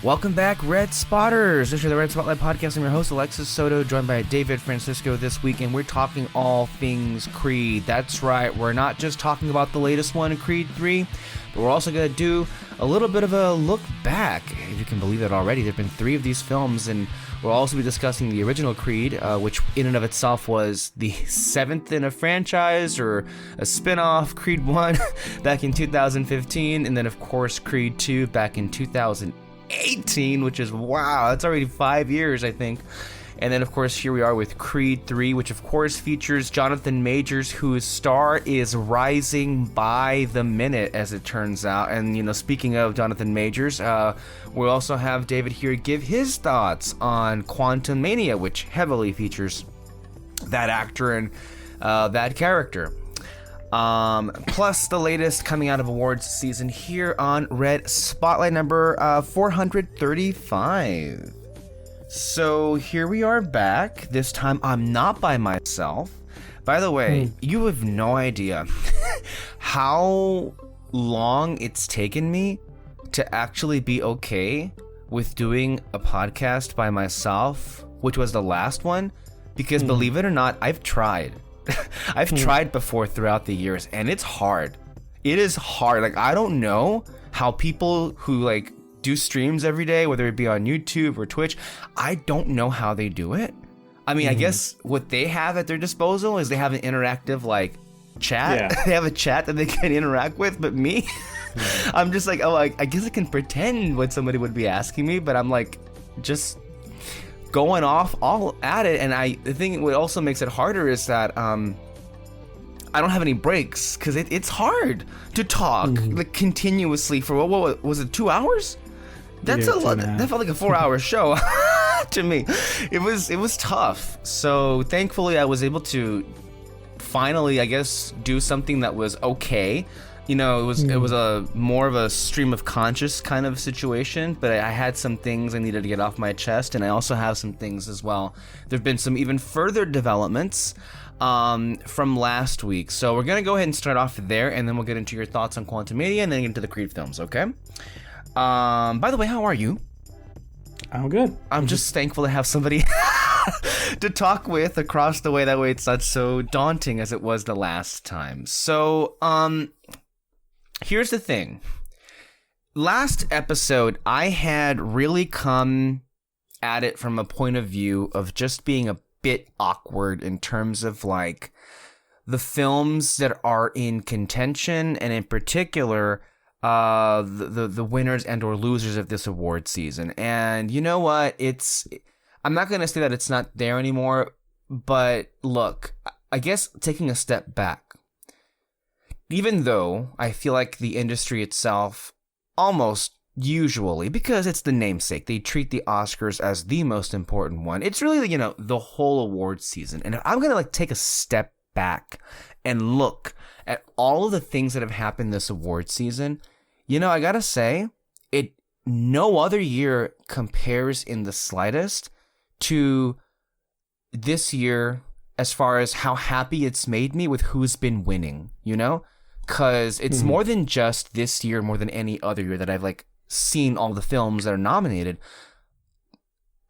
Welcome back, Red Spotters. This is the Red Spotlight Podcast. I'm your host, Alexis Soto, joined by David Francisco this week, and we're talking all things Creed. That's right, we're not just talking about the latest one, Creed 3, but we're also going to do a little bit of a look back, if you can believe it already. There have been 3 of these films, and we'll also be discussing the original Creed, which in and of itself was the 7th in a franchise, or a spin-off, Creed 1, back in 2015, and then, of course, Creed 2 back in 2018, which is, wow, that's already 5 years, I think. And then, of course, here we are with Creed 3, which, of course, features Jonathan Majors, whose star is rising by the minute, as it turns out. And, you know, speaking of Jonathan Majors, we'll also have David here give his thoughts on Quantumania, which heavily features that actor and that character. Plus the latest coming out of awards season here on Red Spotlight number 435. So here we are back. This time I'm not by myself. By the way, you have no idea how long it's taken me to actually be okay with doing a podcast by myself, which was the last one, because believe it or not, I've tried. I've tried before throughout the years, and it's hard. It is hard. Like, I don't know how people who like do streams every day, whether it be on YouTube or Twitch, I don't know how they do it. I mean, I guess what they have at their disposal is they have an interactive like chat. Yeah. They have a chat that they can interact with, but me, I'm just like, oh, I guess I can pretend what somebody would be asking me, but I'm like just going off all at it. And the thing what also makes it harder is that I don't have any breaks, because it's hard to talk like continuously for what was it, 2 hours? That's a lot. That felt like a 4-hour show to me. It was tough. So thankfully I was able to finally, I guess, do something that was okay. You know, it was a more of a stream of conscious kind of situation, but I had some things I needed to get off my chest, and I also have some things as well. There have been some even further developments from last week. So we're going to go ahead and start off there, and then we'll get into your thoughts on Quantumania and then get into the Creed films, okay? By the way, how are you? I'm good. I'm just thankful to have somebody to talk with across the way. That way it's not so daunting as it was the last time. So, here's the thing. Last episode, I had really come at it from a point of view of just being a bit awkward in terms of like the films that are in contention, and in particular, the winners and or losers of this award season. And you know what? I'm not going to say that it's not there anymore, but look, I guess taking a step back, even though I feel like the industry itself almost usually, because it's the namesake, they treat the Oscars as the most important one. It's really, you know, the whole award season. And if I'm going to like take a step back and look at all of the things that have happened this award season, you know, I gotta say, no other year compares in the slightest to this year as far as how happy it's made me with who's been winning, you know? Because it's more than just this year, more than any other year that I've like seen all the films that are nominated.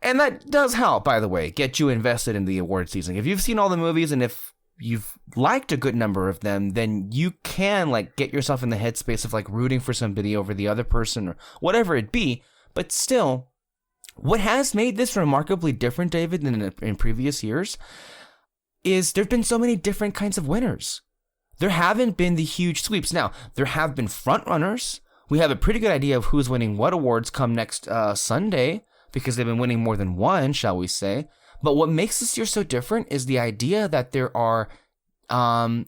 And that does help, by the way, get you invested in the award season. If you've seen all the movies and if you've liked a good number of them, then you can like get yourself in the headspace of like rooting for somebody over the other person or whatever it be. But still, what has made this remarkably different, David, than in previous years is there've been so many different kinds of winners. There haven't been the huge sweeps. Now, there have been front runners. We have a pretty good idea of who's winning what awards come next Sunday, because they've been winning more than one, shall we say. But what makes this year so different is the idea that there are there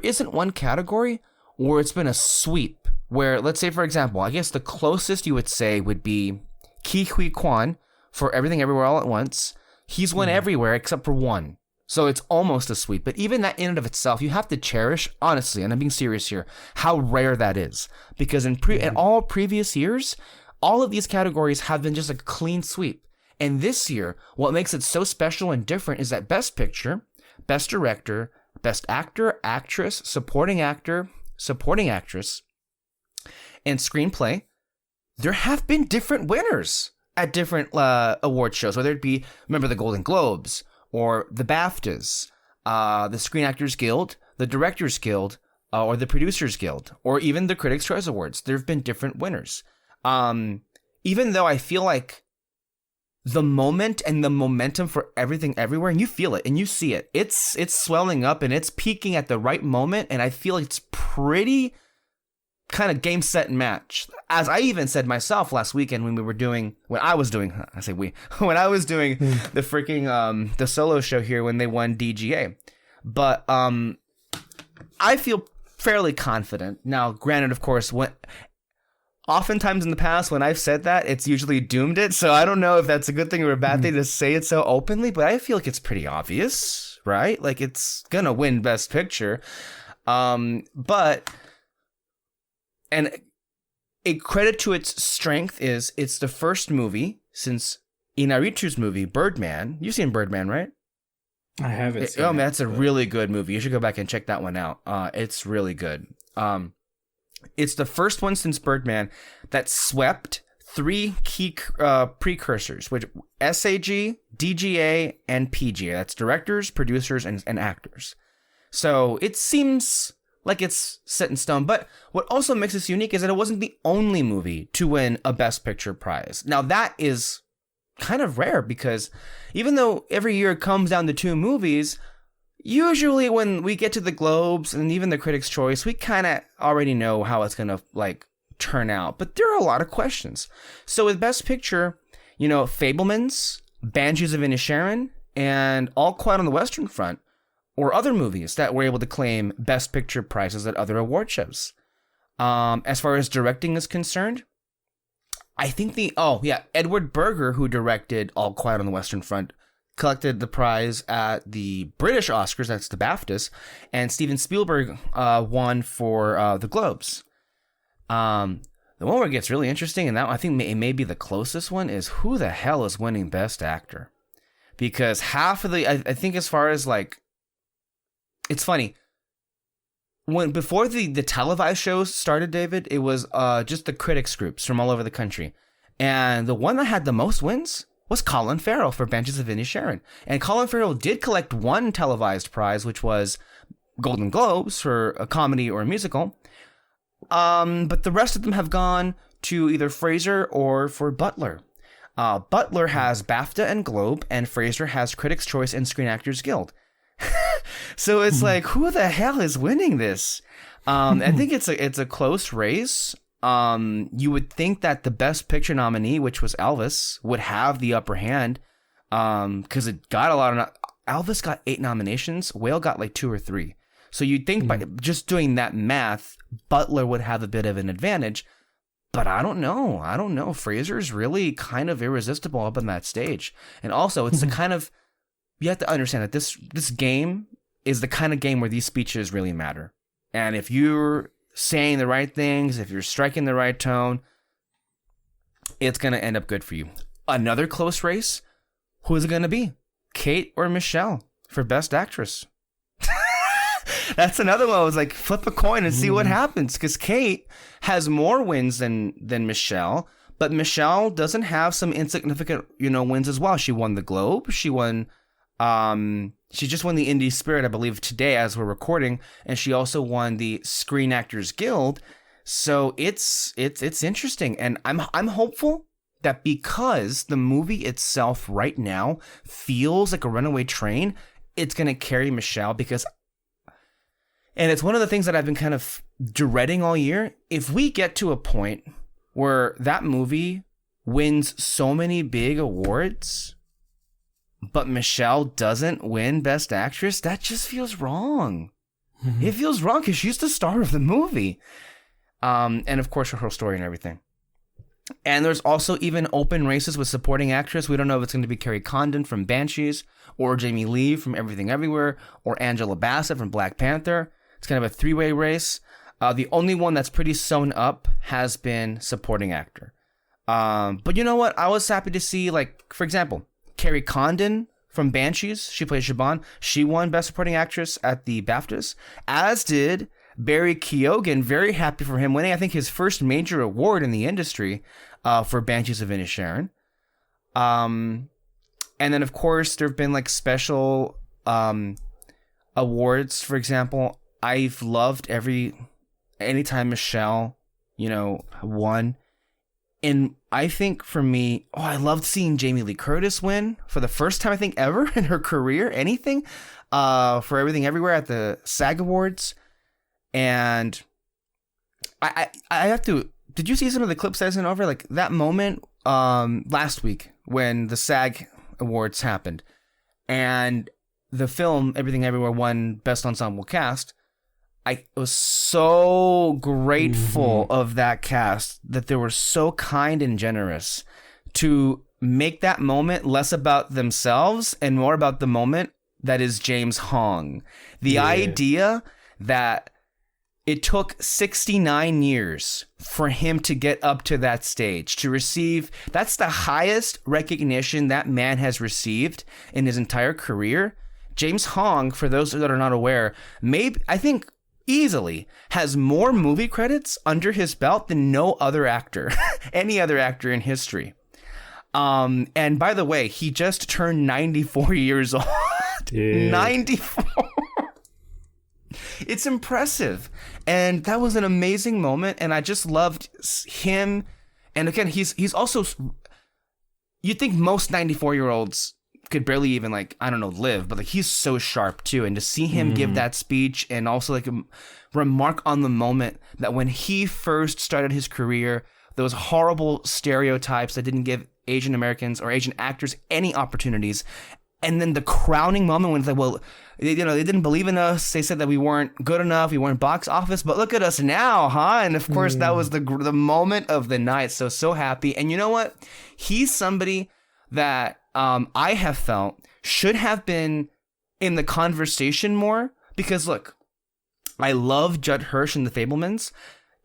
isn't one category where it's been a sweep, where, let's say, for example, I guess the closest you would say would be Ke Huy Quan for Everything Everywhere All at Once. He's won everywhere except for one. So it's almost a sweep. But even that in and of itself, you have to cherish, honestly, and I'm being serious here, how rare that is. Because in all previous years, all of these categories have been just a clean sweep. And this year, what makes it so special and different is that Best Picture, Best Director, Best Actor, Actress, Supporting Actor, Supporting Actress, and Screenplay there have been different winners at different award shows, whether it be, remember, the Golden Globes or the BAFTAs, the Screen Actors Guild, the Directors Guild, or the Producers Guild, or even the Critics' Choice Awards. There have been different winners. Even though I feel like the moment and the momentum for everything everywhere, and you feel it and you see it, it's swelling up and it's peaking at the right moment, and I feel like it's pretty kind of game, set, and match. As I even said myself last weekend when I was doing the freaking the solo show here when they won DGA. But I feel fairly confident. Now, granted, of course, oftentimes in the past when I've said that, it's usually doomed it. So I don't know if that's a good thing or a bad thing to say it so openly, but I feel like it's pretty obvious, right? Like, it's gonna win Best Picture. And a credit to its strength is it's the first movie since Inarritu's movie, Birdman. You've seen Birdman, right? I haven't seen man, that's a really good movie. You should go back and check that one out. It's really good. It's the first one since Birdman that swept 3 key precursors, which SAG, DGA, and PGA. That's directors, producers, and actors. So it seems like it's set in stone. But what also makes this unique is that it wasn't the only movie to win a Best Picture prize. Now, that is kind of rare because even though every year it comes down to 2 movies, usually when we get to the Globes and even the Critics' Choice, we kind of already know how it's going to turn out. But there are a lot of questions. So with Best Picture, Fabelmans, Banshees of Inisherin, and All Quiet on the Western Front, or other movies that were able to claim Best Picture prizes at other award shows. As far as directing is concerned, I think Edward Berger, who directed All Quiet on the Western Front, collected the prize at the British Oscars, that's the BAFTAs, and Steven Spielberg won for the Globes. The one where it gets really interesting, and that I think it may be the closest one, is who the hell is winning Best Actor? Because half of I think as far as it's funny. Before the televised shows started, David, it was just the critics groups from all over the country. And the one that had the most wins was Colin Farrell for Banshees of Inisherin. And Colin Farrell did collect one televised prize, which was Golden Globes for a comedy or a musical. But the rest of them have gone to either Fraser or for Butler. Butler has BAFTA and Globe, and Fraser has Critics' Choice and Screen Actors Guild. So it's who the hell is winning this? I think it's a close race. You would think that the Best Picture nominee, which was Elvis, would have the upper hand, because it got a lot of. Elvis got 8 nominations. Whale got 2 or 3. So you'd think by just doing that math, Butler would have a bit of an advantage. But I don't know. Fraser's really kind of irresistible up on that stage, and also it's the kind of. You have to understand that this game is the kind of game where these speeches really matter. And if you're saying the right things, if you're striking the right tone, it's going to end up good for you. Another close race, who is it going to be? Kate or Michelle for Best Actress? That's another one. I was flip a coin and see what happens. Because Kate has more wins than Michelle. But Michelle doesn't have some insignificant, wins as well. She won the Globe. She won... she just won the Indie Spirit, I believe, today as we're recording, and she also won the Screen Actors Guild. So it's interesting, and I'm hopeful that because the movie itself right now feels like a runaway train, it's gonna carry Michelle and it's one of the things that I've been kind of dreading all year. If we get to a point where that movie wins so many big awards, but Michelle doesn't win Best Actress, that just feels wrong. It feels wrong because she's the star of the movie. And of course, her whole story and everything. And there's also even open races with supporting actress. We don't know if it's going to be Carrie Condon from Banshees, or Jamie Lee from Everything Everywhere, or Angela Bassett from Black Panther. It's kind of a 3-way race. The only one that's pretty sewn up has been supporting actor. But you know what? I was happy to see, for example, Carrie Condon from Banshees. She plays Siobhan. She won Best Supporting Actress at the BAFTAs, as did Barry Keoghan, very happy for him winning, I think, his first major award in the industry for Banshees of Inisherin. And then, of course, there have been like special awards. For example, I've loved anytime Michelle, won. And I think for me, I loved seeing Jamie Lee Curtis win for the first time, I think, ever in her career, anything, for Everything Everywhere at the SAG Awards. And I have to, did you see some of the clips I sent over? Like that moment last week when the SAG Awards happened and the film Everything Everywhere won Best Ensemble Cast. I was so grateful of that cast that they were so kind and generous to make that moment less about themselves and more about the moment that is James Hong. The idea that it took 69 years for him to get up to that stage, to receive, that's the highest recognition that man has received in his entire career. James Hong, for those that are not aware, I think easily has more movie credits under his belt than no other actor, any other actor in history. And by the way, he just turned 94 years old. Yeah. 94. It's impressive. And that was an amazing moment. And I just loved him. And again, he's also, you'd think most 94-year-olds could barely even live, but he's so sharp too. And to see him give that speech and also remark on the moment that when he first started his career, those horrible stereotypes that didn't give Asian Americans or Asian actors any opportunities. And then the crowning moment when it's like, well, they didn't believe in us. They said that we weren't good enough. We weren't box office, but look at us now, huh? And of course, that was the moment of the night. So happy. And you know what? He's somebody that I have felt should have been in the conversation more because look, I love Judd Hirsch in The Fabelmans,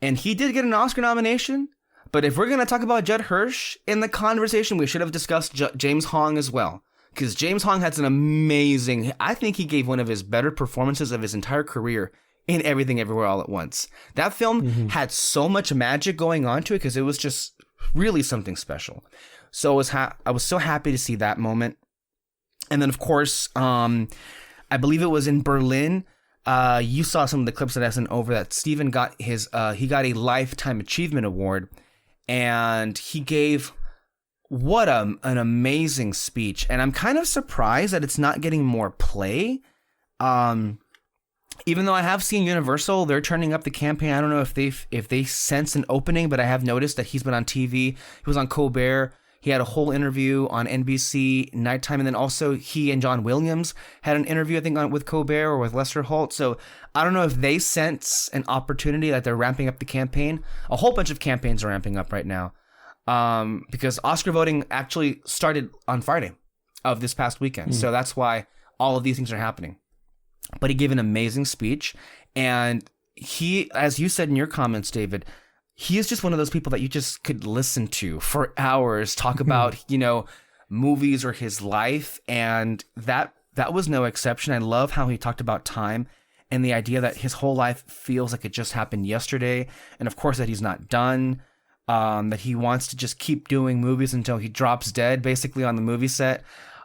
and he did get an Oscar nomination. But if we're going to talk about Judd Hirsch in the conversation, we should have discussed James Hong as well. Because James Hong had an amazing, I think he gave one of his better performances of his entire career in Everything Everywhere All at Once. That film had so much magic going on to it because it was just really something special. So I was so happy to see that moment. And then, of course, I believe it was in Berlin. You saw some of the clips that I sent over that Steven got he got a Lifetime Achievement Award. And he gave an amazing speech. And I'm kind of surprised that it's not getting more play. Even though I have seen Universal, they're turning up the campaign. I don't know if they sense an opening, but I have noticed that he's been on TV. He was on Colbert. He had a whole interview on NBC Nighttime. And then also he and John Williams had an interview, I think, with Colbert or with Lester Holt. So I don't know if they sense an opportunity that they're ramping up the campaign. A whole bunch of campaigns are ramping up right now. Because Oscar voting actually started on Friday of this past weekend. So that's why all of these things are happening. But he gave an amazing speech. And he, as you said in your comments, David, he is just one of those people that you just could listen to for hours, talk about, movies or his life. And that was no exception. I love how he talked about time and the idea that his whole life feels like it just happened yesterday. And of course that he's not done, that he wants to just keep doing movies until he drops dead, basically on the movie set.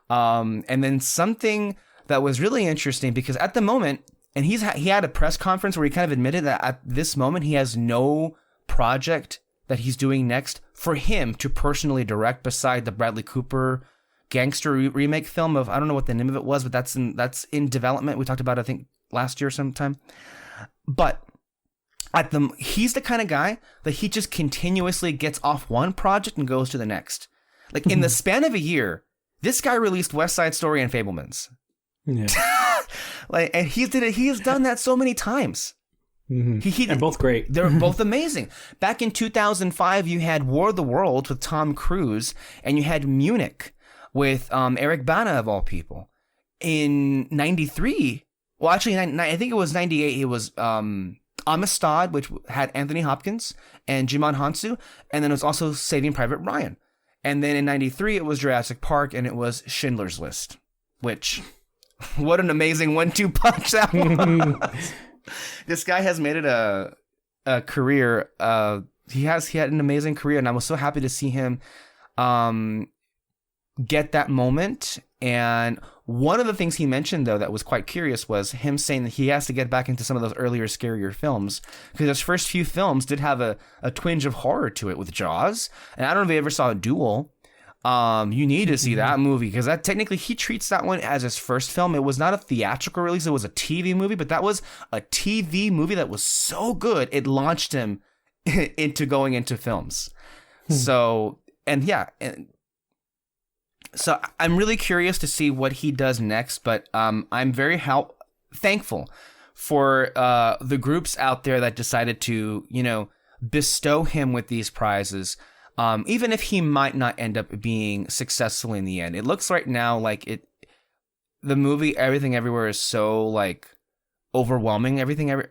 And then something that was really interesting because at the moment, and he had a press conference where he kind of admitted that at this moment, he has no project that he's doing next for him to personally direct beside the Bradley Cooper gangster remake film of, I don't know what the name of it was, but that's in development. We talked about it, I think, last year sometime. But he's the kind of guy that he just continuously gets off one project and goes to the next. Like in the span of a year, this guy released West Side Story and Fabelmans. Yeah. And he has done that so many times. They're both great. They're both amazing. Back in 2005, you had War of the Worlds with Tom Cruise, and you had Munich with Eric Bana, of all people. In 93, well, actually, I think it was 98, it was Amistad, which had Anthony Hopkins and Jimon Hansu, and then it was also Saving Private Ryan. And then in 93, it was Jurassic Park, and it was Schindler's List, which, what an amazing 1-2 punch that was. This guy has made it a career. He had an amazing career, and I was so happy to see him get that moment. And one of the things he mentioned, though, that was quite curious was him saying that he has to get back into some of those earlier, scarier films, because his first few films did have a twinge of horror to it with Jaws. And I don't know if you ever saw a Duel. You need to see that movie, because that technically he treats that one as his first film. It was not a theatrical release. It was a TV movie, but that was a TV movie that was so good. It launched him into going into films. So I'm really curious to see what he does next, but I'm very thankful for the groups out there that decided to, bestow him with these prizes. Even if he might not end up being successful in the end. It looks right now like the movie Everything Everywhere is so like overwhelming. Everything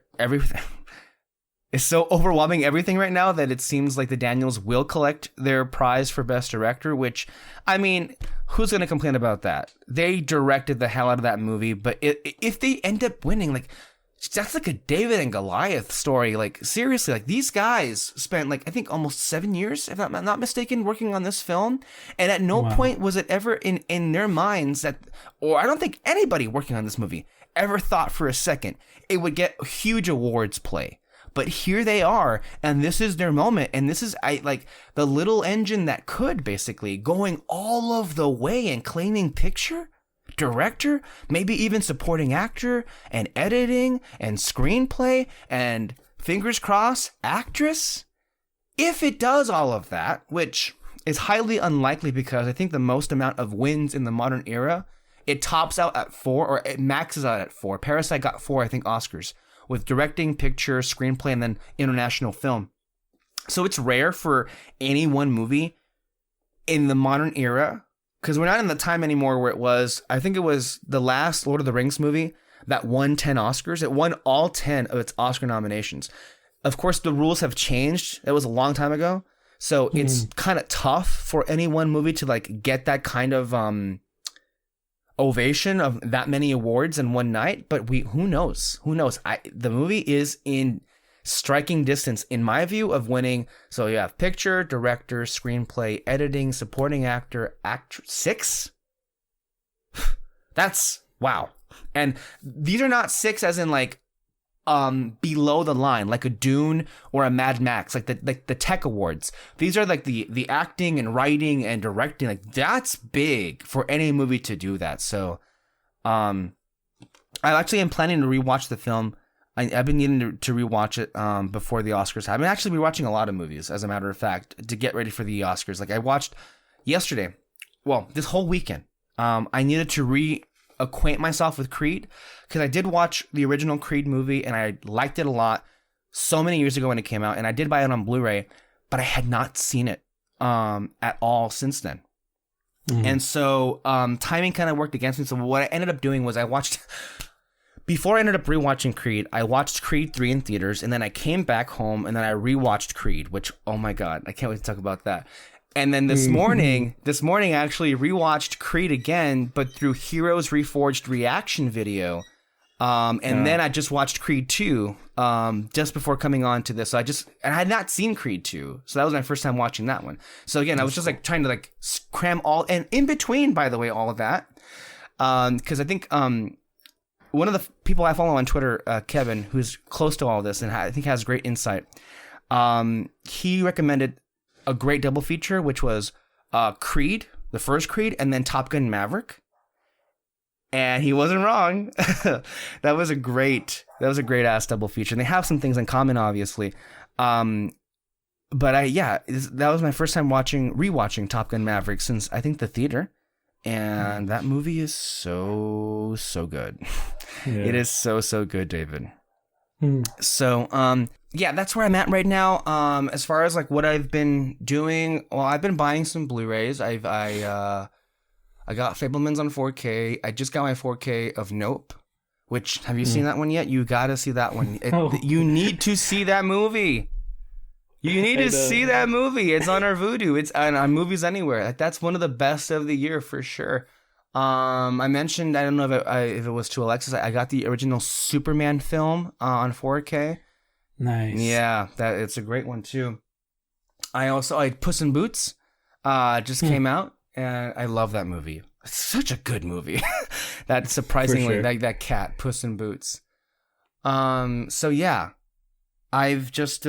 is so overwhelming everything right now that it seems like the Daniels will collect their prize for Best Director, which, I mean, who's going to complain about that? They directed the hell out of that movie, but if they end up winning, like, that's like a David and Goliath story. Like, seriously, like, these guys spent, like, I think almost 7 years, if I'm not mistaken, working on this film. And at no point was it ever in their minds or I don't think anybody working on this movie ever thought for a second it would get huge awards play. But here they are, and this is their moment, and this is the little engine that could, basically, going all of the way and claiming picture, director, maybe even supporting actor, and editing, and screenplay, and fingers crossed, actress. If it does all of that, which is highly unlikely because I think the most amount of wins in the modern era, it tops out at 4, or it maxes out at 4. Parasite got 4, I think, Oscars, with directing, picture, screenplay, and then international film. So it's rare for any one movie in the modern era, because we're not in the time anymore where I think it was the last Lord of the Rings movie that won 10 Oscars. It won all 10 of its Oscar nominations. Of course, the rules have changed. It was a long time ago. So it's kind of tough for any one movie to like get that kind of ovation of that many awards in one night, but who knows? The movie is in striking distance, in my view, of winning. So you have picture, director, screenplay, editing, supporting actor, 6. That's wow. And these are not 6 as in like below the line, like a Dune or a Mad Max, like the tech awards. These are like the acting and writing and directing. Like, that's big for any movie to do that. So, I actually am planning to rewatch the film. I've been needing to rewatch it before the Oscars. I've been actually rewatching a lot of movies, as a matter of fact, to get ready for the Oscars. Like, I watched yesterday, this whole weekend. I needed to reacquaint myself with Creed, because I did watch the original Creed movie and I liked it a lot so many years ago when it came out, and I did buy it on Blu-ray, but I had not seen it at all since then. And so timing kind of worked against me. So what I ended up doing was before I ended up rewatching Creed, I watched Creed 3 in theaters, and then I came back home and then I rewatched Creed, which, oh my God, I can't wait to talk about that. And then this morning I actually rewatched Creed again, but through Heroes Reforged reaction video. Then I just watched Creed 2 just before coming on to this. So I had not seen Creed 2. So that was my first time watching that one. So again, I was just like trying to like cram all, and in between, by the way, all of that. Because I think one of the people I follow on Twitter, Kevin, who's close to all this and I think has great insight, he recommended a great double feature, which was Creed, the first Creed, and then Top Gun Maverick. And he wasn't wrong. That was a great ass double feature. And they have some things in common, obviously. But that was my first time rewatching Top Gun Maverick since I think the theater. And that movie is so good. Yeah. It is so good, David. So, that's where I'm at right now. As far as like what I've been doing, well, I've been buying some Blu-rays. I got Fabelmans on 4K. I just got my 4K of Nope. Which, have you seen that one yet? You gotta see that one. You need to see that movie. You need to see that movie. It's on our Vudu. It's on Movies Anywhere. That's one of the best of the year for sure. I mentioned, I don't know if it was to Alexis, I got the original Superman film on 4K. Nice. Yeah, it's a great one too. I Puss in Boots just came out, and I love that movie. It's such a good movie. That surprisingly, sure. that cat, Puss in Boots. So yeah, I've just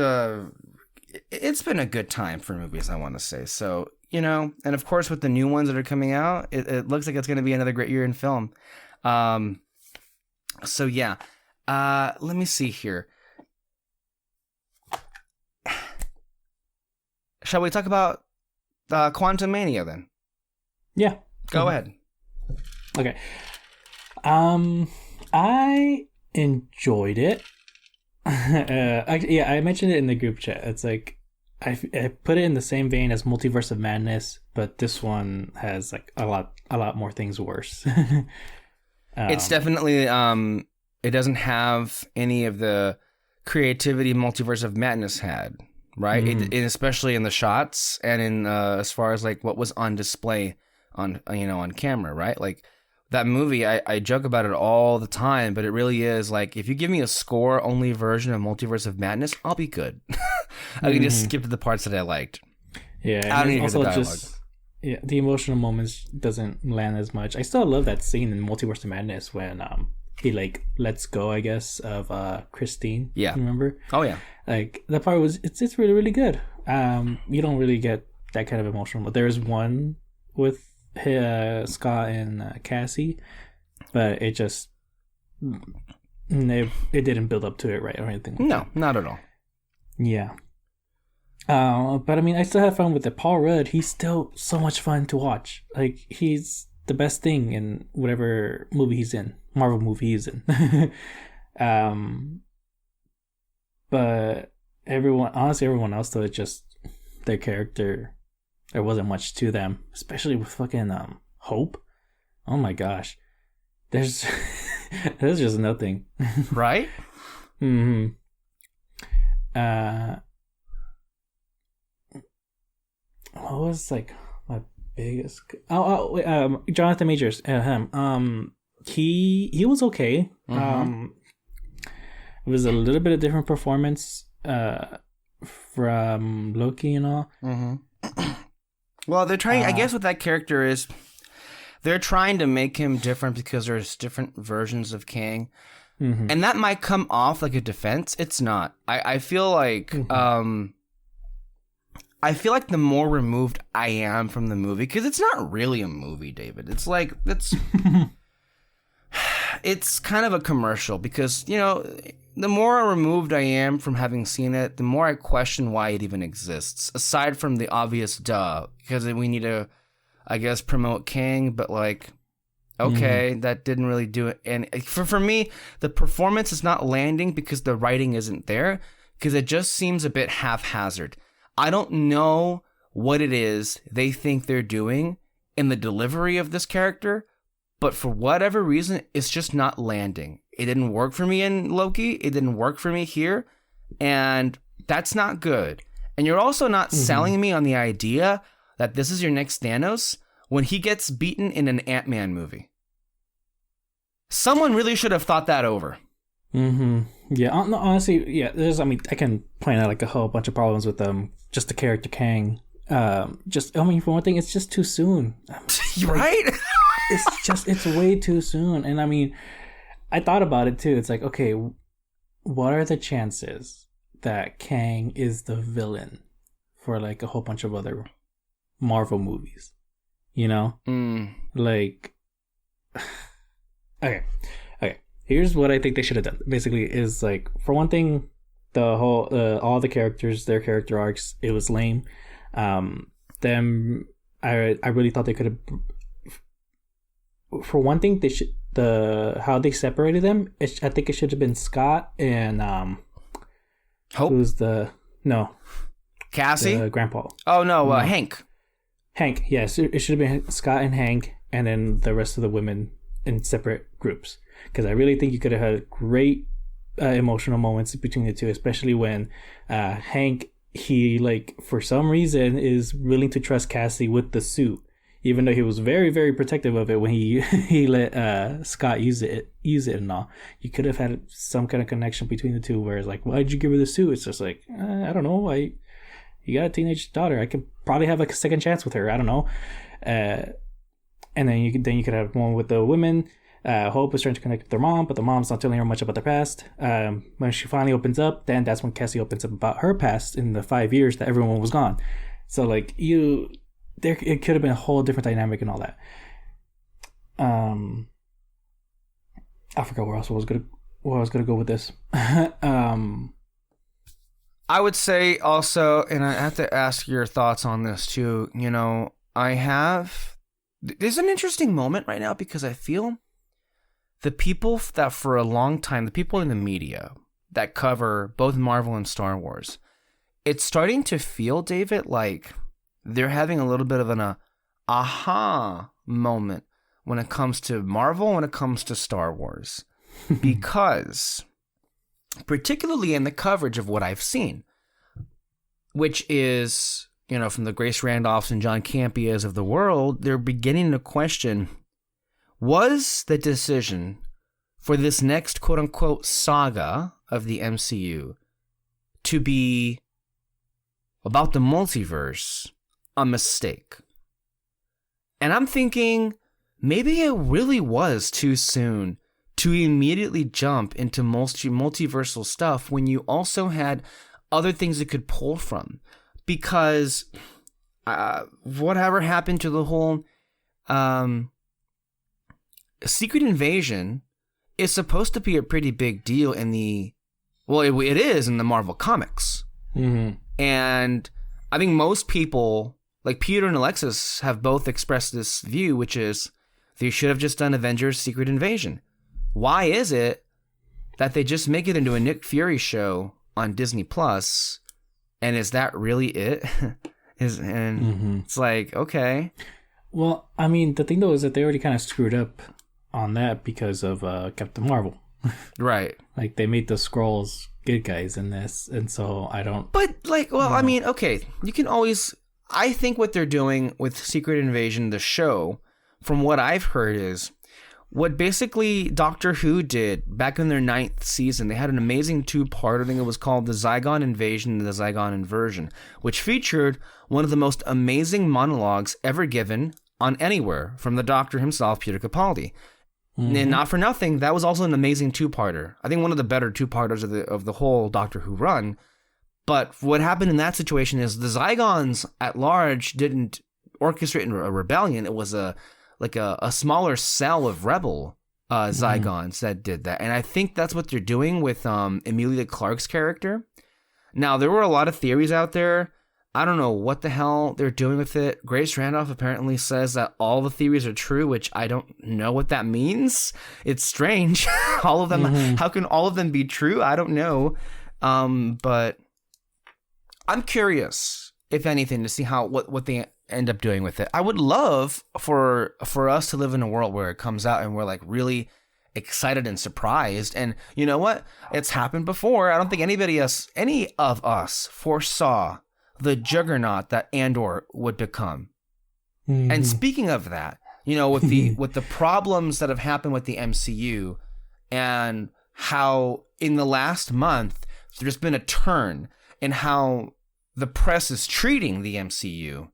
it's been a good time for movies, I want to say. So, and of course with the new ones that are coming out, it looks like it's going to be another great year in film. So yeah, let me see here. Shall we talk about Quantum Mania then? Yeah. Go ahead. Okay. I enjoyed it. I mentioned it in the group chat. It's like I put it in the same vein as Multiverse of Madness, but this one has like a lot more things worse. It's definitely it doesn't have any of the creativity Multiverse of Madness had, right? It especially in the shots and in as far as like what was on display on on camera, right? Like that movie, I joke about it all the time, but it really is like, if you give me a score-only version of Multiverse of Madness, I'll be good. I can just skip to the parts that I liked. Yeah, I don't need to hear the dialogue. The emotional moments doesn't land as much. I still love that scene in Multiverse of Madness when he like lets go, I guess, of Christine. Yeah. Remember? Oh yeah. Like that part it's really, really good. You don't really get that kind of emotional. There's one with Scott and Cassie, but it just it didn't build up to it right or anything like that. Not at all. Yeah. But I mean, I still have fun with it. Paul Rudd, he's still so much fun to watch. Like, he's the best thing in whatever movie he's in, Marvel movie he's in. But everyone else though, it's just their character. There wasn't much to them, especially with fucking Hope. Oh my gosh, there's just nothing, right? Mm-hmm. What was like my biggest? Jonathan Majors. He was okay. Mm-hmm. It was a little bit of different performance from Loki and all. Mm-hmm. Well, they're trying. I guess what that character is, they're trying to make him different because there's different versions of Kang, and that might come off like a defense. It's not. I feel like I feel like the more removed I am from the movie, because it's not really a movie, David. It's like it's kind of a commercial, because the more removed I am from having seen it, the more I question why it even exists. Aside from the obvious duh, because we need to, I guess, promote Kang, but like, okay, that didn't really do it. And for me, the performance is not landing because the writing isn't there, because it just seems a bit haphazard. I don't know what it is they think they're doing in the delivery of this character, but for whatever reason, it's just not landing. It didn't work for me in Loki. It didn't work for me here. And that's not good. And you're also not selling me on the idea that this is your next Thanos when he gets beaten in an Ant-Man movie. Someone really should have thought that over. Yeah, honestly, yeah. I can point out like a whole bunch of problems with just the character Kang. For one thing, it's just too soon. Right? It's way too soon. And I mean, I thought about it too. It's like, okay, what are the chances that Kang is the villain for like a whole bunch of other Marvel movies? Like, okay. Here's what I think they should have done. Basically, is like, for one thing, the whole all the characters, their character arcs, it was lame. Them, I really thought they could have. For one thing, how they separated them. I think it should have been Scott and Hope. Who's Cassie? The grandpa. Oh no, Hank. Hank, yes, it should have been Scott and Hank, and then the rest of the women in separate groups. Because I really think you could have had great emotional moments between the two, especially when Hank, he like for some reason is willing to trust Cassie with the suit, even though he was very, very protective of it when he he let Scott use it and all. You could have had some kind of connection between the two, where it's like, why'd you give her the suit? It's just like, I don't know. You got a teenage daughter. I could probably have like a second chance with her. I don't know. And then you could have one with the women. Hope is trying to connect with their mom, but the mom's not telling her much about their past. When she finally opens up, then that's when Cassie opens up about her past in the 5 years that everyone was gone. So like it could have been a whole different dynamic and all that. I forgot where I was gonna go with this. I would say also, and I have to ask your thoughts on this too. You know, there's an interesting moment right now because I feel the people that for a long time, the people in the media that cover both Marvel and Star Wars, it's starting to feel, David, like they're having a little bit of an aha moment when it comes to Marvel, when it comes to Star Wars. Because, particularly in the coverage of what I've seen, which is, you know, from the Grace Randolphs and John Campias of the world, they're beginning to question, was the decision for this next quote-unquote saga of the MCU to be about the multiverse a mistake? And I'm thinking maybe it really was too soon to immediately jump into multiversal stuff when you also had other things it could pull from. Because whatever happened to the whole Secret Invasion is supposed to be a pretty big deal in the... Well, it is in the Marvel Comics. Mm-hmm. And I think most people, like Peter and Alexis, have both expressed this view, which is they should have just done Avengers Secret Invasion. Why is it that they just make it into a Nick Fury show on Disney Plus, and is that really it? It's like, okay. Well, I mean, the thing though is that they already kind of screwed up on that because of Captain Marvel. Right. Like they made the Skrulls good guys in this, and so I don't... But like, well, I mean, okay, you can always... I think what they're doing with Secret Invasion, the show, from what I've heard, is what basically Doctor Who did back in their 9th season. They had an amazing 2-part, I think it was called The Zygon Invasion and The Zygon Inversion, which featured one of the most amazing monologues ever given on anywhere from the Doctor himself, Peter Capaldi. Mm-hmm. And not for nothing, that was also an amazing 2-parter. I think one of the better 2-parters of the whole Doctor Who run. But what happened in that situation is the Zygons at large didn't orchestrate a rebellion. It was a smaller cell of rebel Zygons that did that. And I think that's what they're doing with Emilia Clarke's character. Now, there were a lot of theories out there. I don't know what the hell they're doing with it. Grace Randolph apparently says that all the theories are true, which I don't know what that means. It's strange. All of them. How can all of them be true? I don't know. But I'm curious, if anything, to see what they end up doing with it. I would love for us to live in a world where it comes out and we're like really excited and surprised. And you know what? It's happened before. I don't think any of us foresaw the juggernaut that Andor would become. And speaking of that, you know, with the problems that have happened with the MCU and how in the last month there's been a turn in how the press is treating the MCU,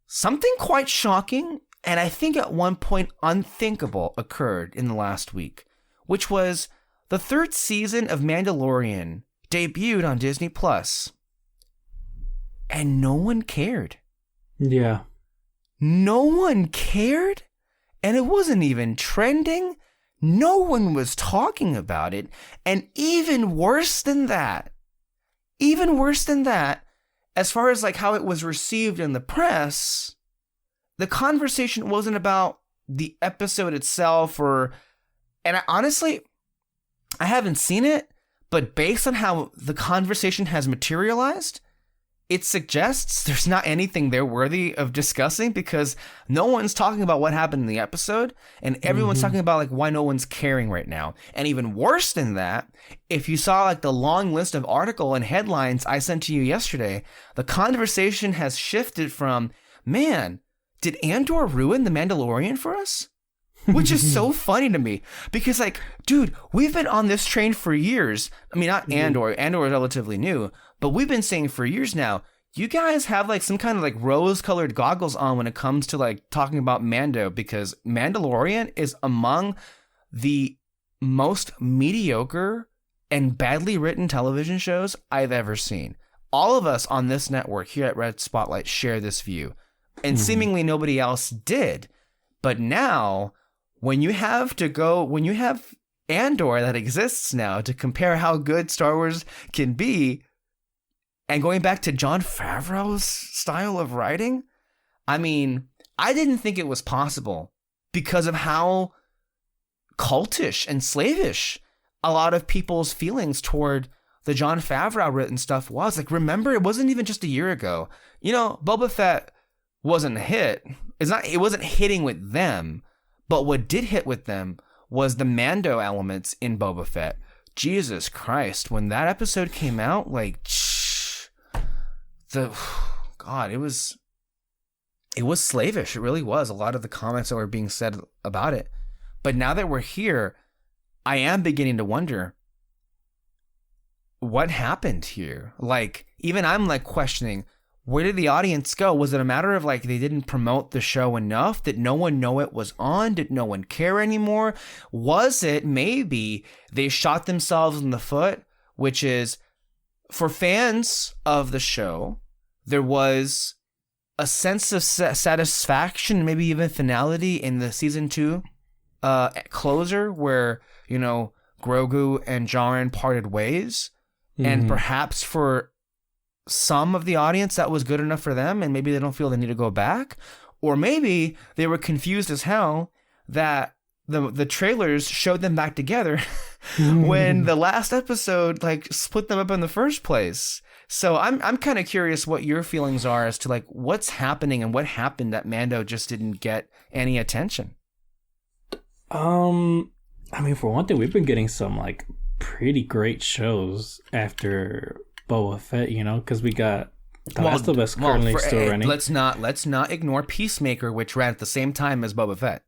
something quite shocking and I think at one point unthinkable occurred in the last week, which was the 3rd season of Mandalorian debuted on Disney Plus. And no one cared. Yeah. No one cared? And it wasn't even trending. No one was talking about it. And even worse than that, as far as like how it was received in the press, the conversation wasn't about the episode itself and I haven't seen it, but based on how the conversation has materialized, it suggests there's not anything there worthy of discussing because no one's talking about what happened in the episode and everyone's talking about like why no one's caring right now. And even worse than that, if you saw like the long list of article and headlines I sent to you yesterday, the conversation has shifted from, man, did Andor ruin The Mandalorian for us? Which is so funny to me because, like, dude, we've been on this train for years. I mean, not Andor. Andor is relatively new, but we've been saying for years now, you guys have like some kind of like rose-colored goggles on when it comes to like talking about Mando, because Mandalorian is among the most mediocre and badly written television shows I've ever seen. All of us on this network here at Red Spotlight share this view, and seemingly nobody else did. But now, when you have Andor that exists now to compare how good Star Wars can be, and going back to Jon Favreau's style of writing, I mean, I didn't think it was possible because of how cultish and slavish a lot of people's feelings toward the Jon Favreau written stuff was. Like, remember, it wasn't even just a year ago. You know, Boba Fett wasn't a hit. It wasn't hitting with them, but what did hit with them was the Mando elements in Boba Fett. Jesus Christ, when that episode came out, like, God, it was slavish. It really was. A lot of the comments that were being said about it. But now that we're here, I am beginning to wonder what happened here. Like, even I'm like questioning, where did the audience go? Was it a matter of like they didn't promote the show enough? Did no one know it was on? Did no one care anymore? Was it maybe they shot themselves in the foot, which is, for fans of the show, there was a sense of satisfaction, maybe even finality in the season 2 closer, where, you know, Grogu and Jaren parted ways. And perhaps for some of the audience that was good enough for them, and maybe they don't feel they need to go back. Or maybe they were confused as hell that the trailers showed them back together when the last episode like split them up in the first place. So I'm kind of curious what your feelings are as to like what's happening and what happened that Mando just didn't get any attention. I mean, for one thing, we've been getting some like pretty great shows after Boba Fett, you know, because we got The Last of Us currently still running. Let's not ignore Peacemaker, which ran at the same time as Boba Fett.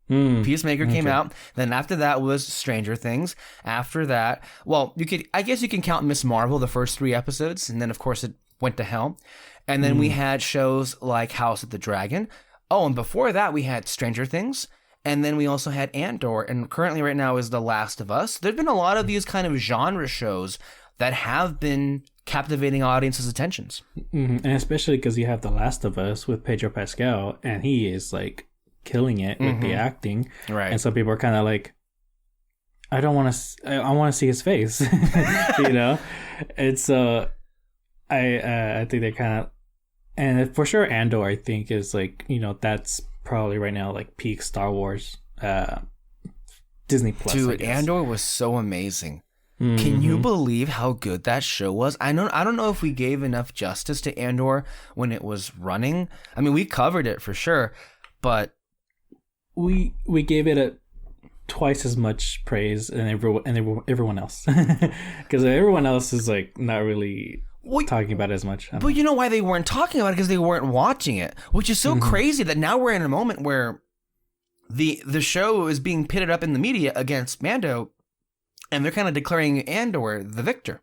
Peacemaker came out. Then after that was Stranger Things. After that, well, I guess you can count Miss Marvel, the first 3 episodes, and then of course it went to hell. And then we had shows like House of the Dragon. Oh, and before that we had Stranger Things. And then we also had Andor, and currently right now is The Last of Us. There've been a lot of these kind of genre shows that have been captivating audiences' attentions. And especially because you have The Last of Us with Pedro Pascal, and he is like killing it with the acting. Right. And some people are kind of like, I want to see his face, you know? And so I think they're kind of, and for sure Andor, I think, is like, you know, that's probably right now like peak Star Wars, Disney Plus. Dude, Andor was so amazing. Can you believe how good that show was? I don't know if we gave enough justice to Andor when it was running. I mean, we covered it for sure, but we gave it twice as much praise and everyone else, because everyone else is like not really talking about it as much. But you know why they weren't talking about it? Because they weren't watching it, which is so crazy that now we're in a moment where the show is being pitted up in the media against Mando, and they're kind of declaring Andor the victor.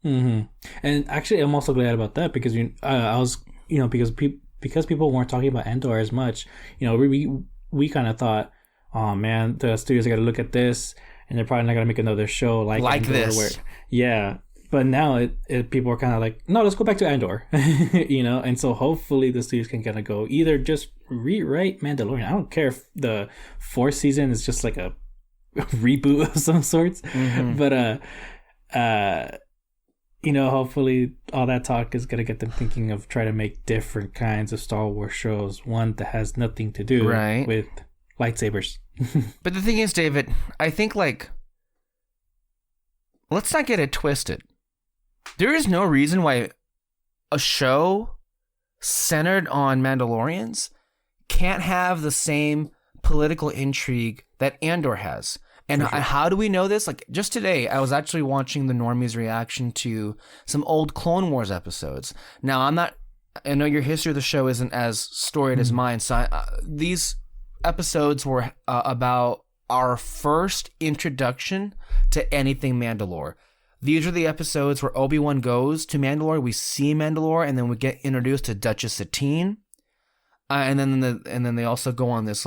And actually, I'm also glad about that, because I was, you know, because people weren't talking about Andor as much. You know, we kind of thought, oh man, the studios are gonna look at this, and they're probably not gonna make another show like Andor, this. Yeah. But now people are kind of like, no, let's go back to Andor, you know? And so hopefully the studios can kind of go, either just rewrite Mandalorian. I don't care if the 4th season is just like a reboot of some sorts. But, you know, hopefully all that talk is going to get them thinking of trying to make different kinds of Star Wars shows. One that has nothing to do with lightsabers. But the thing is, David, I think like, let's not get it twisted. There is no reason why a show centered on Mandalorians can't have the same political intrigue that Andor has. And how do we know this? Like, just today, I was actually watching the Normies' reaction to some old Clone Wars episodes. Now, I'm not I know your history of the show isn't as storied as mine, so these episodes were about our first introduction to anything Mandalore. These are the episodes where Obi-Wan goes to Mandalore, we see Mandalore, and then we get introduced to Duchess Satine, and then they also go on this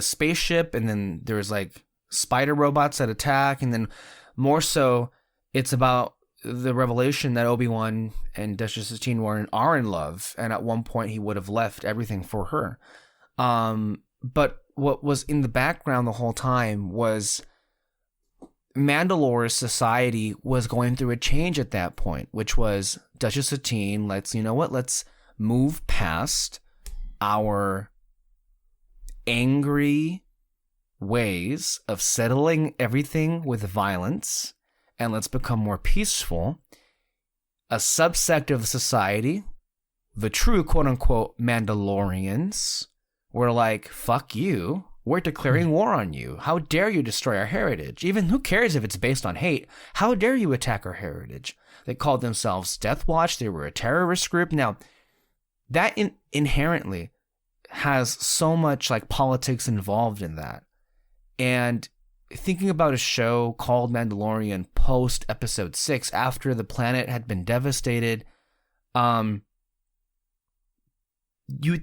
spaceship, and then there's like spider robots that attack, and then more so, it's about the revelation that Obi-Wan and Duchess Satine are in love, and at one point he would have left everything for her. But what was in the background the whole time was Mandalore's society was going through a change at that point, which was Duchess Satine, let's move past our angry ways of settling everything with violence, and let's become more peaceful. A subsect of society, the true quote-unquote Mandalorians, were like, fuck you, we're declaring war on you. How dare you destroy our heritage? Even who cares if it's based on hate? How dare you attack our heritage? They called themselves Death Watch. They were a terrorist group. Now, that inherently has so much like politics involved in that. And thinking about a show called Mandalorian post episode 6, after the planet had been devastated, you'd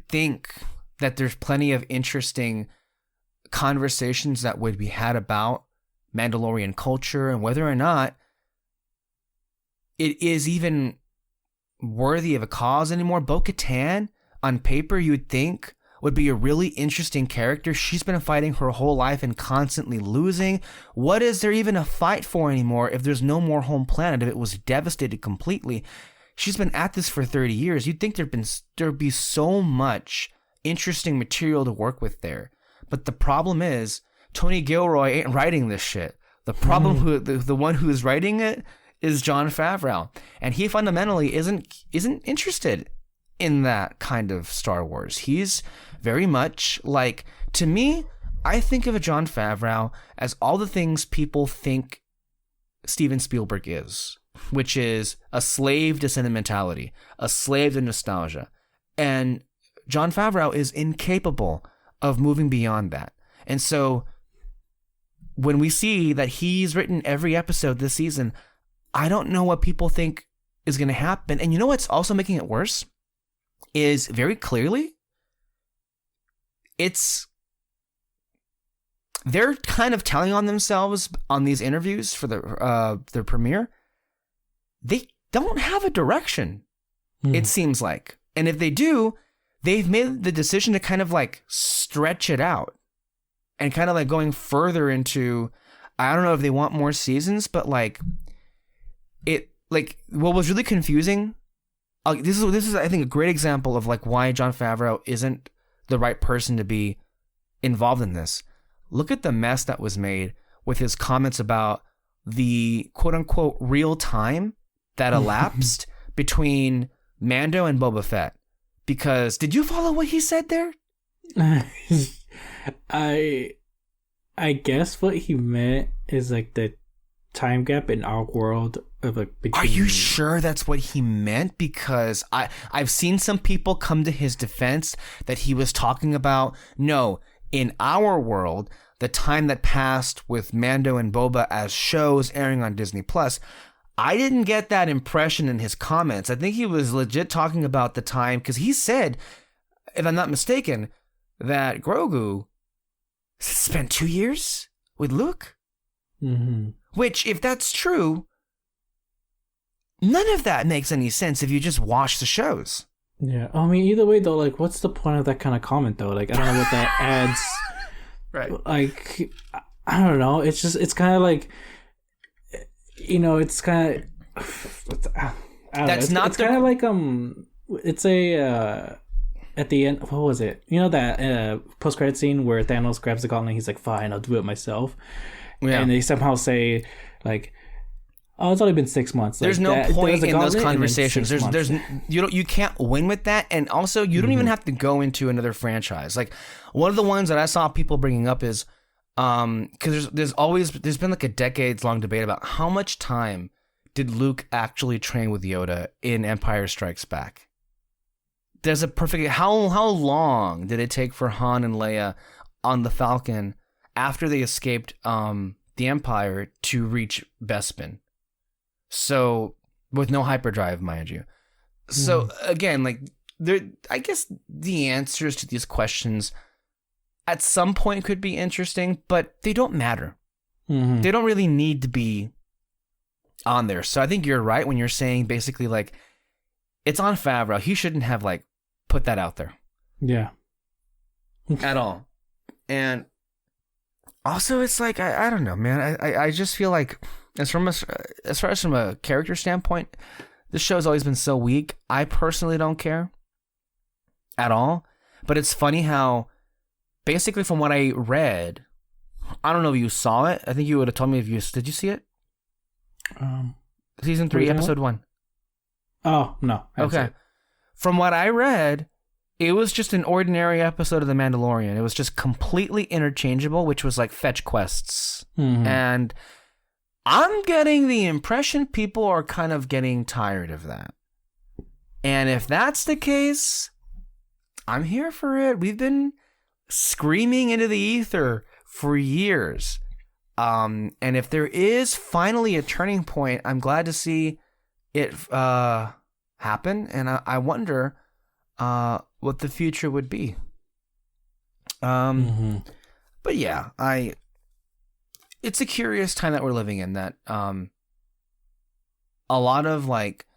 think that there's plenty of interesting conversations that would be had about Mandalorian culture and whether or not it is even worthy of a cause anymore. Bo-Katan, on paper, you would think would be a really interesting character. She's been fighting her whole life and constantly losing. What is there even a fight for anymore if there's no more home planet, if it was devastated completely? She's been at this for 30 years. You'd think there'd be so much interesting material to work with there. But the problem is, Tony Gilroy ain't writing this shit. The problem, the one who is writing it is Jon Favreau. And he fundamentally isn't interested in that kind of Star Wars. He's very much like, to me, I think of a Jon Favreau as all the things people think Steven Spielberg is, which is a slave to sentimentality, a slave to nostalgia. And Jon Favreau is incapable of moving beyond that. And so when we see that he's written every episode this season, I don't know what people think is going to happen. And you know what's also making it worse? Is very clearly, they're kind of telling on themselves on these interviews for their premiere. They don't have a direction, it seems like. And if they do, they've made the decision to kind of like stretch it out and kind of like going further into, I don't know if they want more seasons, but like what was really confusing. This is I think a great example of like why Jon Favreau isn't the right person to be involved in this. Look at the mess that was made with his comments about the quote unquote real time that elapsed between Mando and Boba Fett. Because did you follow what he said there? I guess what he meant is like the time gap in our world of like between... Are you sure that's what he meant? Because I've seen some people come to his defense that he was talking about, no, in our world, the time that passed with Mando and Boba as shows airing on Disney Plus. I didn't get that impression in his comments. I think he was legit talking about the time, because he said, if I'm not mistaken, that Grogu spent 2 years with Luke. Mm-hmm. Which, if that's true, none of that makes any sense if you just watch the shows. Yeah, I mean, either way, though, like, what's the point of that kind of comment, though? Like, I don't know what that adds. Right. Like, I don't know. It's just, it's kind of like, you know, it's kind of, that's not. It's kind of like it's a at the end. What was it? You know that post-credit scene where Thanos grabs the gauntlet and he's like, "Fine, I'll do it myself." Yeah. And they somehow say like, "Oh, it's only been 6 months." There's like, no point in those conversations. There's you can't win with that, and also you don't even have to go into another franchise. Like one of the ones that I saw people bringing up is because there's been like a decades long debate about how much time did Luke actually train with Yoda in Empire Strikes Back? There's a perfect... How long did it take for Han and Leia on the Falcon after they escaped the Empire to reach Bespin? So, with no hyperdrive, mind you. So, again, like, I guess the answers to these questions at some point could be interesting, but they don't matter. They don't really need to be on there. So I think you're right when you're saying basically like it's on Favreau. He shouldn't have like put that out there. Yeah. At all. And also it's like I don't know, man. I just feel like as far as from a character standpoint, this show's always been so weak. I personally don't care at all. But it's funny how basically from what I read, I don't know if you saw it. I think you would have told me if you did. You see it? Season 3, episode 1. Oh no. Okay. From what I read, it was just an ordinary episode of The Mandalorian. It was just completely interchangeable, which was like fetch quests. And I'm getting the impression people are kind of getting tired of that. And if that's the case, I'm here for it. We've been screaming into the ether for years. And if there is finally a turning point, I'm glad to see it happen. And I wonder what the future would be. But yeah, it's a curious time that we're living in, that a lot of like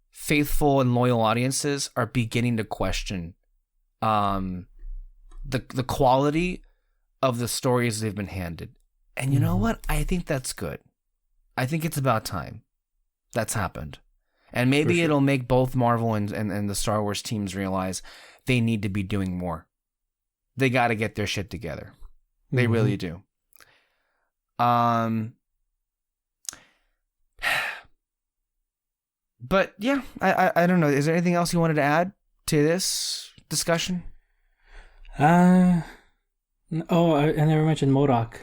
faithful and loyal audiences are beginning to question the quality of the stories they've been handed. And you know what? I think that's good. I think it's about time that's happened. And maybe it'll make both Marvel and the Star Wars teams realize they need to be doing more. They got to get their shit together. They really do. But yeah, I don't know. Is there anything else you wanted to add to this discussion? I never mentioned MODOK.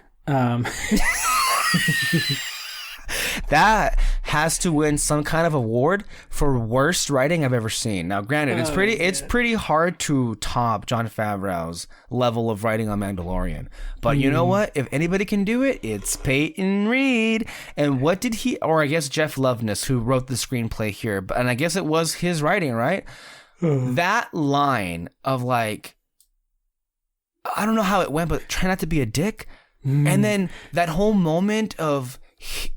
That has to win some kind of award for worst writing I've ever seen. Now, granted, it's pretty hard to top Jon Favreau's level of writing on Mandalorian. But you know what? If anybody can do it, it's Peyton Reed. And what did he, or I guess Jeff Loveness, who wrote the screenplay here, and I guess it was his writing, right? That line of like, I don't know how it went, but try not to be a dick. And then that whole moment of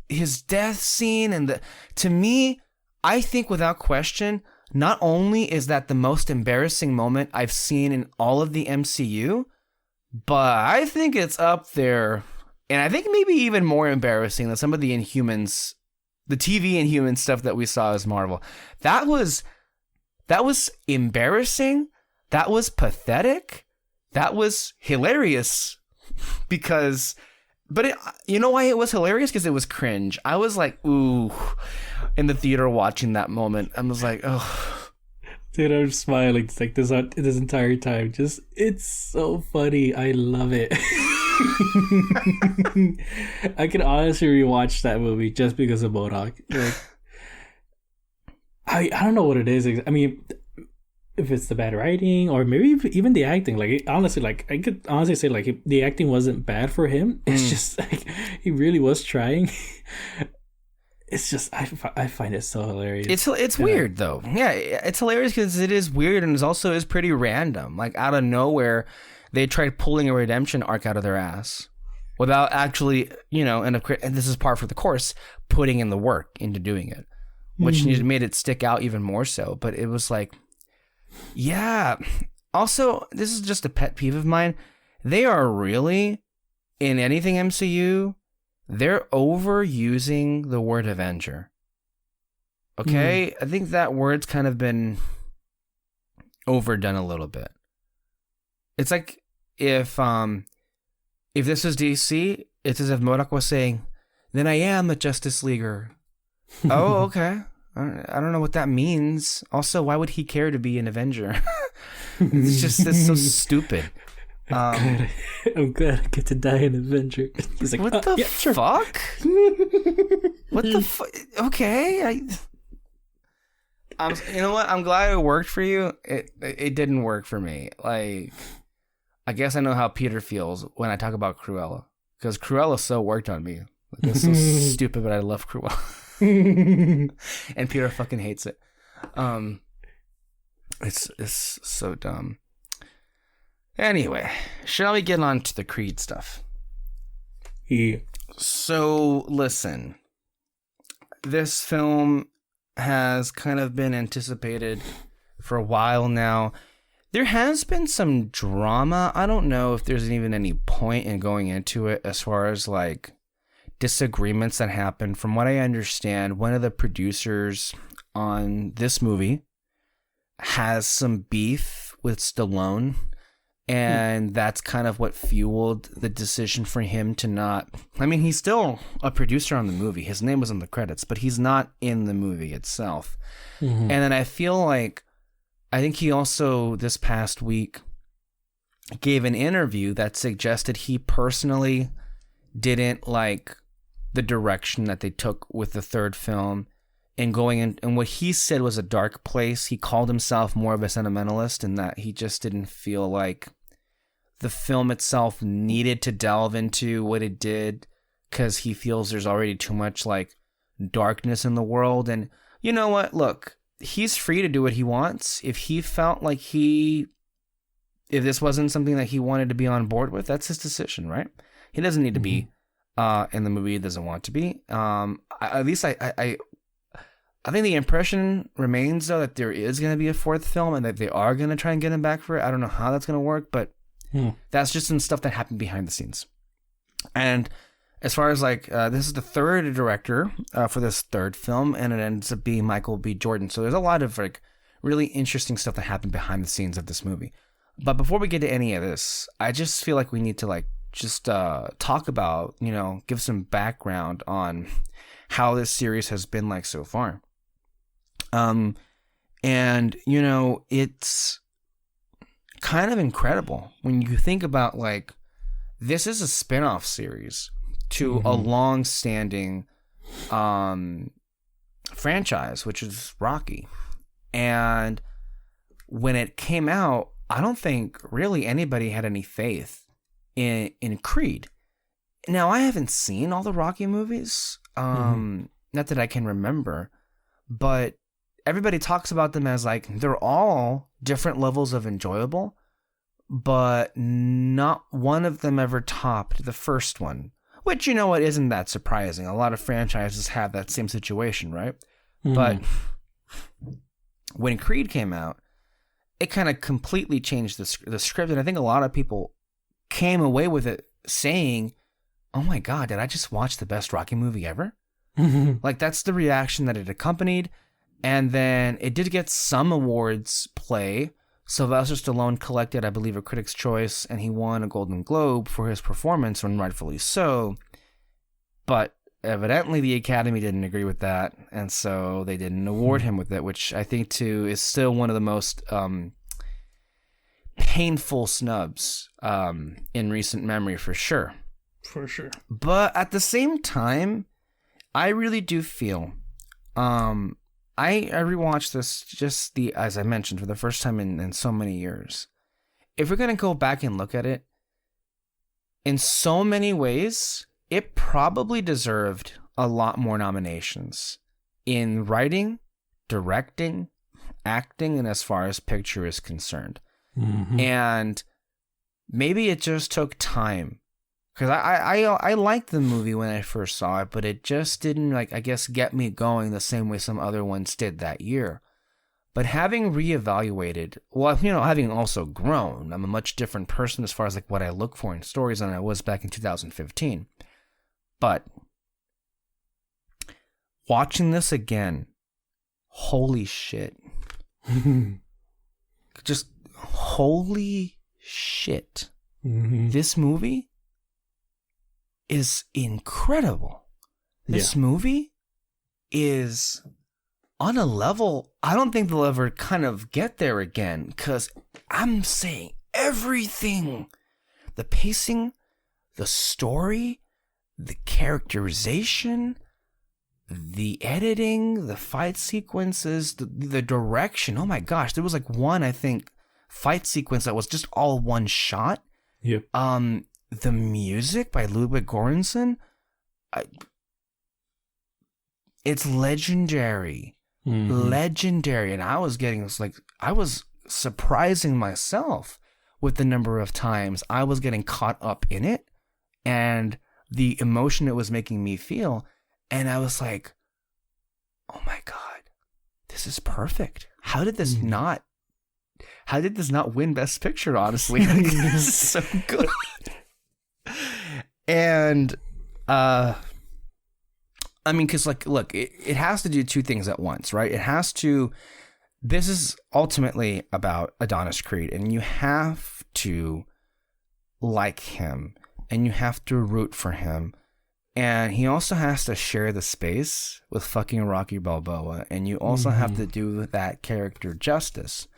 his death scene, and to me, I think without question, not only is that the most embarrassing moment I've seen in all of the MCU, but I think it's up there, and I think maybe even more embarrassing than some of the Inhumans, the TV Inhuman stuff that we saw as Marvel. That was embarrassing. That was pathetic. That was hilarious. But you know why it was hilarious? Because it was cringe. I was like, ooh, in the theater watching that moment. I was like, oh. Dude, I'm smiling. It's like this entire time. It's so funny. I love it. I can honestly rewatch that movie just because of MODOK. Like, I don't know what it is. I mean, if it's the bad writing or maybe even the acting, like honestly, like I could honestly say like the acting wasn't bad for him. It's just like he really was trying. It's just I find it so hilarious. It's weird though. Yeah, it's hilarious because it is weird and it also is pretty random. Like out of nowhere, they tried pulling a redemption arc out of their ass without actually, and this is par for the course, putting in the work into doing it, which made it stick out even more so. But it was like. Yeah. Also, this is just a pet peeve of mine. They are really, in anything MCU, they're overusing the word Avenger. Okay? I think that word's kind of been overdone a little bit. It's like if this was DC, it's as if MODOK was saying, then I am a Justice Leaguer. Oh, okay. I don't know what that means. Also, why would he care to be an Avenger? It's so stupid. I'm glad I get to die in Avenger. He's like, what the yeah, sure. fuck? What the fuck? Okay, you know what? I'm glad it worked for you. It didn't work for me. Like, I guess I know how Peter feels when I talk about Cruella, because Cruella so worked on me. Like, it's so stupid, but I love Cruella. And Peter fucking hates it. It's so dumb. Anyway, shall we get on to the Creed stuff? Yeah. So, listen. This film has kind of been anticipated for a while now. There has been some drama. I don't know if there's even any point in going into it as far as, like, disagreements that happen. From what I understand, one of the producers on this movie has some beef with Stallone, and that's kind of what fueled the decision for him to not... I mean, he's still a producer on the movie. His name was in the credits, but he's not in the movie itself. Mm-hmm. And then I think he also, this past week, gave an interview that suggested he personally didn't like the direction that they took with the third film and going in, and what he said was a dark place. He called himself more of a sentimentalist, and that he just didn't feel like the film itself needed to delve into what it did, because he feels there's already too much like darkness in the world. And you know what? Look, he's free to do what he wants. If he felt like if this wasn't something that he wanted to be on board with, that's his decision, right? He doesn't need to be in the movie he doesn't want to be. At least I think the impression remains, though, that there is going to be a fourth film and that they are going to try and get him back for it. I don't know how that's going to work, but that's just some stuff that happened behind the scenes. And as far as like, this is the third director for this third film, and it ends up being Michael B. Jordan. So there's a lot of like really interesting stuff that happened behind the scenes of this movie. But before we get to any of this, I just feel like we need to like just talk about, give some background on how this series has been like so far. And it's kind of incredible when you think about like, this is a spin-off series to a long-standing franchise, which is Rocky. And when it came out, I don't think really anybody had any faith in Creed. Now, I haven't seen all the Rocky movies, not that I can remember, but everybody talks about them as like they're all different levels of enjoyable, but not one of them ever topped the first one, which, isn't that surprising. A lot of franchises have that same situation, right? But when Creed came out, it kind of completely changed the script, and I think a lot of people came away with it saying, oh my God, did I just watch the best Rocky movie ever? Like, that's the reaction that it accompanied. And then it did get some awards play. Sylvester Stallone collected, I believe, a Critics' Choice, and he won a Golden Globe for his performance, and rightfully so. But evidently the Academy didn't agree with that, and so they didn't award him with it, which I think, too, is still one of the most painful snubs in recent memory, for sure. For sure. But at the same time, I really do feel... I rewatched this as I mentioned, for the first time in so many years. If we're going to go back and look at it, in so many ways, it probably deserved a lot more nominations in writing, directing, acting, and as far as picture is concerned. And maybe it just took time. Because I liked the movie when I first saw it, but it just didn't, get me going the same way some other ones did that year. But having reevaluated, having also grown, I'm a much different person as far as what I look for in stories than I was back in 2015. But watching this again, holy shit. Just holy shit. This movie is incredible. This movie is on a level I don't think they'll ever kind of get there again, because I'm saying everything the pacing, the story, the characterization, the editing, the fight sequences, the direction. Oh my gosh, there was like one, I think, fight sequence that was just all one shot. Yep. The music by Ludwig Göransson, it's legendary. Legendary. And I was surprising myself with the number of times I was getting caught up in it and the emotion it was making me feel. And I was like, oh my God, this is perfect. How did this not win Best Picture, honestly? This is so good. And, I mean, because, like, look, it has to do two things at once, right? This is ultimately about Adonis Creed, and you have to like him, and you have to root for him, and he also has to share the space with fucking Rocky Balboa, and you also have to do that character justice.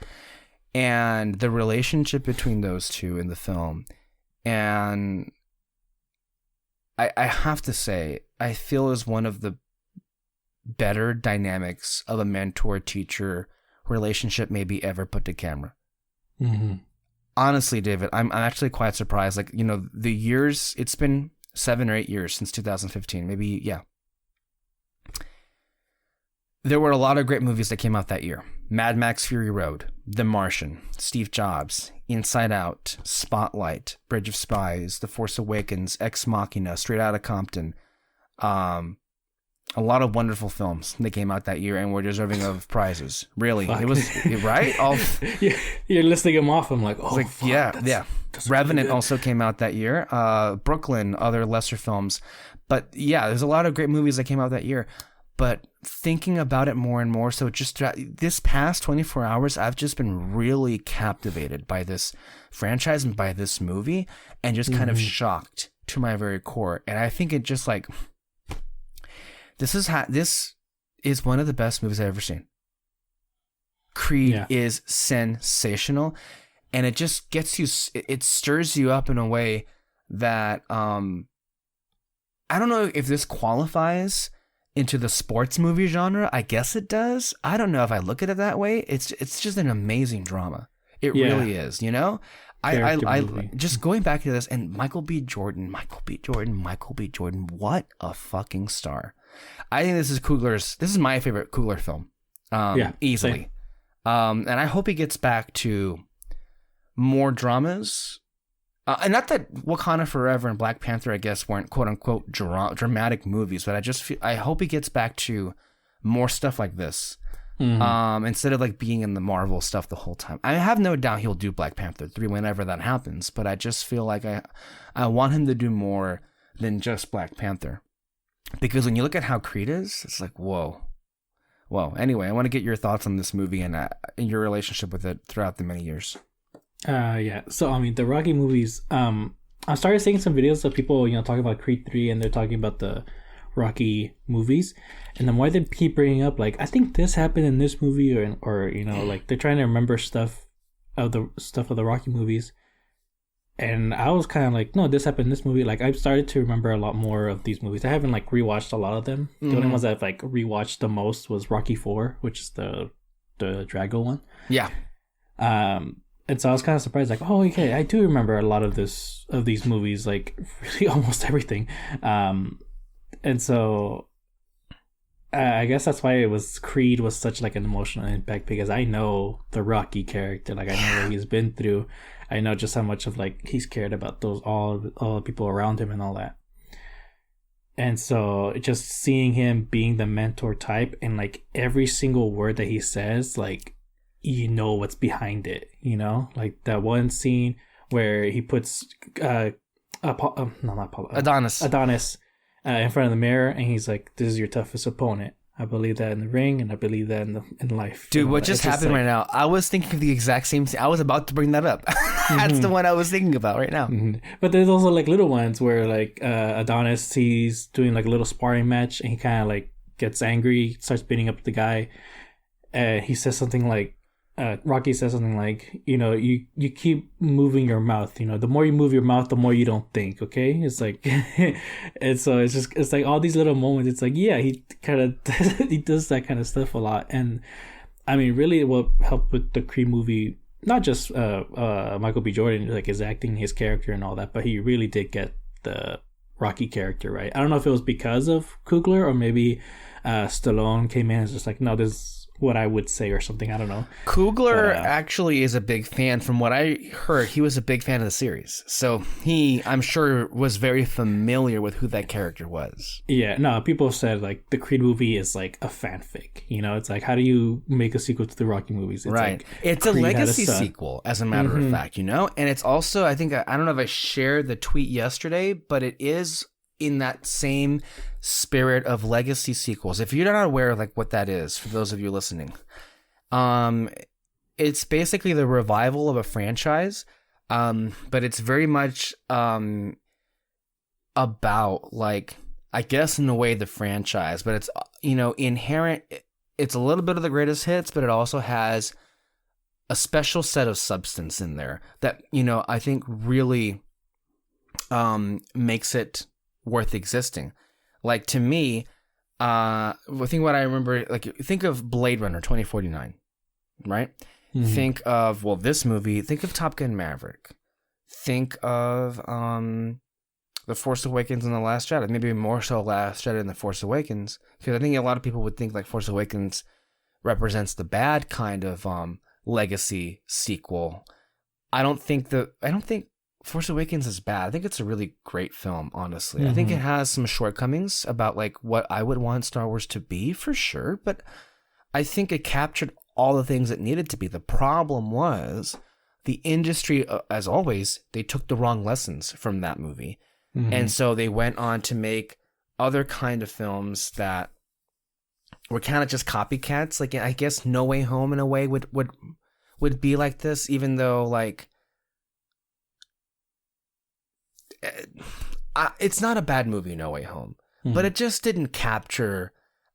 And the relationship between those two in the film, and I have to say, I feel is one of the better dynamics of a mentor-teacher relationship maybe ever put to camera. Honestly, David, I'm actually quite surprised. Like, you know, the years, it's been 7 or 8 years since 2015, maybe, yeah. There were a lot of great movies that came out that year. Mad Max Fury Road, The Martian, Steve Jobs, Inside Out, Spotlight, Bridge of Spies, The Force Awakens, Ex Machina, Straight Outta Compton. A lot of wonderful films that came out that year and were deserving of prizes. Really. Fuck. It was, right? You're listing them off. I'm like, oh, like, fuck, yeah. That's Revenant really also came out that year. Brooklyn, other lesser films. But yeah, there's a lot of great movies that came out that year. But thinking about it more and more, so just this past 24 hours, I've just been really captivated by this franchise and by this movie, and just kind of shocked to my very core. And I think it just like, this is one of the best movies I've ever seen. Creed is sensational, and it just gets you, it stirs you up in a way that I don't know if this qualifies into the sports movie genre. I guess it does. I don't know if I look at it that way. It's just an amazing drama. It really is, you know? I just going back to this, and Michael B. Jordan, what a fucking star. I think this is my favorite Coogler film. Easily. And I hope he gets back to more dramas. And not that Wakanda Forever and Black Panther, I guess, weren't quote unquote dramatic movies, but I hope he gets back to more stuff like this. Instead of like being in the Marvel stuff the whole time. I have no doubt he'll do Black Panther 3 whenever that happens, but I just feel like I want him to do more than just Black Panther. Because when you look at how Creed is, it's like, whoa. Anyway, I want to get your thoughts on this movie and your relationship with it throughout the many years. So I mean, the Rocky movies, I started seeing some videos of people, you know, talking about Creed 3, and they're talking about the Rocky movies, and the more they keep bringing up, like, I think this happened in this movie, or you know, like, they're trying to remember stuff of the Rocky movies, and I was kind of like, no, this happened in this movie. Like, I've started to remember a lot more of these movies. I haven't like rewatched a lot of them. The only ones that I've like rewatched the most was Rocky 4, which is the Drago one. Yeah. And so I was kind of surprised, like, oh, okay, I do remember a lot of these movies, like, really almost everything. And so I guess that's why Creed was such like an emotional impact, because I know the Rocky character, like, I know what he's been through. I know just how much of like he's cared about all the people around him and all that. And so just seeing him being the mentor type, and like every single word that he says, like, you know what's behind it, you know, like that one scene where he puts Adonis in front of the mirror, and he's like, "This is your toughest opponent. I believe that in the ring, and I believe that in life." Dude, what just happened right now? I was thinking of the exact same thing. I was about to bring that up. That's the one I was thinking about right now. But there's also like little ones where like Adonis, he's doing like a little sparring match, and he kind of like gets angry, starts beating up the guy. He says something like, "This is your toughest opponent. I believe that in the ring, and I believe that in life." You know, it's just like, Dude, what just happened right now? I was thinking of the exact same thing. I was about to bring that up. That's the one I was thinking about right now. he says something like, Rocky says something like, you keep moving your mouth. The more you move your mouth, the more you don't think. Okay, it's like, and so it's like all these little moments. It's like, yeah, he kind of he does that kind of stuff a lot, and I mean, really, what helped with the Creed movie, not just Michael B. Jordan, like his acting, his character, and all that, but he really did get the Rocky character right. I don't know if it was because of Coogler or maybe Stallone came in and was just like, no, this is what I would say or something. I don't know. Coogler actually is a big fan. From what I heard, he was a big fan of the series. So he, I'm sure, was very familiar with who that character was. Yeah, no, people have said like the Creed movie is like a fanfic. It's like, how do you make a sequel to the Rocky movies? It's right. Like it's Creed a legacy sequel, as a matter of fact, And it's also, I think, I don't know if I shared the tweet yesterday, but it is in that same spirit of legacy sequels. If you're not aware of like what that is, for those of you listening, it's basically the revival of a franchise, but it's very much about, like, I guess in a way the franchise, but it's inherent. It's a little bit of the greatest hits, but it also has a special set of substance in there that I think really makes it worth existing. Like, to me, I think what I remember, like, think of Blade Runner 2049, right? Think of, this movie. Think of Top Gun Maverick. Think of The Force Awakens and The Last Jedi. Maybe more so Last Jedi and The Force Awakens, because I think a lot of people would think like Force Awakens represents the bad kind of legacy sequel. I don't think Force Awakens is bad. I think it's a really great film, honestly. I think it has some shortcomings about like what I would want Star Wars to be, for sure, but I think it captured all the things it needed to be. The problem was the industry, as always, they took the wrong lessons from that movie. And so they went on to make other kind of films that were kind of just copycats. Like, I guess No Way Home in a way would be like this, even though like it's not a bad movie, No Way Home, but it just didn't capture,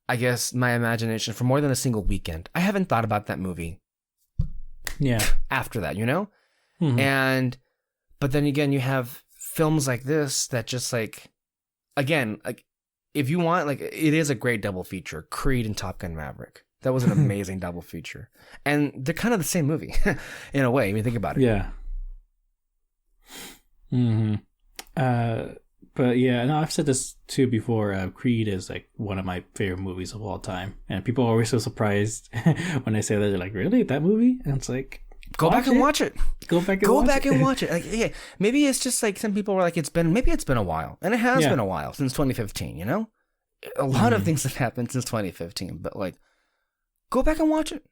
I guess, my imagination for more than a single weekend. I haven't thought about that movie after that, but then again, you have films like this that just like, again, like, if you want, like, it is a great double feature, Creed and Top Gun Maverick. That was an amazing double feature, and they're kind of the same movie in a way. I mean, think about it. Yeah. But yeah, no, I've said this too before. Creed is like one of my favorite movies of all time, and people are always so surprised when I say that. They're like, "Really, that movie?" And it's like, go back and watch it. Go back and watch it. Like, yeah, maybe it's just like some people were like, it's been a while, and it has been a while since 2015. A lot of things have happened since 2015, but like, go back and watch it.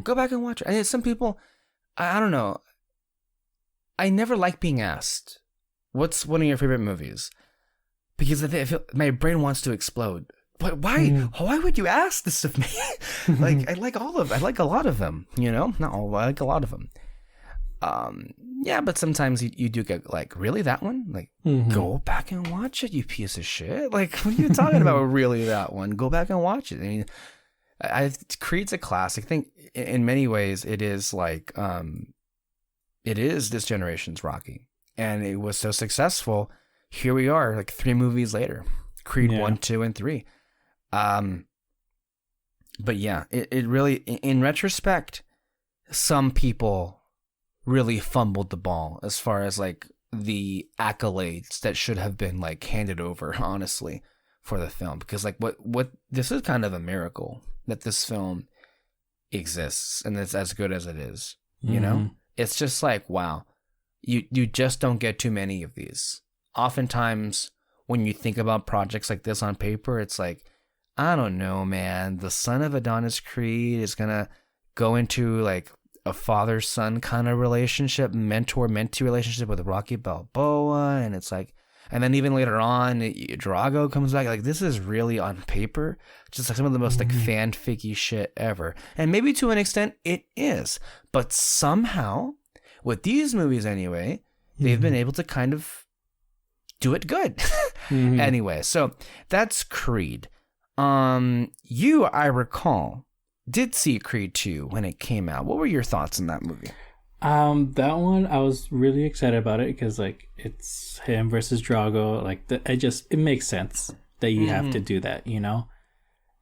Go back and watch it. And some people, I don't know. I never like being asked, what's one of your favorite movies? Because I feel my brain wants to explode. But why? Why would you ask this of me? Like, I like a lot of them. Not all. I like a lot of them. Yeah, but sometimes you do get like, really, that one? Like, go back and watch it, you piece of shit. Like, what are you talking about? Really, that one? Go back and watch it. I mean, Creed's a classic. I think in many ways it is like, it is this generation's Rocky, and it was so successful. Here we are, like 3 movies later, Creed 1, 2, and 3. But yeah, it really, in retrospect, some people really fumbled the ball as far as like the accolades that should have been like handed over, honestly, for the film. Because like what this is kind of a miracle that this film exists and it's as good as it is. It's just like, wow, you just don't get too many of these. Oftentimes when you think about projects like this on paper, it's like, I don't know, man, the son of Adonis Creed is gonna go into like a father-son kind of relationship, mentor-mentee relationship with Rocky Balboa, and it's like, and then even later on, Drago comes back. Like, this is really on paper just like some of the most like fanficky shit ever, and maybe to an extent it is, but somehow with these movies anyway, they've been able to kind of do it good. Anyway, so that's Creed. I recall, did see Creed 2 when it came out. What were your thoughts on that movie? That one I was really excited about it because like it's him versus Drago. Like it makes sense that you have to do that, you know.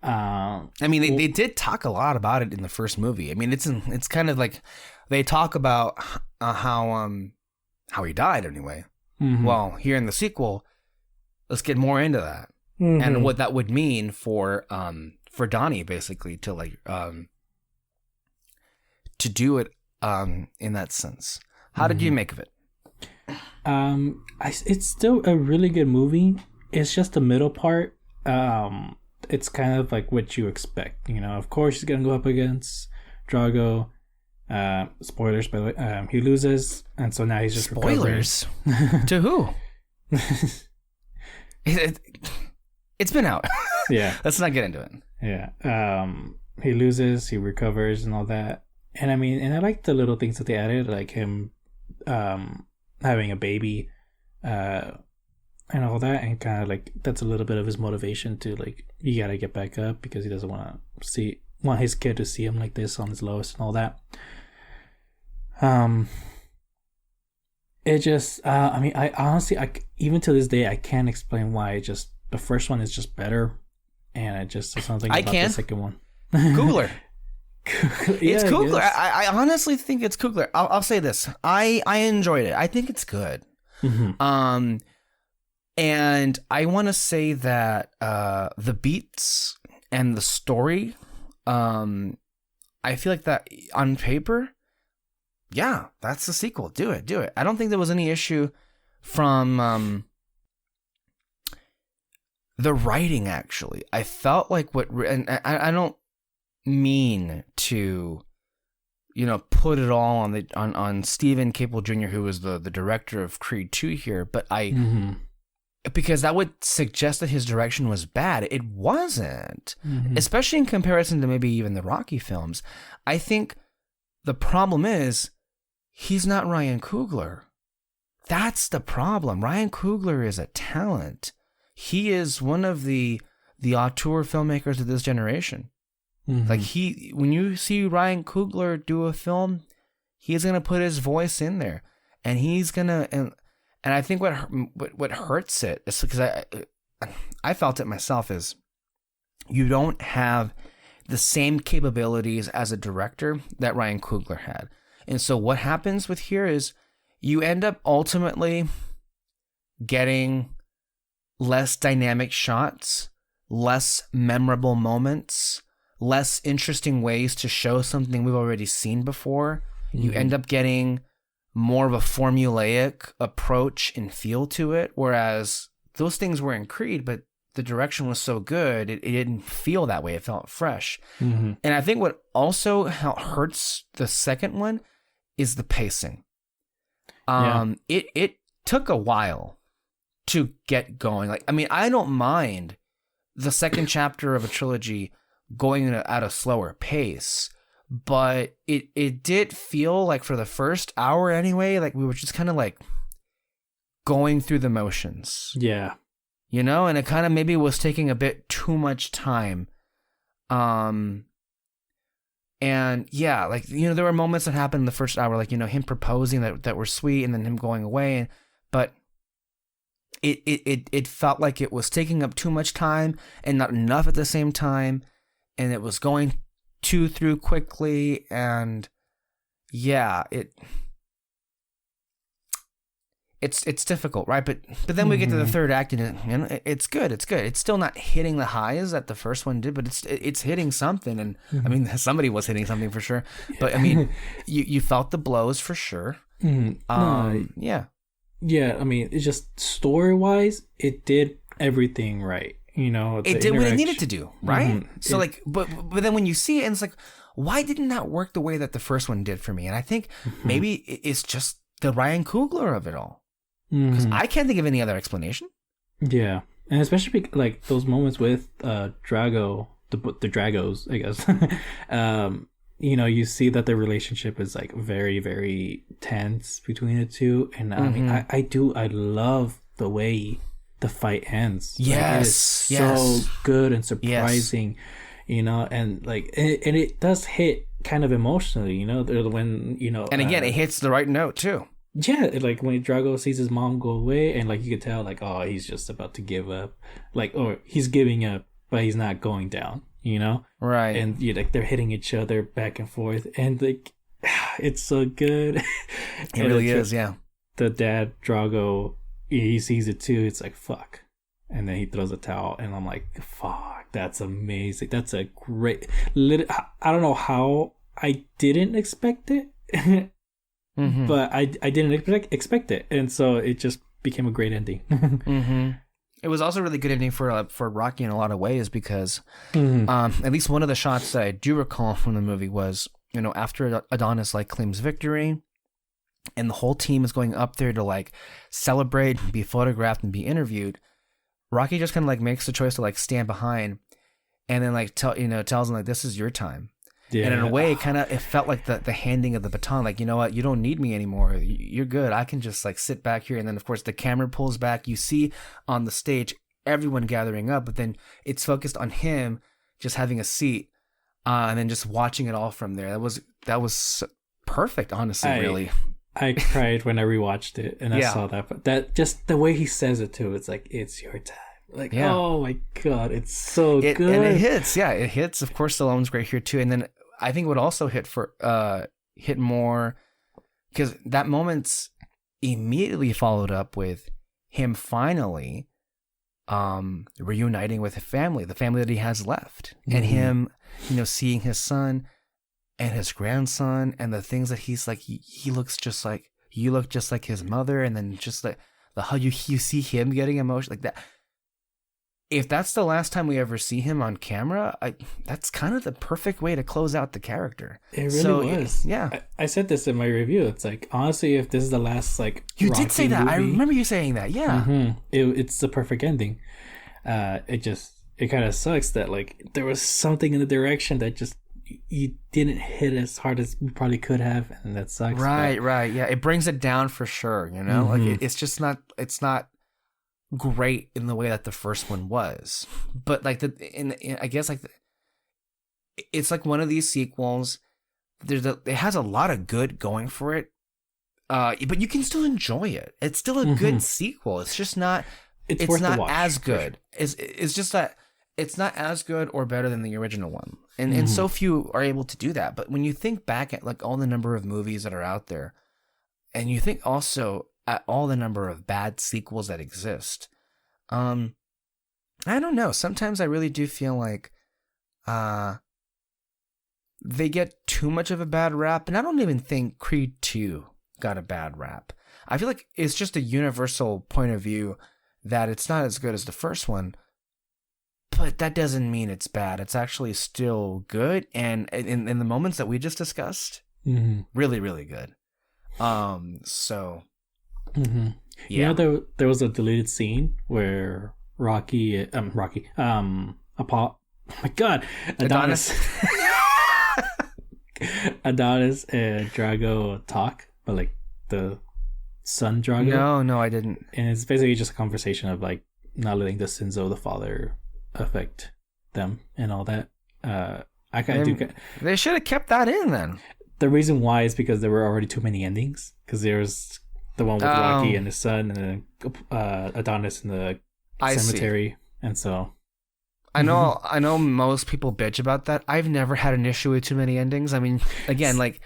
I mean, they did talk a lot about it in the first movie. I mean, it's kind of like they talk about how he died anyway. Mm-hmm. Well, here in the sequel, let's get more into that and what that would mean for Donnie basically to like to do it in that sense. How did you make of it? It's still a really good movie. It's just the middle part. It's kind of like what you expect, you know. Of course, he's gonna go up against Drago. Spoilers, by the way. He loses, and so now he's just spoilers to who? It's been out. Yeah, let's not get into it. Yeah. He loses, he recovers, and all that. And I mean, and I like the little things that they added, like him having a baby, and all that, and kind of like that's a little bit of his motivation to like you gotta get back up because he doesn't want his kid to see him like this on his lowest and all that. It just I mean, I honestly, even to this day I can't explain why. It just the first one is just better, and it just sounds like the second one. Cooler. Yeah, it's cooler. I honestly think it's cooler. I'll say this. I enjoyed it. I think it's good. Mm-hmm. And I want to say that the beats and the story, I feel like that on paper, yeah, that's the sequel. Do it. I don't think there was any issue from the writing, actually. I felt like and I don't mean to, you know, put it all on Stephen Caple Jr., who was the director of Creed 2 here, but because that would suggest that his direction was bad. It wasn't, especially in comparison to maybe even the Rocky films. I think the problem is he's not Ryan Coogler. That's the problem. Ryan Coogler is a talent. He is one of the auteur filmmakers of this generation. Like when you see Ryan Coogler do a film, he's gonna put his voice in there, and he's gonna and I think what hurts it is because I felt it myself is you don't have the same capabilities as a director that Ryan Coogler had, and so what happens with here is you end up ultimately getting less dynamic shots, less memorable moments, less interesting ways to show something we've already seen before. You end up getting more of a formulaic approach and feel to it, whereas those things were in Creed, but the direction was so good, it didn't feel that way. It felt fresh. And I think what also hurts the second one is the pacing. It took a while to get going. Like, I mean, I don't mind the second chapter of a trilogy going at a slower pace, but it did feel like for the first hour anyway, like we were just kind of like going through the motions. Yeah. You know, and it kind of maybe was taking a bit too much time. And yeah, like, you know, there were moments that happened in the first hour, like, you know, him proposing that were sweet and then him going away, but it felt like it was taking up too much time and not enough at the same time. And it was going through quickly, and yeah, it's difficult, right? But then we get to the third act, and you know, it's good. It's still not hitting the highs that the first one did, but it's hitting something. And I mean, somebody was hitting something for sure. But I mean, you felt the blows for sure. Yeah. I mean, it's just story wise, it did everything right. You know, it did what it needed to do, right? So like, but then when you see it, and it's like, why didn't that work the way that the first one did for me? And I think maybe it's just the Ryan Coogler of it all, because I can't think of any other explanation. Yeah, and especially like those moments with Drago, the Dragos, I guess. You know, you see that the relationship is like very, very tense between the two, and I mean, I love the way the fight ends. Yes, like, it is so good and surprising. you know, and like, and it does hit kind of emotionally, you know, when, you know, and again, it hits the right note too. Yeah, like when Drago sees his mom go away, and like you could tell, like, oh, he's just about to give up, like, or he's giving up, but he's not going down, you know, right? And you like they're hitting each other back and forth, and like, it's so good. It really is, yeah. The dad Drago, he sees it too. It's like fuck, and then he throws a towel, and I'm like, fuck, that's amazing. That's a great. I don't know how I didn't expect it. Mm-hmm. But I didn't expect it, and so it just became a great ending. Mm-hmm. It was also a really good ending for Rocky in a lot of ways because at least one of the shots that I do recall from the movie was, you know, after Adonis like claims victory, and the whole team is going up there to like celebrate, be photographed, and be interviewed. Rocky just kind of like makes the choice to like stand behind, and then like tells them like, this is your time. Yeah. And in a way, it felt like the handing of the baton, like, you know what, you don't need me anymore. You're good. I can just like sit back here. And then, of course, the camera pulls back. You see on the stage everyone gathering up, but then it's focused on him just having a seat and then just watching it all from there. That was perfect, honestly, really. I cried when I rewatched it and I saw that. But that just the way he says it, too, it's like, it's your time. Like, oh my God, it's so good. And it hits. Yeah, it hits. Of course, Stallone's great here, too. And then I think it would also hit more because that moment's immediately followed up with him finally reuniting with his family, the family that he has left, and him, you know, seeing his son and his grandson and the things that he's like, he looks just like, you look just like his mother, and then just like how you see him getting emotional like that. If that's the last time we ever see him on camera, that's kind of the perfect way to close out the character. It really was. Yeah. I said this in my review. It's like, honestly, if this is the last, like, you Rocky did say that. movie, I remember you saying that. Yeah. It's the perfect ending. It kind of sucks that, like, there was something in the direction that just you didn't hit as hard as you probably could have, and that sucks. Right. Yeah. It brings it down for sure, you know? Like, it's just not... It's not great in the way that the first one was, but like I guess like it's like one of these sequels. It has a lot of good going for it, but you can still enjoy it. It's still a good sequel. It's just not. It's not as good. It's just that it's not as good or better than the original one, and so few are able to do that. But when you think back at like all the number of movies that are out there, and you think also at all the number of bad sequels that exist. I don't know. Sometimes I really do feel like they get too much of a bad rap, and I don't even think Creed 2 got a bad rap. I feel like it's just a universal point of view that it's not as good as the first one, but that doesn't mean it's bad. It's actually still good, and in the moments that we just discussed, really, really good. So... Yeah. You know, there was a deleted scene where Adonis Adonis and Drago talk, but like the son Drago. No, I didn't. And it's basically just a conversation of like not letting the sins of the father affect them and all that. They should have kept that in then. The reason why is because there were already too many endings. Because there's the one with Rocky and his son, and then Adonis in the cemetery, and so. I know most people bitch about that. I've never had an issue with too many endings. I mean, again, like,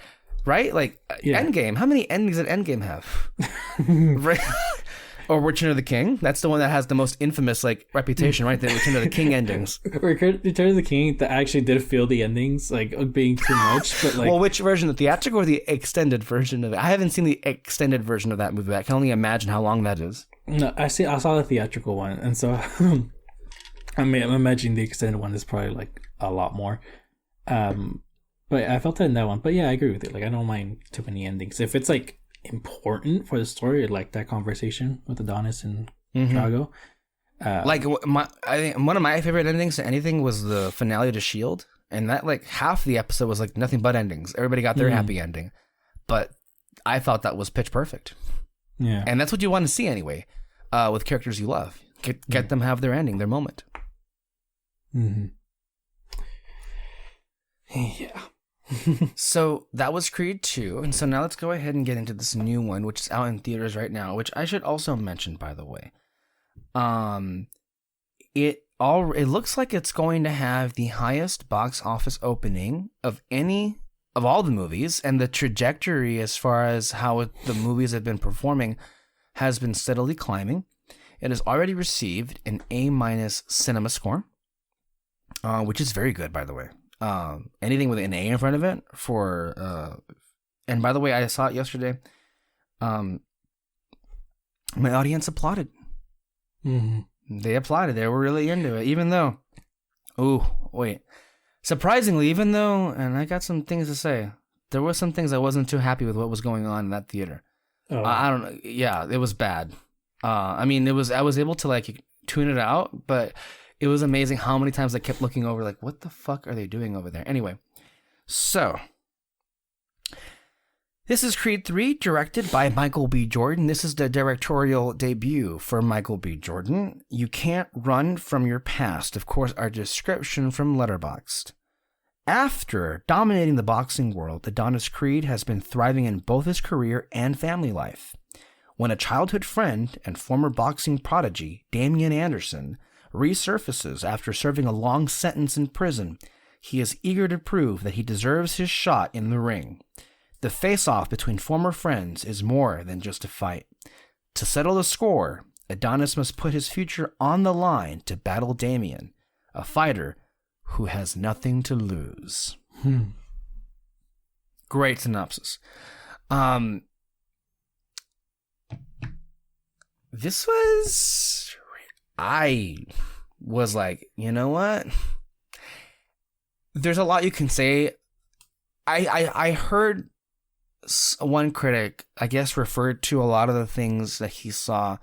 right? Like, Endgame. How many endings did Endgame have? Right? Or Return of the King. That's the one that has the most infamous, like, reputation, right? The Return of the King endings. Return of the King that actually did feel the endings, like, being too much. But like, well, which version? The theatrical or the extended version of it? I haven't seen the extended version of that movie. I can only imagine how long that is. No, I saw the theatrical one, and so I'm imagining the extended one is probably, like, a lot more. But I felt that in that one. But yeah, I agree with it. Like, I don't mind too many endings. If it's, like, important for the story, like that conversation with Adonis and Drago. I think one of my favorite endings to anything was the finale to S.H.I.E.L.D. And that, like, half the episode was like nothing but endings. Everybody got their happy ending, but I thought that was pitch perfect. Yeah, and that's what you want to see anyway, with characters you love. Get them have their ending, their moment. Yeah. So that was Creed 2, and so now let's go ahead and get into this new one, which is out in theaters right now, which I should also mention, by the way. It looks like it's going to have the highest box office opening of all the movies, and the trajectory as far as how the movies have been performing has been steadily climbing. It has already received an A- cinema score, which is very good, by the way. Anything with an A in front of it and by the way, I saw it yesterday. My audience applauded. Mm-hmm. They applauded. They were really into it, even though, surprisingly, and I got some things to say, there were some things I wasn't too happy with what was going on in that theater. Oh. I don't know. Yeah, it was bad. I was able to like tune it out, but it was amazing how many times I kept looking over like, what the fuck are they doing over there? Anyway, so this is Creed 3, directed by Michael B. Jordan. This is the directorial debut for Michael B. Jordan. You can't run from your past. Of course, our description from Letterboxd. After dominating the boxing world, Adonis Creed has been thriving in both his career and family life. When a childhood friend and former boxing prodigy, Damian Anderson, resurfaces after serving a long sentence in prison, he is eager to prove that he deserves his shot in the ring. The face-off between former friends is more than just a fight. To settle the score, Adonis must put his future on the line to battle Damian, a fighter who has nothing to lose. Great synopsis. I was like, you know what? There's a lot you can say. I heard one critic, I guess, referred to a lot of the things that he saw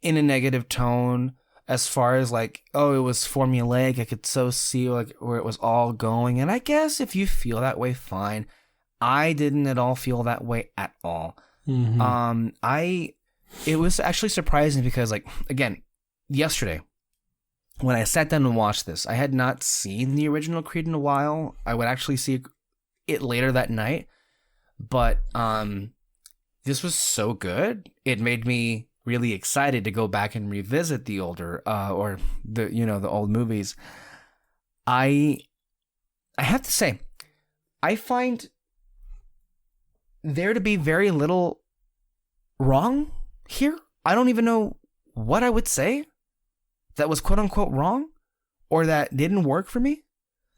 in a negative tone, as far as like, oh, it was formulaic. I could so see like where it was all going. And I guess if you feel that way, fine. I didn't at all feel that way at all. Mm-hmm. It was actually surprising because, like, again, yesterday, when I sat down and watched this, I had not seen the original Creed in a while. I would actually see it later that night. But this was so good. It made me really excited to go back and revisit the older the old movies. I have to say, I find there to be very little wrong here. I don't even know what I would say that was quote unquote wrong or that didn't work for me.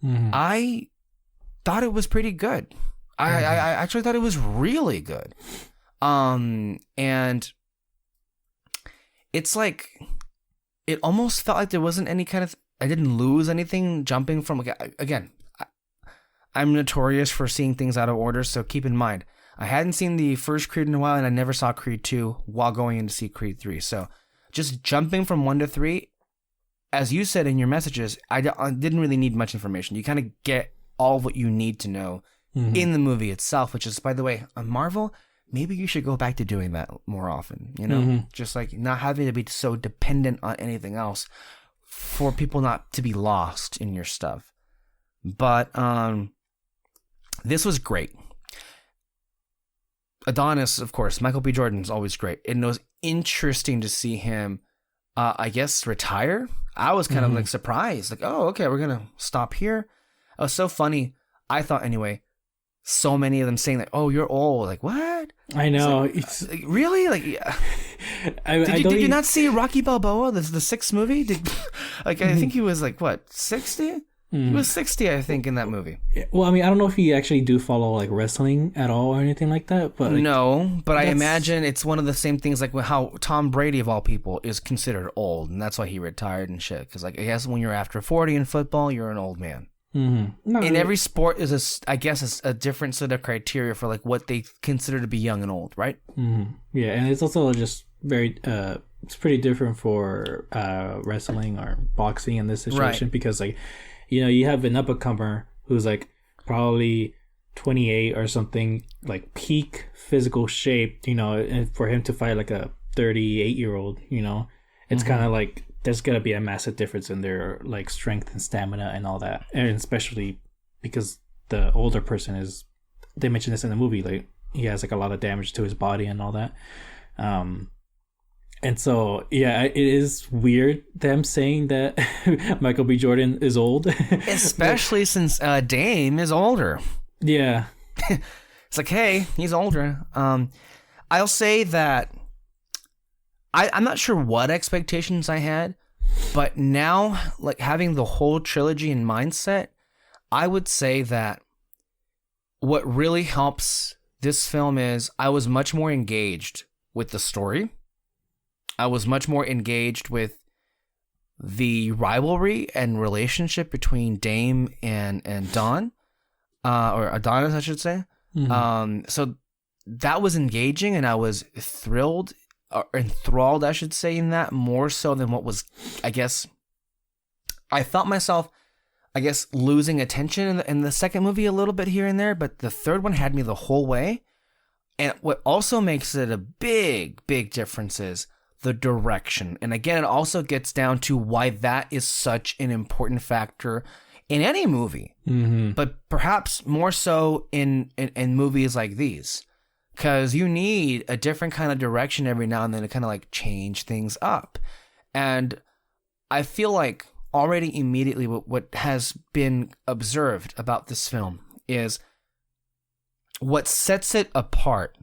Mm-hmm. I thought it was pretty good. I actually thought it was really good. And it's like, it almost felt like there wasn't any kind of, I didn't lose anything jumping from, again, I'm notorious for seeing things out of order, so keep in mind, I hadn't seen the first Creed in a while, and I never saw Creed 2 while going in to see Creed 3. So just jumping from 1 to 3, as you said in your messages, I didn't really need much information. You kind of get all of what you need to know in the movie itself, which is, by the way, on Marvel, maybe you should go back to doing that more often, you know? Just like not having to be so dependent on anything else for people not to be lost in your stuff. But this was great. Adonis, of course, Michael B. Jordan is always great. And it was interesting to see him, I guess, retire. I was kind of like surprised. Like, oh, okay, we're going to stop here. It was so funny. I thought, anyway, so many of them saying like, oh, you're old. Like, what? I know. It's like, really? Like, yeah. Did you not see Rocky Balboa, the sixth movie? I think he was like, what, 60? He was 60, I think, in that movie. Well, I mean, I don't know if you actually do follow like wrestling at all or anything like that, but like, no. But I imagine it's one of the same things, like how Tom Brady of all people is considered old, and that's why he retired and shit. Because like I guess when you're after 40 in football, you're an old man. No, in every sport is I guess a different set of criteria for like what they consider to be young and old, right? Yeah, and it's also just very it's pretty different for wrestling or boxing in this situation, right? Because like, you know, you have an up-and-comer who's like probably 28 or something, like peak physical shape, you know, and for him to fight like a 38-year-old, you know, it's kind of like there's gonna be a massive difference in their like strength and stamina and all that, and especially because the older person is, they mentioned this in the movie, like he has like a lot of damage to his body and all that. And so, yeah, it is weird them saying that Michael B. Jordan is old. Especially since Dame is older. Yeah. It's like, hey, he's older. I'll say that I'm not sure what expectations I had, but now, like, having the whole trilogy in mindset, I would say that what really helps this film is I was much more engaged with the story. I was much more engaged with the rivalry and relationship between Dame and Don, or Adonis, I should say. Mm-hmm. So that was engaging, and I was thrilled, or enthralled, I should say, in that more so than what was, I guess, I felt myself, I guess, losing attention in the second movie a little bit here and there, but the third one had me the whole way. And what also makes it a big, big difference is the direction. And again, it also gets down to why that is such an important factor in any movie, but perhaps more so in movies like these, because you need a different kind of direction every now and then to kind of like change things up. And I feel like already immediately what has been observed about this film is what sets it apart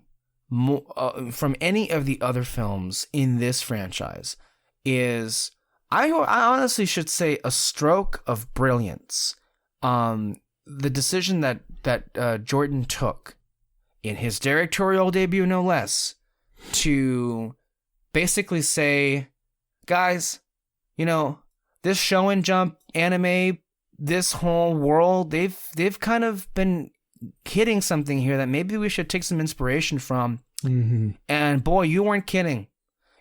from any of the other films in this franchise is, I honestly should say, a stroke of brilliance. The decision that Jordan took in his directorial debut, no less, to basically say, guys, you know, this show and jump anime, this whole world, they've kind of been hitting something here that maybe we should take some inspiration from. And boy, you weren't kidding.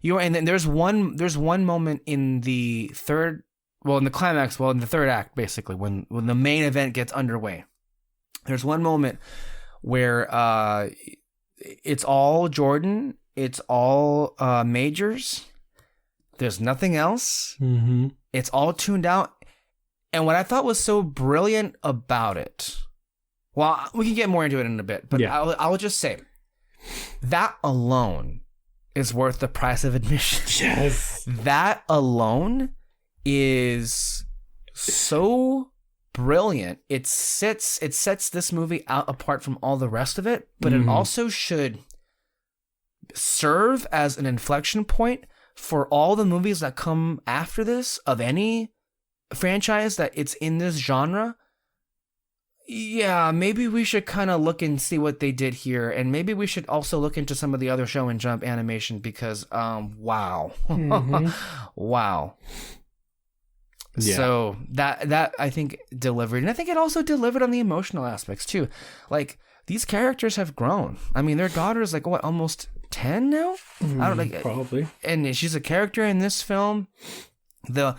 And then there's one moment in the third, in the climax, in the third act, basically, when the main event gets underway. There's one moment where it's all Jordan, it's all Majors. There's nothing else. It's all tuned out. And what I thought was so brilliant about it, well, we can get more into it in a bit, but yeah. I'll just say that alone is worth the price of admission. Yes. That alone is so brilliant. It sets this movie out apart from all the rest of it, but it also should serve as an inflection point for all the movies that come after this of any franchise that it's in this genre. Yeah, maybe we should kind of look and see what they did here, and maybe we should also look into some of the other show and jump animation because, wow. Wow. Yeah. So that I think delivered, and I think it also delivered on the emotional aspects too. Like, these characters have grown. I mean, their daughter is like, what, almost 10 now? I don't like, probably. And she's a character in this film. The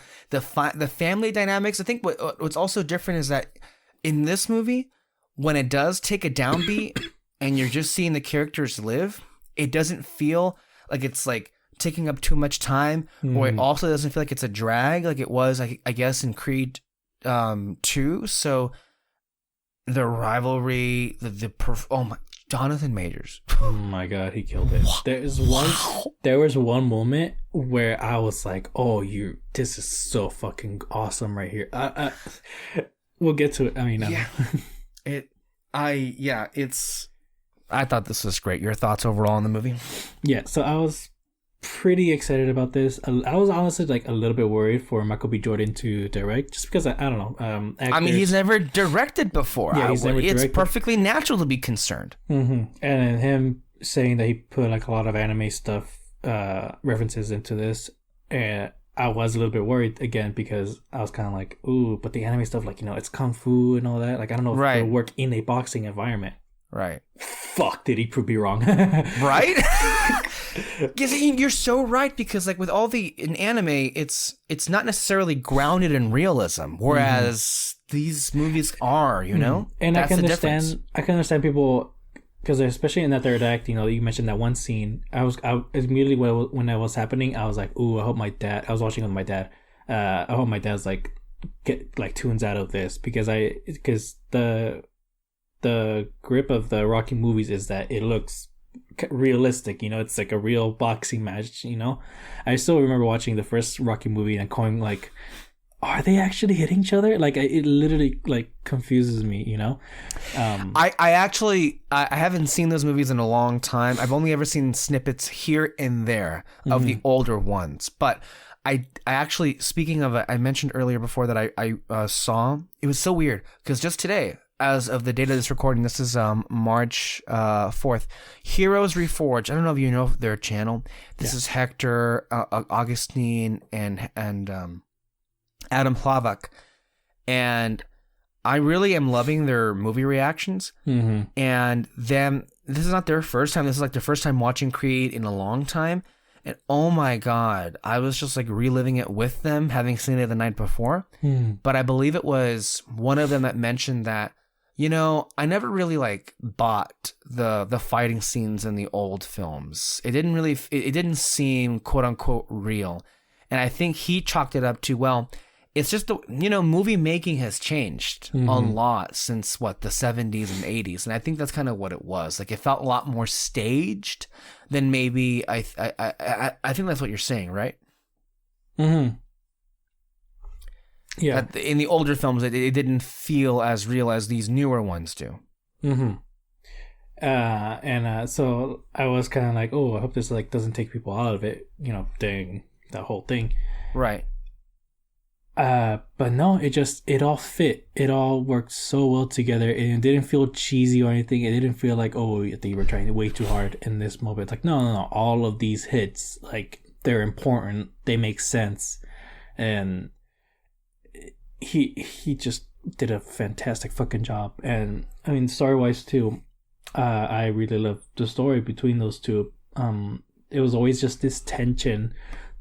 family dynamics. I think what's also different is that in this movie, when it does take a downbeat and you're just seeing the characters live, it doesn't feel like it's like taking up too much time, or it also doesn't feel like it's a drag like it was, I guess, in Creed 2. So the rivalry, Jonathan Majors. Oh my god, he killed it. There was one moment where I was like, "Oh, this is so fucking awesome right here." We'll get to it. I mean, I thought this was great. Your thoughts overall on the movie? Yeah, so I was pretty excited about this. I was honestly like a little bit worried for Michael B. Jordan to direct, just because I don't know. I mean, he's never directed before. Yeah, it's perfectly natural to be concerned. And then him saying that he put like a lot of anime stuff references into this, and I was a little bit worried again because I was kind of like, ooh, but the anime stuff, like, you know, it's kung fu and all that. Like, I don't know if it'll work in a boxing environment. Right. Fuck, did he be wrong? Right? You're so right, because like with all in anime, it's not necessarily grounded in realism, whereas these movies are, you know? And that's I can understand people, because especially in that third act, you know, you mentioned that one scene. I immediately when that was happening, I was like, "Ooh, I hope my dad." I was watching with my dad. I hope my dad's like get like tunes out of this, because the grip of the Rocky movies is that it looks realistic. It's like a real boxing match. I still remember watching the first Rocky movie and going like, are they actually hitting each other? Like, it literally like confuses me. I haven't seen those movies in a long time. I've only ever seen snippets here and there of the older ones. But I actually, speaking of it, I mentioned earlier before that I saw, it was so weird because just today, as of the date of this recording, this is March 4th, Heroes Reforged. I don't know if you know their channel. This is Hector, Augustine, and Adam Hlavak, and I really am loving their movie reactions. And this is not their first time. This is like their first time watching Creed in a long time. And oh my God, I was just like reliving it with them, having seen it the night before. But I believe it was one of them that mentioned that, I never really like bought the fighting scenes in the old films. It didn't seem quote unquote real. And I think he chalked it up to, well, it's just movie making has changed a lot since the 70s and 80s, and I think that's kind of what it was. Like, it felt a lot more staged than maybe I think that's what you're saying, right? Yeah. That in the older films, it didn't feel as real as these newer ones do. So I was kind of like, oh, I hope this like doesn't take people out of it, during that whole thing, right? But no, it all fit. It all worked so well together, and it didn't feel cheesy or anything. It didn't feel like, oh, I think you were trying way too hard in this moment. It's like, no. All of these hits, like, they're important. They make sense, and he just did a fantastic fucking job. And I mean, story wise too, I really loved the story between those two. It was always just this tension.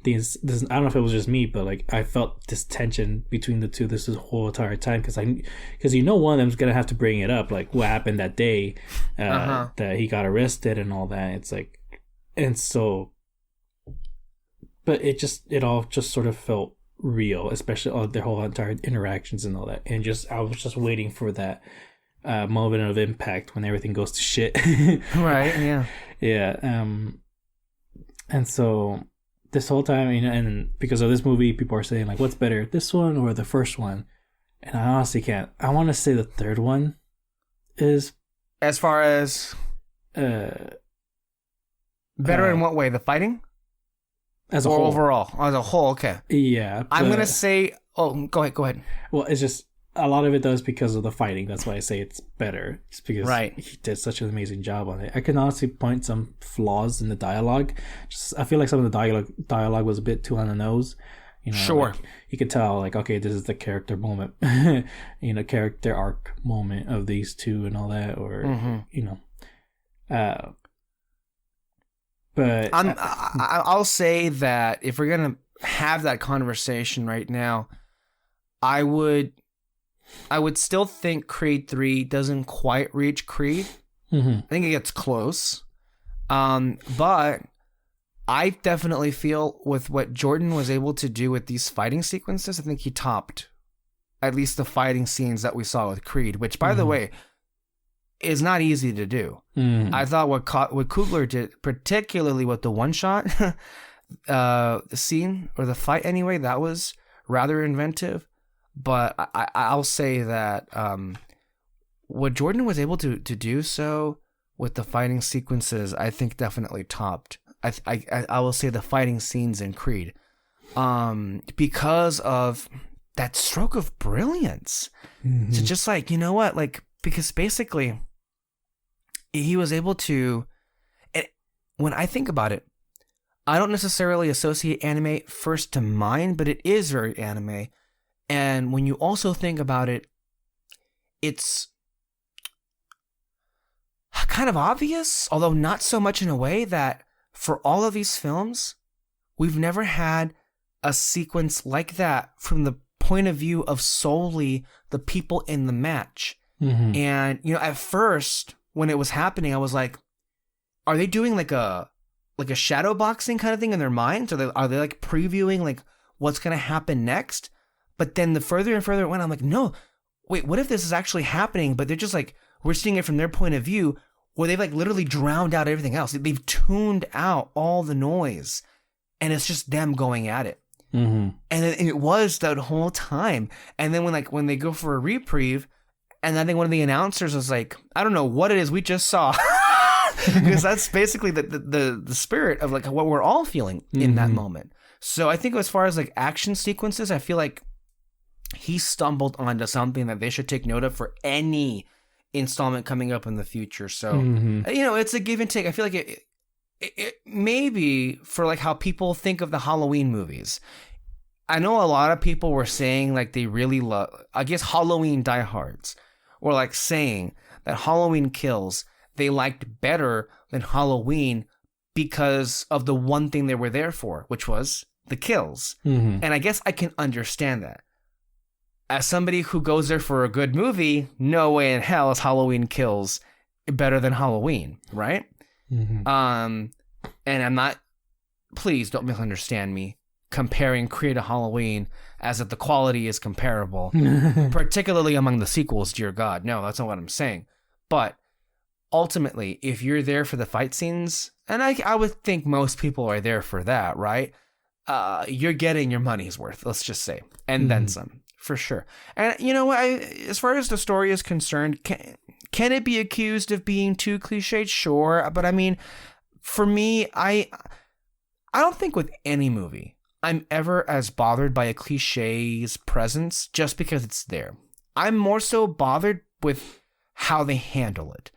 This I don't know if it was just me, but like I felt this tension between the two this whole entire time, because one of them's gonna have to bring it up, like what happened that day that he got arrested and all that. It's like, and so, but it all just sort of felt real, especially all their whole entire interactions and all that. And I was just waiting for that moment of impact when everything goes to shit. Right. Yeah. And so this whole time, and because of this movie, people are saying like, what's better, this one or the first one? And I honestly can't. I want to say the third one is, as far as better in what way? The fighting? As a whole? Overall, as a whole, okay. Yeah. I'm going to say, go ahead. Well, it's just, a lot of it does because of the fighting. That's why I say it's better. It's because he did such an amazing job on it. I can honestly point some flaws in the dialogue. I feel like some of the dialogue was a bit too on the nose. Sure. Like, you could tell, like, okay, this is the character moment, character arc moment of these two and all that, or but I'll say that if we're gonna have that conversation right now, I would still think Creed 3 doesn't quite reach Creed. I think it gets close. But I definitely feel with what Jordan was able to do with these fighting sequences, I think he topped at least the fighting scenes that we saw with Creed, which, by the way, is not easy to do. I thought what Coogler did, particularly with the one-shot the scene, or the fight anyway, that was rather inventive. But I'll say that what Jordan was able to do so with the fighting sequences, I think definitely topped. I will say the fighting scenes in Creed, because of that stroke of brilliance. To just like, you know what, like, because basically he was able to. When I think about it, I don't necessarily associate anime first to mind, but it is very anime. And when you also think about it, it's kind of obvious, although not so much in a way, that for all of these films, we've never had a sequence like that from the point of view of solely the people in the match. And, at first, when it was happening, I was like, are they doing like a shadow boxing kind of thing in their minds? Are they like previewing like what's going to happen next? But then the further and further it went, I'm like, no, wait, what if this is actually happening? But they're just like, we're seeing it from their point of view, where they've like literally drowned out everything else. They've tuned out all the noise, and it's just them going at it. Mm-hmm. And it was that whole time. And then when they go for a reprieve, and I think one of the announcers was like, I don't know what it is we just saw. Because that's basically the spirit of like what we're all feeling in that moment. So I think as far as like action sequences, I feel like he stumbled onto something that they should take note of for any installment coming up in the future. So, it's a give and take. I feel like it maybe for like how people think of the Halloween movies. I know a lot of people were saying like they really love, I guess Halloween diehards were like saying that Halloween Kills they liked better than Halloween because of the one thing they were there for, which was the kills. And I guess I can understand that. As somebody who goes there for a good movie, no way in hell is Halloween Kills better than Halloween, right? And I'm not, please don't misunderstand me, comparing Creed to Halloween as if the quality is comparable, particularly among the sequels, dear God. No, that's not what I'm saying. But ultimately, if you're there for the fight scenes, and I would think most people are there for that, right? You're getting your money's worth, let's just say, and then some, for sure. And you know what? As far as the story is concerned, can it be accused of being too cliched? Sure, but I mean, for me, I don't think with any movie I'm ever as bothered by a cliche's presence just because it's there. I'm more so bothered with how they handle it.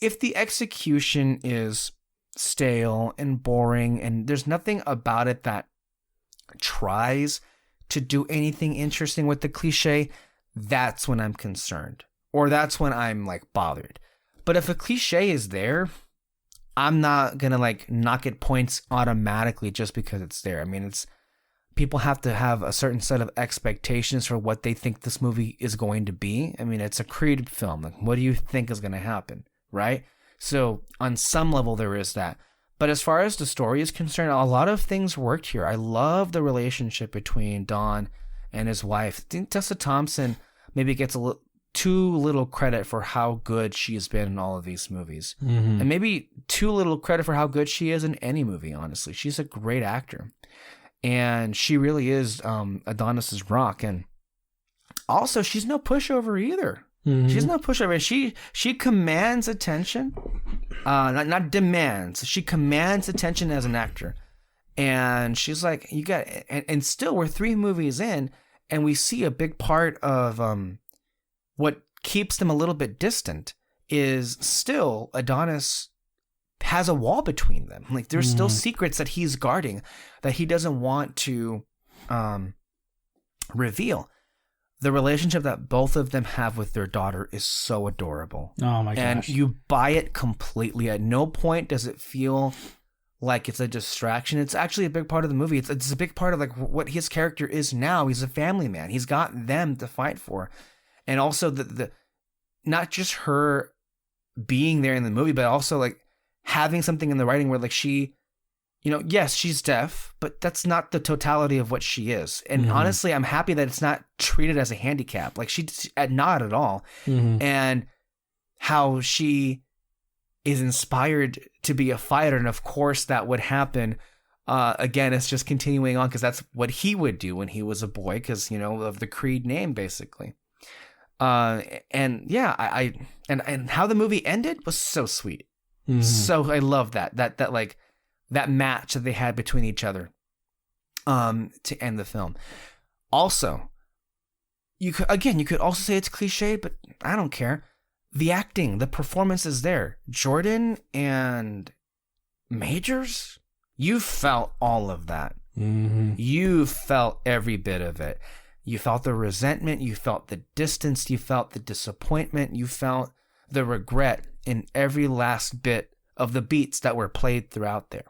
If the execution is stale and boring and there's nothing about it that tries to do anything interesting with the cliche, that's when I'm concerned, or that's when I'm like bothered. But if a cliche is there, I'm not gonna like knock it points automatically just because it's there. I mean, people have to have a certain set of expectations for what they think this movie is going to be. I mean, it's a Creed film. Like, what do you think is going to happen, right? So on some level, there is that. But as far as the story is concerned, a lot of things worked here. I love the relationship between Don and his wife. I think Tessa Thompson maybe gets too little credit for how good she has been in all of these movies. And maybe too little credit for how good she is in any movie, honestly. She's a great actor. And she really is Adonis's rock. And also, she's no pushover either. She's no pushover. She commands attention. Not demands. She commands attention as an actor. And she's like, you got it. And still, we're 3 movies in, and we see a big part of what keeps them a little bit distant is still Adonis has a wall between them. Like, there's still secrets that he's guarding that he doesn't want to reveal. The relationship that both of them have with their daughter is so adorable. Oh my gosh. And you buy it completely. At no point does it feel like it's a distraction. It's actually a big part of the movie. It's a big part of like what his character is now. He's a family man. He's got them to fight for. And also the not just her being there in the movie, but also like having something in the writing where like she, yes, she's deaf, but that's not the totality of what she is. And honestly, I'm happy that it's not treated as a handicap. Like she's not at all. And how she is inspired to be a fighter. And of course that would happen. Again, it's just continuing on because that's what he would do when he was a boy because, of the Creed name, basically. And yeah, and how the movie ended was so sweet. So I love that like that match that they had between each other to end the film. Also, you could also say it's cliche, but I don't care. The acting, the performance is there. Jordan and Majors, you felt all of that. You felt every bit of it. You felt the resentment, you felt the distance, you felt the disappointment, you felt the regret in every last bit of the beats that were played throughout there.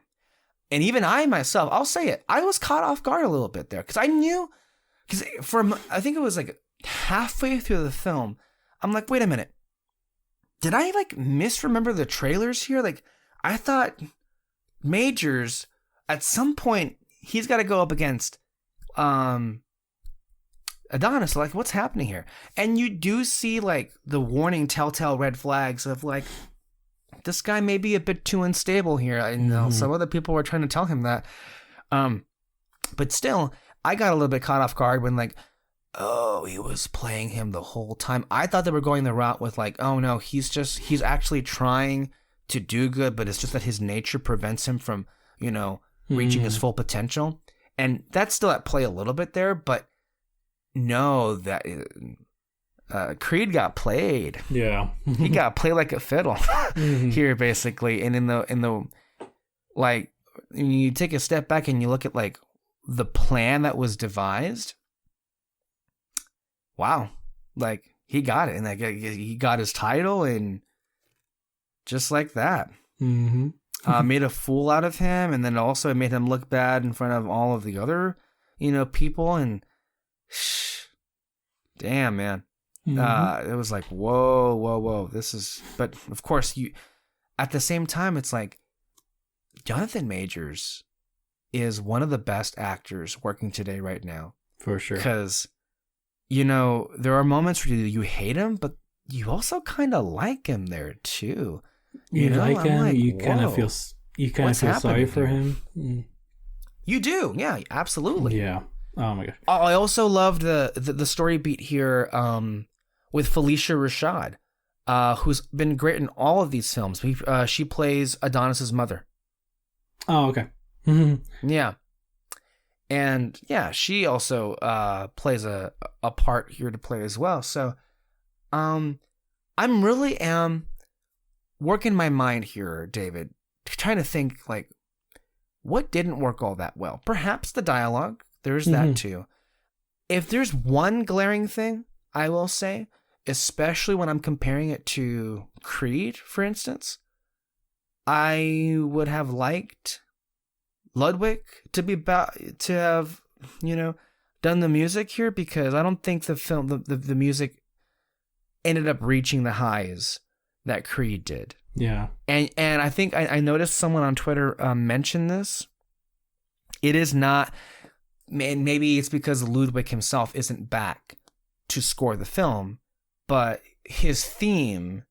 And even I myself, I'll say it, I was caught off guard a little bit there because I think it was like halfway through the film, I'm like, wait a minute, did I like misremember the trailers here? Like, I thought Majors, at some point, he's got to go up against Adonis, like, what's happening here? And you do see, like, the warning telltale red flags of, like, this guy may be a bit too unstable here. And some other people were trying to tell him that. But still, I got a little bit caught off guard when, like, oh, he was playing him the whole time. I thought they were going the route with, like, oh, no, he's actually trying to do good, but it's just that his nature prevents him from, you know, reaching his full potential. And that's still at play a little bit there, but no, that Creed got played. Yeah. He got played like a fiddle here, basically. And in the like, when you take a step back and you look at, like, the plan that was devised, wow, like, he got it. And like, he got his title, and just like that. Made a fool out of him, and then also made him look bad in front of all of the other, you know, people. And damn, man. It was like, whoa. This is, but of course, at the same time, it's like, Jonathan Majors is one of the best actors working today right now. For sure. Because, you know, there are moments where you hate him, but you also kind of like him there too. You know? Like him, like, you kind of feel sorry for him. You do, yeah, absolutely. Yeah. Oh my gosh. I also loved the story beat here with Felicia Rashad, who's been great in all of these films. She plays Adonis's mother. Oh, okay. Yeah. And yeah, she also plays a part here to play as well. So I'm really working my mind here, David, trying to think, like, what didn't work all that well? Perhaps the dialogue. There's that too. If there's one glaring thing, I will say, especially when I'm comparing it to Creed, for instance, I would have liked Ludwig to have, you know, done the music here, because I don't think the music ended up reaching the highs that Creed did. Yeah. And I think I noticed someone on Twitter mention this. It is not, and maybe it's because Ludwig himself isn't back to score the film, but his theme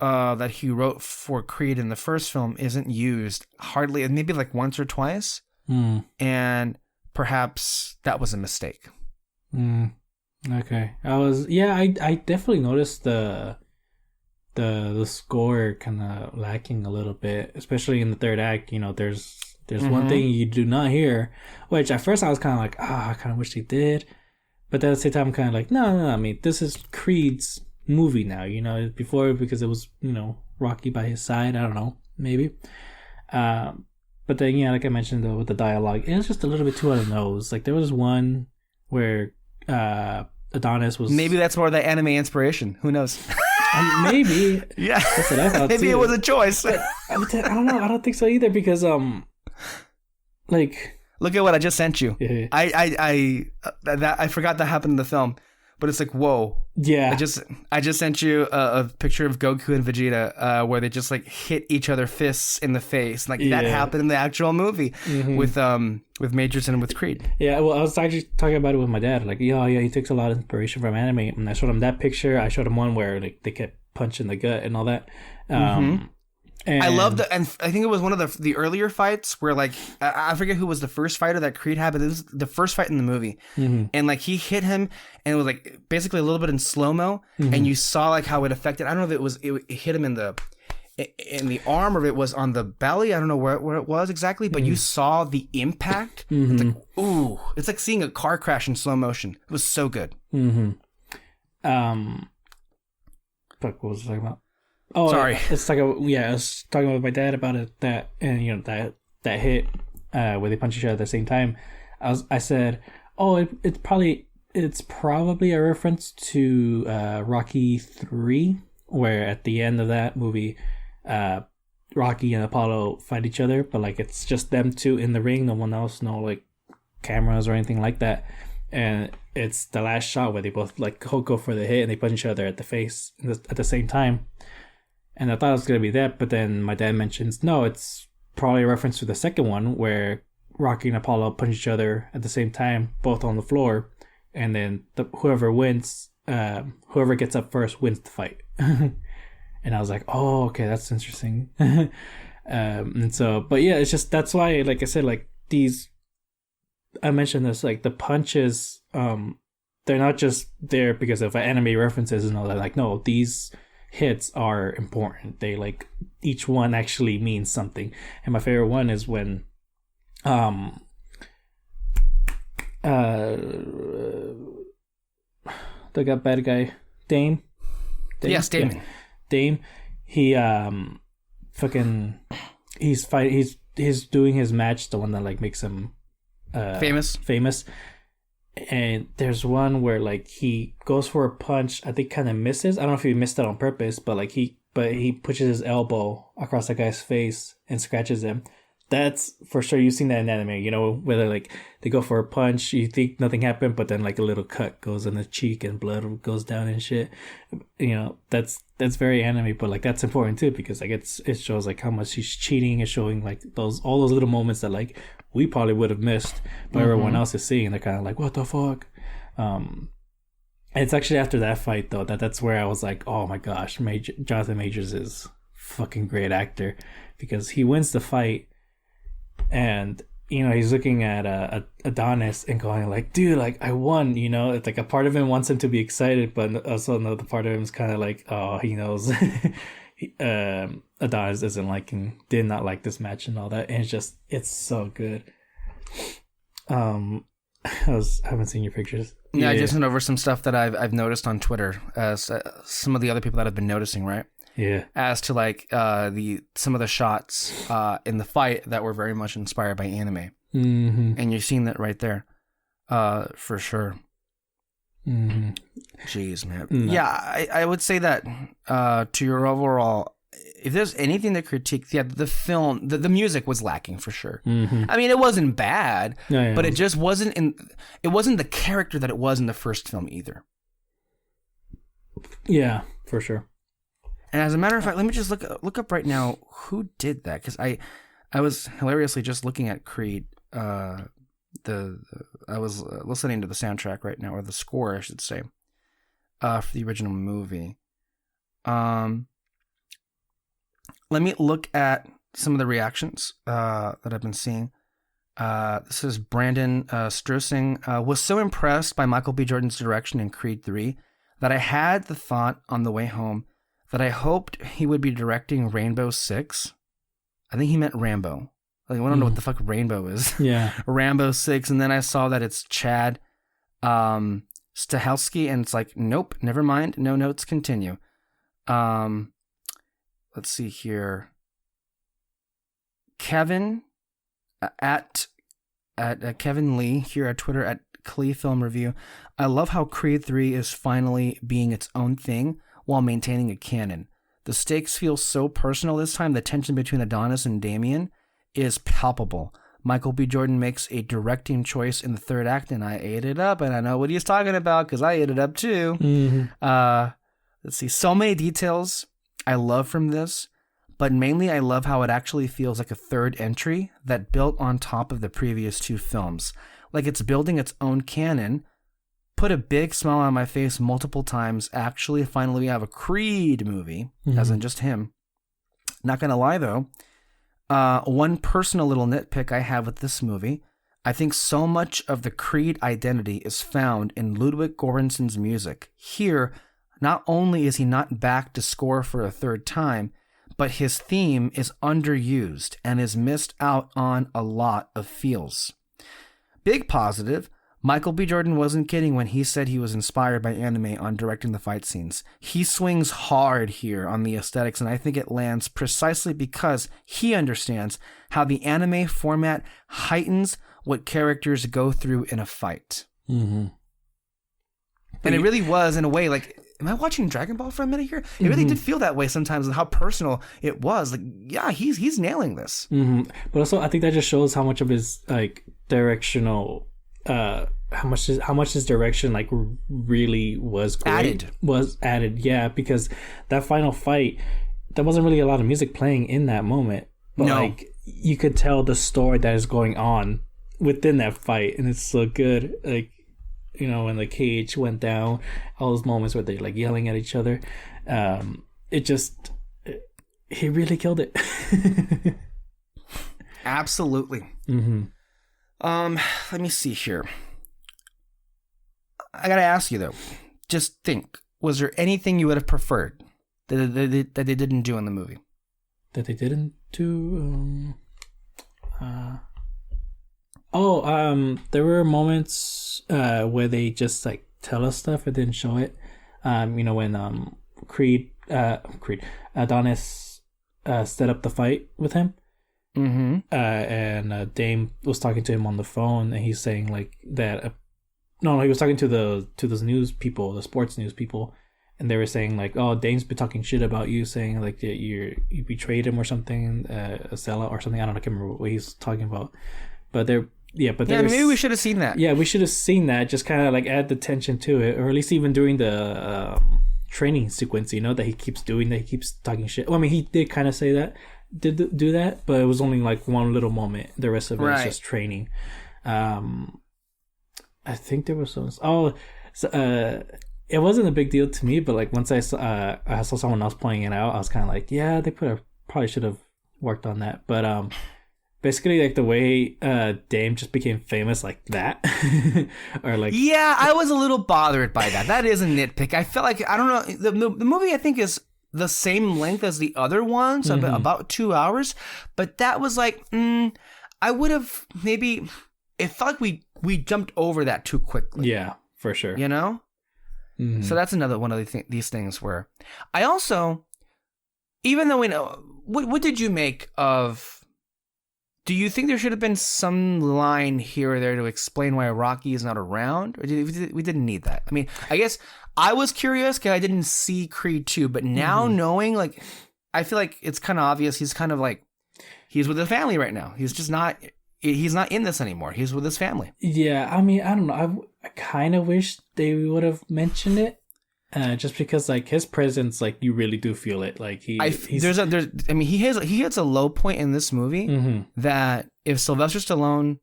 that he wrote for Creed in the first film isn't used hardly, maybe like once or twice. And perhaps that was a mistake. Okay. I definitely noticed the score kind of lacking a little bit, especially in the third act. You know, there's one thing you do not hear, which at first I was kind of like, I kind of wish they did, but then at the same time I'm kind of like, no, I mean, this is Creed's movie now, you know. Before, because it was, you know, Rocky by his side, I don't know, maybe, but then, yeah, like I mentioned though, with the dialogue, it was just a little bit too on the nose. Like, there was one where Adonis was, maybe that's more the anime inspiration, who knows. Maybe. Yeah. That's what I thought. Maybe too. It was a choice. But, I don't know. I don't think so either, because like, look at what I just sent you. Yeah. I forgot that happened in the film, but it's like, whoa. Yeah. I just sent you a picture of Goku and Vegeta where they just like hit each other fists in the face. Like, that happened in the actual movie with Majors and with Creed. Yeah, well, I was actually talking about it with my dad. Like, yeah, he takes a lot of inspiration from anime. And I showed him that picture. I showed him one where, like, they kept punching the gut and all that. And I love and I think it was one of the earlier fights where, like, I forget who was the first fighter that Creed had, but it was the first fight in the movie. And like, he hit him, and it was like basically a little bit in slow-mo, and you saw like how it affected. I don't know if it hit him in the arm, or if it was on the belly. I don't know where it was exactly, but you saw the impact. It's like, ooh, it's like seeing a car crash in slow motion. It was so good. Fuck, what was I talking about? Oh, sorry. It's like I was talking with my dad about it, that, and you know, that hit where they punch each other at the same time. I said, it's probably a reference to Rocky 3, where at the end of that movie, Rocky and Apollo fight each other, but like, it's just them two in the ring, no one else, no like cameras or anything like that. And it's the last shot where they both like go for the hit and they punch each other at the face at the same time. And I thought it was going to be that, but then my dad mentions, no, it's probably a reference to the second one where Rocky and Apollo punch each other at the same time, both on the floor. and then whoever wins, whoever gets up first wins the fight. And I was like, oh, okay, that's interesting. And so, but yeah, it's just, that's why, like I said, like these, I mentioned this, like the punches, they're not just there because of anime references and all that. Like, no, these hits are important. They like, each one actually means something. And my favorite one is when, the bad guy, Dame. Yes, Damon. Yeah. Dame, he he's doing his match, the one that like makes him famous. And there's one where like he goes for a punch, I think kind of misses. I don't know if he missed it on purpose, but like he pushes his elbow across that guy's face and scratches him. That's for sure. You've seen that in anime, you know, whether like they go for a punch, you think nothing happened, but then like a little cut goes in the cheek and blood goes down and shit. You know, that's very anime, but like that's important too, because like it shows like how much he's cheating. It's showing like all those little moments that like we probably would have missed, but everyone else is seeing. They're kind of like, what the fuck? And it's actually after that fight though that's where I was like, oh my gosh, Jonathan Majors is fucking great actor, because he wins the fight. And you know, he's looking at Adonis and going like, dude, like I won, you know. It's like a part of him wants him to be excited, but also another part of him is kind of like, oh, he knows Adonis did not like this match and all that. And it's so good. I haven't seen your pictures. Yeah, I just went over some stuff that I've noticed on Twitter, as some of the other people that I've been noticing, right? Yeah. As to like some of the shots in the fight that were very much inspired by anime, and you're seeing that right there, for sure. Jeez, man. Yeah, I would say that to your overall, if there's anything to critique, yeah, the film, the music was lacking for sure. I mean, it wasn't bad, but it just wasn't it wasn't the character that it was in the first film either. Yeah, for sure. And as a matter of fact, let me just look up right now who did that, because I was hilariously just looking at Creed. I was listening to the soundtrack right now, or the score, I should say, for the original movie. Let me look at some of the reactions that I've been seeing. This is Brandon Strussing. Was so impressed by Michael B. Jordan's direction in Creed 3 that I had the thought on the way home that I hoped he would be directing Rainbow Six. I think he meant Rambo. Like, I don't know what the fuck Rainbow is. Yeah. Rambo 6. And then I saw that it's Chad Stahelski, and it's like, nope, never mind. No notes, continue. Let's see here. Kevin at Kevin Lee here at Twitter at Klee Film Review. I love how Creed 3 is finally being its own thing while maintaining a canon. The stakes feel so personal this time. The tension between Adonis and Damien is palpable. Michael B. Jordan makes a directing choice in the third act, and I ate it up, and I know what he's talking about because I ate it up too. Let's see. So many details I love from this, but mainly I love how it actually feels like a third entry that built on top of the previous two films. Like it's building its own canon. Put a big smile on my face multiple times. Actually, finally, we have a Creed movie, as in just him. Not gonna lie though, one personal little nitpick I have with this movie, I think so much of the Creed identity is found in Ludwig Göransson's music. Here, not only is he not back to score for a third time, but his theme is underused and is missed out on a lot of feels. Big positive. Michael B. Jordan wasn't kidding when he said he was inspired by anime on directing the fight scenes. He swings hard here on the aesthetics, and I think it lands precisely because he understands how the anime format heightens what characters go through in a fight. And it really was, in a way, like, am I watching Dragon Ball for a minute here? It really did feel that way sometimes, and how personal it was. Like, yeah, he's nailing this. But also, I think that just shows how much of his like directional. How much his direction like really was great. added, yeah, because that final fight, there wasn't really a lot of music playing in that moment, but like you could tell the story that is going on within that fight, and it's so good. Like when the cage went down, all those moments where they're like yelling at each other. He really killed it. Absolutely. Mm-hmm. Let me see here. I gotta ask you though. Just think: was there anything you would have preferred that they didn't do in the movie? That they didn't do. There were moments where they just like tell us stuff and didn't show it. When Adonis set up the fight with him. Mm-hmm. And Dame was talking to him on the phone, and he's saying like that. No, he was talking to those news people, the sports news people, and they were saying like, "Oh, Dame's been talking shit about you, saying like that you betrayed him or something, a sellout or something." I don't know, I can't remember what he's talking about. But maybe we should have seen that. Yeah, we should have seen that. Just kind of like add the tension to it, or at least even during the training sequence, that he keeps doing that. He keeps talking shit. Well, I mean, he did kind of say that, did do that, but it was only like one little moment. The rest of it was just training. I think there was some. It wasn't a big deal to me, but like once I saw someone else pointing it out, I was kind of like, yeah, they probably should have worked on that. But basically, like the way Dame just became famous like that, or like I was a little bothered by that. That is a nitpick. I felt like I don't know the movie. I think is the same length as the other ones, about 2 hours. But that was like, I would have maybe. It felt like we jumped over that too quickly. Yeah, for sure. Mm-hmm. So that's another one of these things where I also, even though we know, what did you make of? Do you think there should have been some line here or there to explain why Rocky is not around, or we didn't need that? I mean, I guess I was curious because I didn't see Creed 2, but now knowing, like, I feel like it's kind of obvious. He's kind of like he's with his family right now. He's just not. He's not in this anymore. He's with his family. Yeah, I mean, I don't know. I kind of wish they would have mentioned it, just because like his presence, like you really do feel it. Like he hits a low point in this movie that if Sylvester Stallone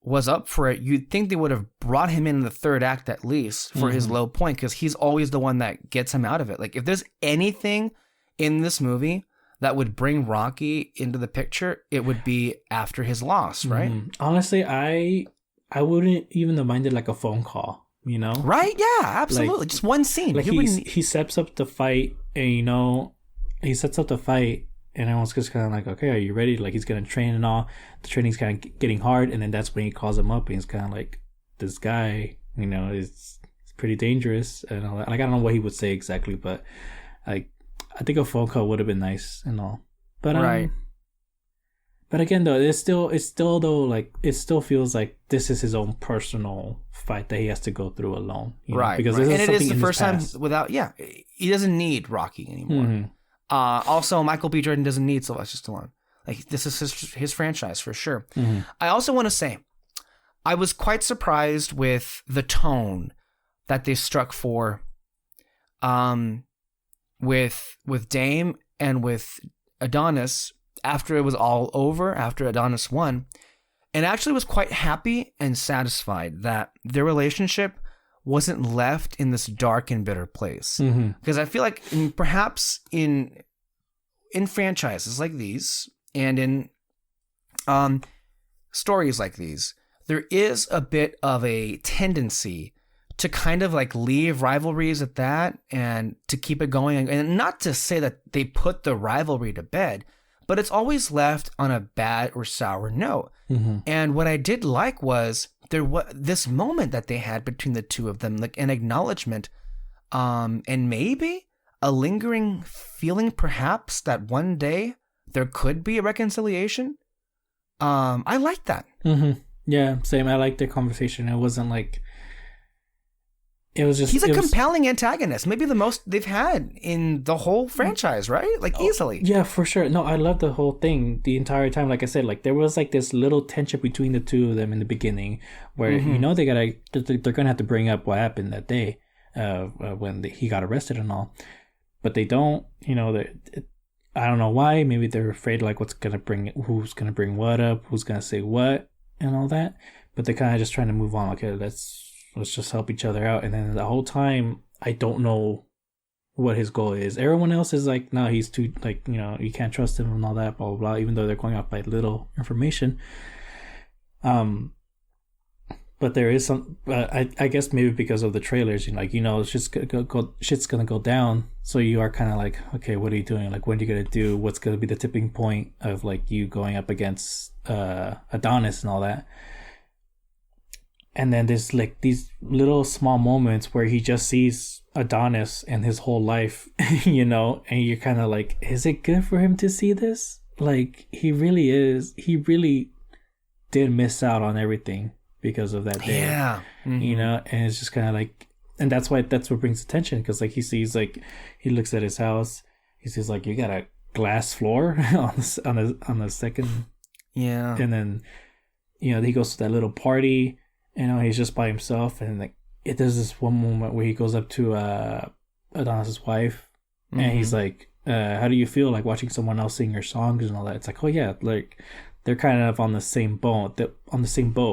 was up for it, you'd think they would have brought him in the third act at least for his low point, because he's always the one that gets him out of it. Like if there's anything in this movie that would bring Rocky into the picture, it would be after his loss, right? Honestly, I wouldn't even have minded like a phone call, Right? Yeah, absolutely. Like, just one scene. Like he sets up the fight, and and everyone's just kind of like, okay, are you ready? Like he's gonna train and all. The training's kind of getting hard, and then that's when he calls him up, and he's kind of like, this guy, is pretty dangerous, and all that. Like I don't know what he would say exactly, but like. I think a phone call would have been nice and all, but right. But again, though, it still feels like this is his own personal fight that he has to go through alone, right? Because and it is the first time without, he doesn't need Rocky anymore. Also, Michael B. Jordan doesn't need Sylvester Stallone. Like this is his franchise for sure. I also want to say, I was quite surprised with the tone that they struck for, with Dame and with Adonis after it was all over, after Adonis won, and actually was quite happy and satisfied that their relationship wasn't left in this dark and bitter place. Because I feel like perhaps in franchises like these and in stories like these, there is a bit of a tendency to kind of like leave rivalries at that and to keep it going. And not to say that they put the rivalry to bed, but it's always left on a bad or sour note. And what I did like was there was this moment that they had between the two of them, like an acknowledgement, and maybe a lingering feeling perhaps that one day there could be a reconciliation. I liked that. Yeah, same. I liked the conversation. It wasn't like, it was just... He's a compelling antagonist. Maybe the most they've had in the whole franchise, right? Like, easily. Yeah, for sure. No, I loved the whole thing the entire time. Like I said, like there was like this little tension between the two of them in the beginning where, they're going to have to bring up what happened that day when he got arrested and all. But they don't, I don't know why. Maybe they're afraid like who's going to bring what up, who's going to say what and all that. But they're kind of just trying to move on. Okay, let's let's just help each other out. And then the whole time, I don't know what his goal is. Everyone else is like, no, he's too, like, you know, you can't trust him and all that, blah, blah, blah, even though they're going off by little information. But there is some, I guess maybe because of the trailers, you know, like, you know, it's just shit's gonna go down. So you are kind of like, okay, what are you doing? Like, what are you gonna do? What's gonna be the tipping point of like you going up against Adonis and all that? And then there's like these little small moments where he just sees Adonis and his whole life, you know, and you're kind of like, is it good for him to see this? Like, he really did miss out on everything because of that day. Yeah. Mm-hmm. You know, and it's just kind of like, and that's what brings attention, because like he sees, like, he looks at his house, he sees like, you got a glass floor on the second. Yeah. And then, you know, he goes to that little party. You know, he's just by himself, and like there's this one moment where he goes up to Adonis's wife, mm-hmm. and he's like, "How do you feel like watching someone else sing your songs and all that?" It's like, oh yeah, like they're kind of on the same boat.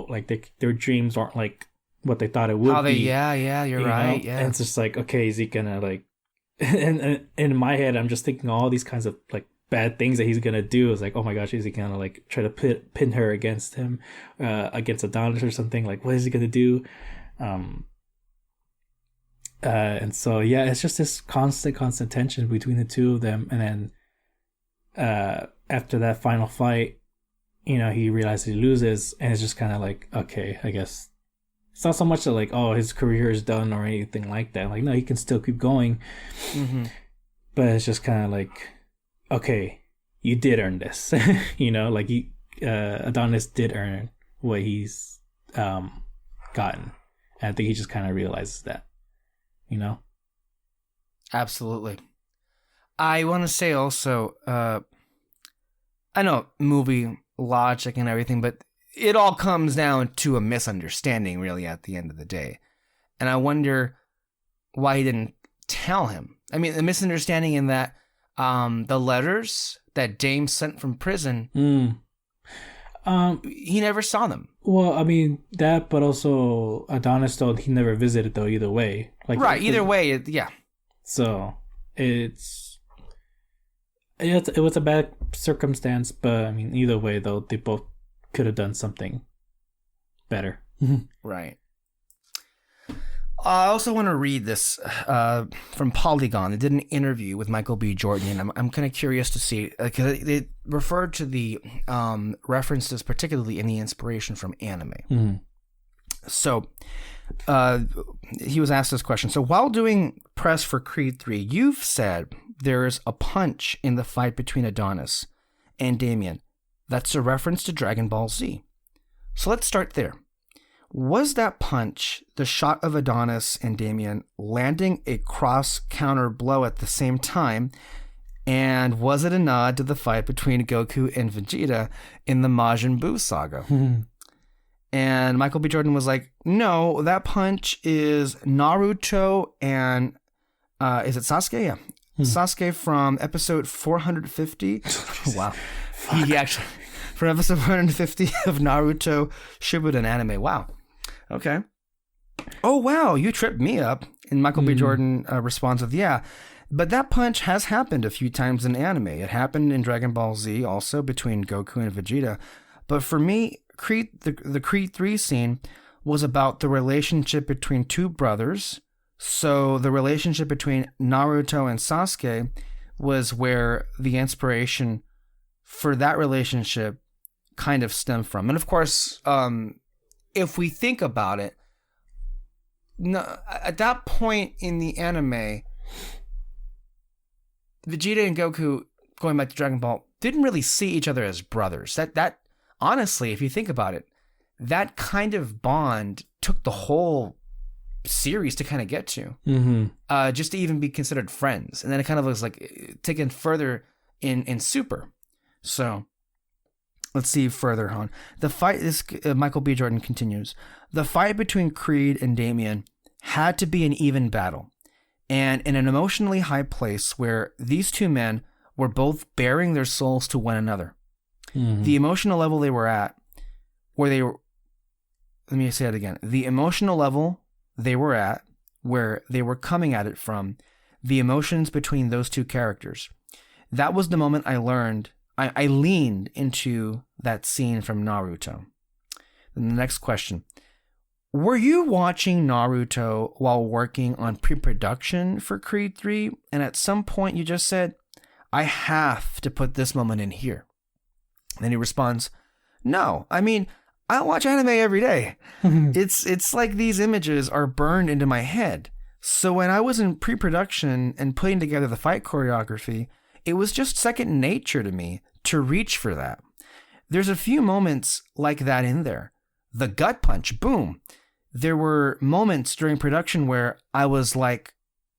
Like their dreams aren't like what they thought it would be. Yeah, you're right. Know? Yeah, and it's just like, okay, is he gonna like? And in my head, I'm just thinking all these kinds of like bad things that he's gonna do. Is like, oh my gosh, is he gonna like try to pin her against him, against Adonis or something? Like, what is he gonna do? And so yeah, it's just this constant tension between the two of them. And then after that final fight, you know, he realizes he loses, and it's just kind of like, okay, I guess it's not so much that like, oh, his career is done or anything like that. Like, no, he can still keep going. Mm-hmm. But it's just kind of like, okay, you did earn this. You know, like Adonis did earn what he's gotten. And I think he just kind of realizes that, you know? Absolutely. I want to say also, I know movie logic and everything, but it all comes down to a misunderstanding, really, at the end of the day. And I wonder why he didn't tell him. I mean, the misunderstanding in that the letters that James sent from prison, he never saw them. Well, I mean, that, but also Adonis told he never visited, though, either way. Like, right, either way, yeah. So, it was a bad circumstance, but I mean, either way, though, they both could have done something better. Right. I also want to read this from Polygon. They did an interview with Michael B. Jordan, and I'm kind of curious to see, because they referred to the references, particularly in the inspiration from anime. Mm-hmm. So he was asked this question. So while doing press for Creed 3, you've said there's a punch in the fight between Adonis and Damien. That's a reference to Dragon Ball Z. So let's start there. Was that punch the shot of Adonis and Damien landing a cross-counter blow at the same time? And was it a nod to the fight between Goku and Vegeta in the Majin Buu saga? And Michael B. Jordan was like, no, that punch is Naruto and, is it Sasuke? Yeah. Sasuke from episode 450. Wow. He actually, from episode 450 of Naruto Shippuden anime. Wow. Okay. Oh, wow. You tripped me up. And Michael B. Jordan responds with, yeah. But that punch has happened a few times in anime. It happened in Dragon Ball Z also between Goku and Vegeta. But for me, the Creed 3 scene was about the relationship between two brothers. So the relationship between Naruto and Sasuke was where the inspiration for that relationship kind of stemmed from. And of course, if we think about it, no, at that point in the anime, Vegeta and Goku, going back to Dragon Ball, didn't really see each other as brothers. That honestly, if you think about it, that kind of bond took the whole series to kind of get to, just to even be considered friends. And then it kind of was like taken further in Super. So let's see further on. The fight, Michael B. Jordan continues, the fight between Creed and Damien had to be an even battle, and in an emotionally high place where these two men were both bearing their souls to one another. The emotional level they were at, where they were, let me say that again. The emotional level they were at, where they were coming at it from, the emotions between those two characters. That was the moment I learned, I leaned into that scene from Naruto. And the next question. Were you watching Naruto while working on pre-production for Creed 3? And at some point you just said, I have to put this moment in here. And then he responds, no, I mean, I watch anime every day. It's like these images are burned into my head. So when I was in pre-production and putting together the fight choreography, it was just second nature to me to reach for that. There's a few moments like that in there. The gut punch, boom. There were moments during production where I was like,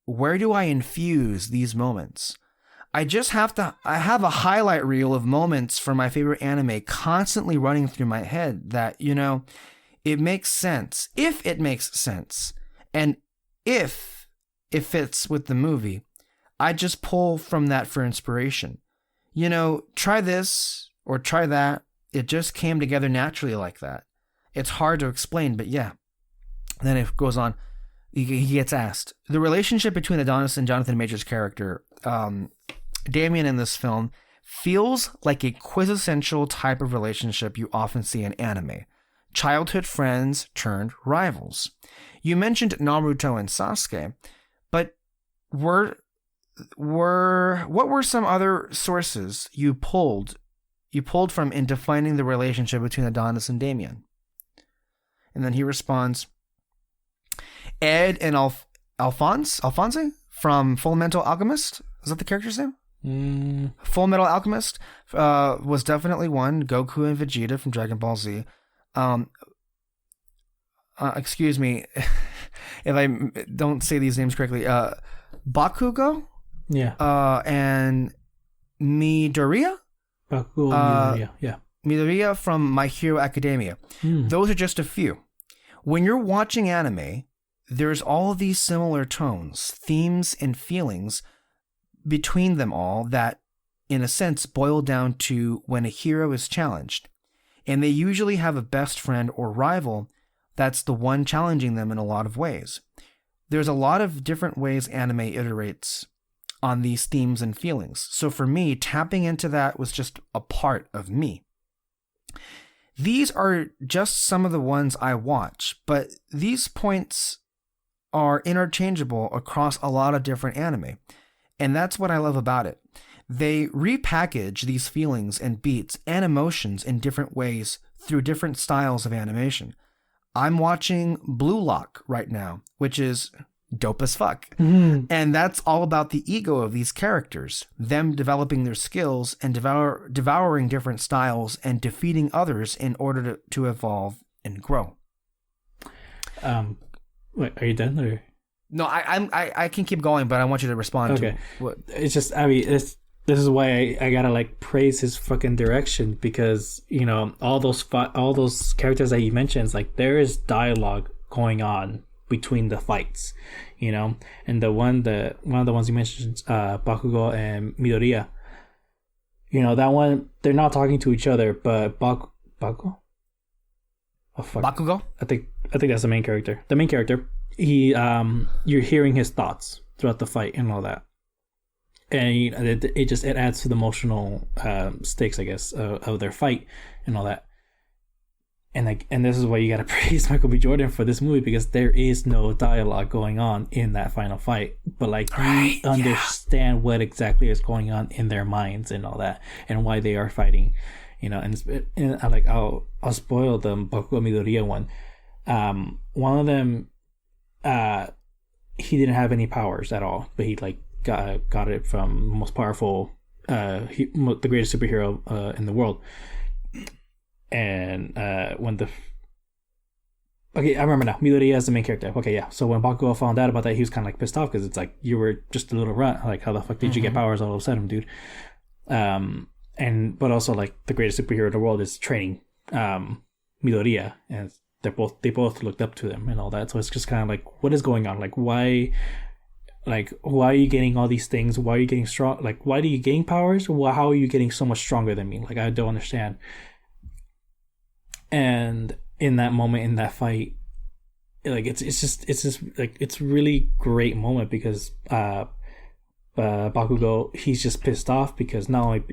where do I infuse these moments? I have a highlight reel of moments from my favorite anime constantly running through my head that, it makes sense. If it makes sense. And if it fits with the movie, I just pull from that for inspiration. Try this or try that. It just came together naturally like that. It's hard to explain, but yeah. Then it goes on. He gets asked. The relationship between Adonis and Jonathan Major's character, Damien, in this film, feels like a quintessential type of relationship you often see in anime. Childhood friends turned rivals. You mentioned Naruto and Sasuke, but what were some other sources you pulled from in defining the relationship between Adonis and Damien? And then he responds, Ed and Alphonse from Full Metal Alchemist. Is that the character's name? Full Metal Alchemist was definitely one. Goku and Vegeta from Dragon Ball Z. Excuse me if I don't say these names correctly. Bakugo? Yeah. And Midoriya? Bakugo and Midoriya, yeah. Midoriya from My Hero Academia. Those are just a few. When you're watching anime, there's all of these similar tones, themes, and feelings between them all that, in a sense, boil down to when a hero is challenged. And they usually have a best friend or rival that's the one challenging them in a lot of ways. There's a lot of different ways anime iterates on these themes and feelings. So for me, tapping into that was just a part of me. These are just some of the ones I watch, but these points are interchangeable across a lot of different anime. And that's what I love about it. They repackage these feelings and beats and emotions in different ways through different styles of animation. I'm watching Blue Lock right now, which is dope as fuck. And that's all about the ego of these characters, them developing their skills and devouring different styles and defeating others in order to evolve and grow. Wait, are you done? Or? No, I can keep going, but I want you to respond to what. It's just, this is why I gotta praise his fucking direction, because all those characters that he mentions, there is dialogue going on between the fights, and one of the ones you mentioned, Bakugo and Midoriya, that one, they're not talking to each other, but Bakugo? Oh fuck. Bakugo? I think that's the main character. The main character, he you're hearing his thoughts throughout the fight and all that. And it adds to the emotional stakes, I guess, of their fight and all that. And this is why you gotta praise Michael B. Jordan for this movie, because there is no dialogue going on in that final fight, but you understand what exactly is going on in their minds and all that, and why they are fighting, and I'll spoil the Bakugo Midoriya one. One of them, he didn't have any powers at all, but he got it from the most powerful, the greatest superhero in the world. And I remember now, Midoriya is the main character. Okay, yeah. So when Bakugo found out about that, he was kind of pissed off, because it's you were just a little runt. How the fuck did you get powers all of a sudden, dude? But also the greatest superhero in the world is training Midoriya, and they both looked up to them and all that. So it's just kind of what is going on? Why are you getting all these things? Why are you getting strong? Why are you getting powers? How are you getting so much stronger than me? I don't understand. And in that moment, in that fight, like it's just like it's really great moment because Bakugo, he's just pissed off because not only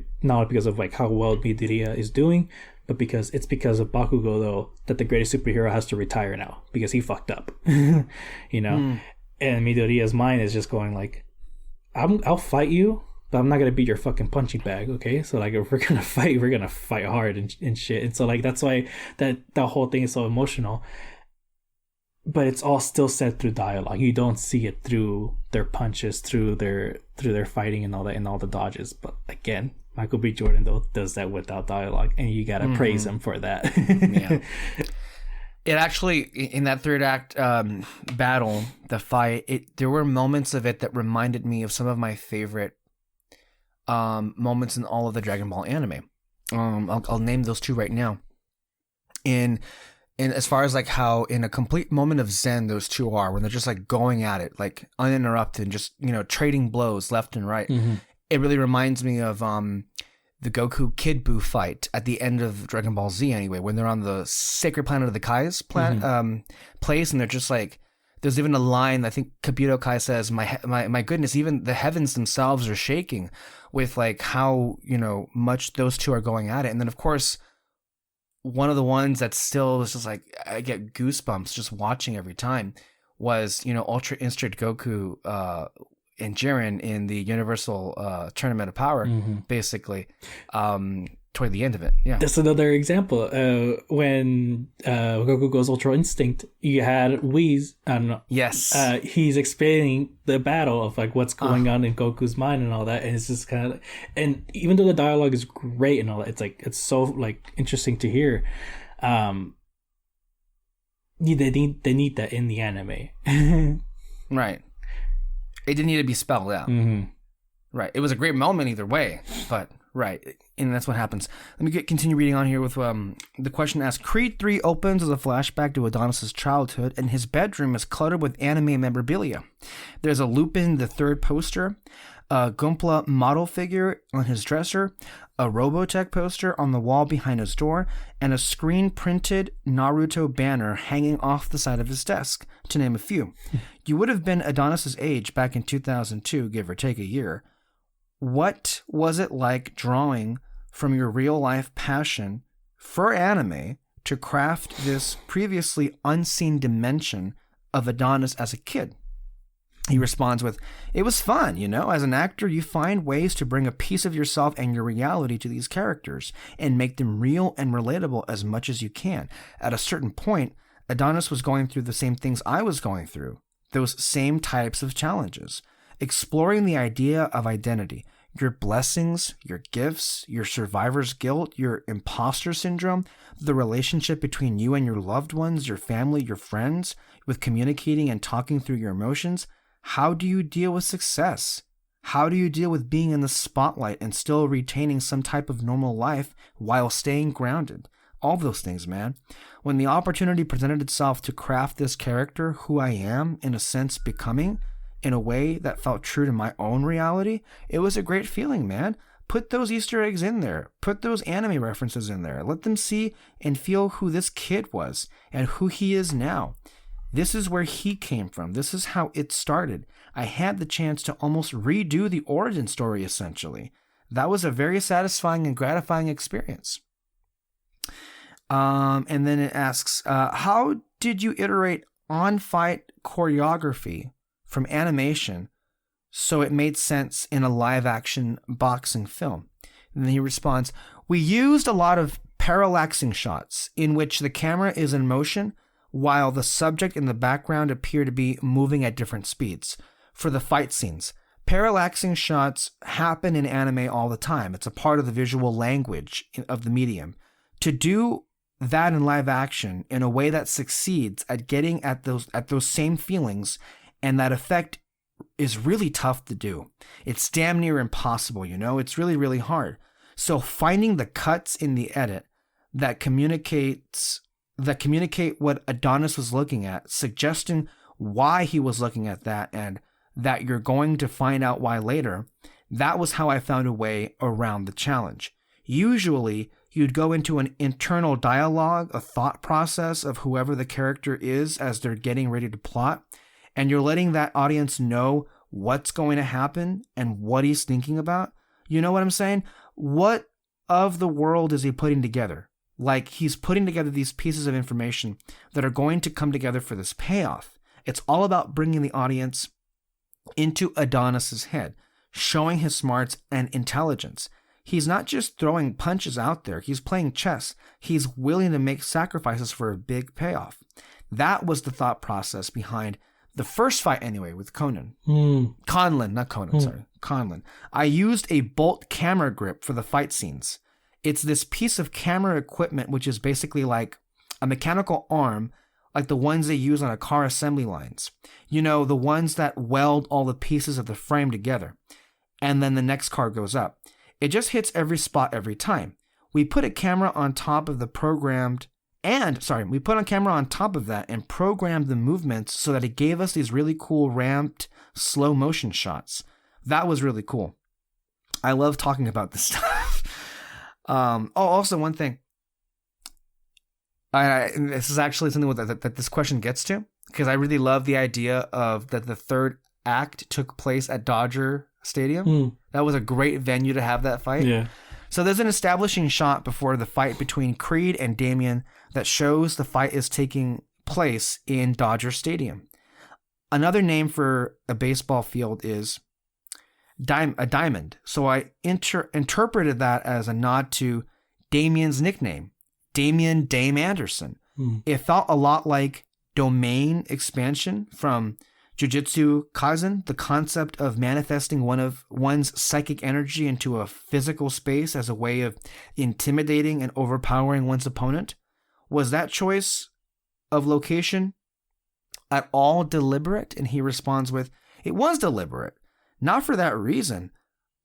because of like how well Midoriya is doing, but because of Bakugo though that the greatest superhero has to retire now because he fucked up. And Midoriya's mind is just going like, I'll fight you, but I'm not gonna be your fucking punching bag, okay? So like if we're gonna fight hard and shit. And so like that's why that whole thing is so emotional. But it's all still said through dialogue. You don't see it through their punches, through their fighting and all that, and all the dodges. But again, Michael B. Jordan though does that without dialogue, and you gotta praise him for that. Yeah. It actually, in that third act battle, the fight, there were moments of it that reminded me of some of my favorite moments in all of the Dragon Ball anime. I'll name those two right now. And as far as like how in a complete moment of zen those two are, when they're just like going at it like uninterrupted, just trading blows left and right. It really reminds me of the Goku Kid Buu fight at the end of Dragon Ball Z anyway, when they're on the sacred planet of the Kai's place, and they're just like, there's even a line I think Kabuto Kai says, my goodness, even the heavens themselves are shaking with like how much those two are going at it. And then of course, one of the ones that still is just like I get goosebumps just watching every time was Ultra Instinct Goku and Jiren in the Universal Tournament of Power, basically toward the end of it. Yeah, that's another example. When Goku goes Ultra Instinct, you had Whis. I don't know. Yes, he's explaining the battle of like what's going on in Goku's mind and all that, and it's just kind of, and even though the dialogue is great and all that, it's so like interesting to hear. They need that in the anime, right? It didn't need to be spelled out, right? It was a great moment either way, but. Right, and that's what happens. Let me continue reading on here with the question asked. Creed 3 opens as a flashback to Adonis' childhood, and his bedroom is cluttered with anime memorabilia. There's a Lupin the Third poster, a Gunpla model figure on his dresser, a Robotech poster on the wall behind his door, and a screen-printed Naruto banner hanging off the side of his desk, to name a few. You would have been Adonis' age back in 2002, give or take a year. What was it like drawing from your real-life passion for anime to craft this previously unseen dimension of Adonis as a kid? He responds with, it was fun, as an actor you find ways to bring a piece of yourself and your reality to these characters and make them real and relatable as much as you can. At a certain point, Adonis was going through the same things I was going through, those same types of challenges. Exploring the idea of identity, your blessings, your gifts, your survivor's guilt, your imposter syndrome, the relationship between you and your loved ones, your family, your friends, with communicating and talking through your emotions. How do you deal with success? How do you deal with being in the spotlight and still retaining some type of normal life while staying grounded? All those things, man. When the opportunity presented itself to craft this character, who I am, in a sense, becoming, in a way that felt true to my own reality, it was a great feeling, man. Put those Easter eggs in there. Put those anime references in there. Let them see and feel who this kid was and who he is now. This is where he came from. This is how it started. I had the chance to almost redo the origin story, essentially. That was a very satisfying and gratifying experience. And then it asks, how did you iterate on-fight choreography from animation so it made sense in a live-action boxing film? And then he responds, we used a lot of parallaxing shots in which the camera is in motion while the subject in the background appear to be moving at different speeds. For the fight scenes, parallaxing shots happen in anime all the time. It's a part of the visual language of the medium. To do that in live action in a way that succeeds at getting at those same feelings and that effect is really tough to do. It's damn near impossible, It's really, really hard. So finding the cuts in the edit that communicate what Adonis was looking at, suggesting why he was looking at that, and that you're going to find out why later, that was how I found a way around the challenge. Usually, you'd go into an internal dialogue, a thought process of whoever the character is as they're getting ready to plot, and you're letting that audience know what's going to happen and what he's thinking about. You know what I'm saying? What of the world is he putting together? Like, he's putting together these pieces of information that are going to come together for this payoff. It's all about bringing the audience into Adonis's head, showing his smarts and intelligence. He's not just throwing punches out there. He's playing chess. He's willing to make sacrifices for a big payoff. That was the thought process behind the first fight anyway with Conlon. Not Conan, sorry. Conlon. I used a bolt camera grip for the fight scenes. It's this piece of camera equipment which is basically like a mechanical arm, like the ones they use on a car assembly lines. You know, the ones that weld all the pieces of the frame together. And then the next car goes up. It just hits every spot every time. We put a camera on top of the we put a camera on top of that and programmed the movements so that it gave us these really cool ramped slow motion shots. That was really cool. I love talking about this stuff. Also one thing. This is actually something that this question gets to, because I really love the idea of that the third act took place at Dodger Stadium. That was a great venue to have that fight. Yeah. So there's an establishing shot before the fight between Creed and Damien that shows the fight is taking place in Dodger Stadium. Another name for a baseball field is a diamond. So I interpreted that as a nod to Damien's nickname, Damien Dame Anderson. It felt a lot like domain expansion from Jujutsu Kaisen, the concept of manifesting one's psychic energy into a physical space as a way of intimidating and overpowering one's opponent. Was that choice of location at all deliberate? And he responds with, it was deliberate. Not for that reason,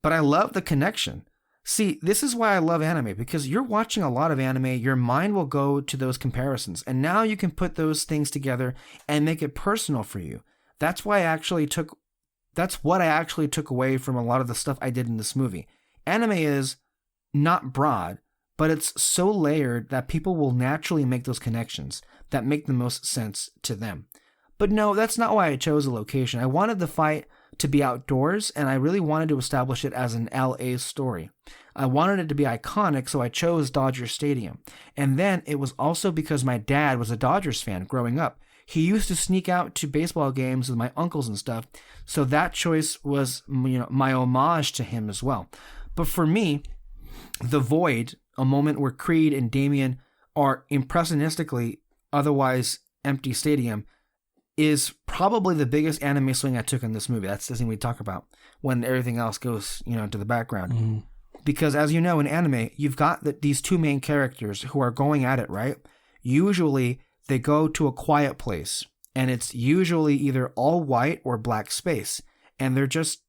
but I love the connection. See, this is why I love anime, because you're watching a lot of anime, your mind will go to those comparisons, and now you can put those things together and make it personal for you. That's what I actually took away from a lot of the stuff I did in this movie. Anime is not broad, but it's so layered that people will naturally make those connections that make the most sense to them. But no, that's not why I chose a location. I wanted the fight to be outdoors, and I really wanted to establish it as an LA story. I wanted it to be iconic, so I chose Dodger Stadium. And then it was also because my dad was a Dodgers fan growing up. He used to sneak out to baseball games with my uncles and stuff, so that choice was, my homage to him as well. But for me, The Void, a moment where Creed and Damien are impressionistically otherwise empty stadium, is probably the biggest anime swing I took in this movie. That's the thing we talk about when everything else goes, to the background. Because as you know, in anime, you've got these two main characters who are going at it, right? Usually, they go to a quiet place, and it's usually either all white or black space, and they're just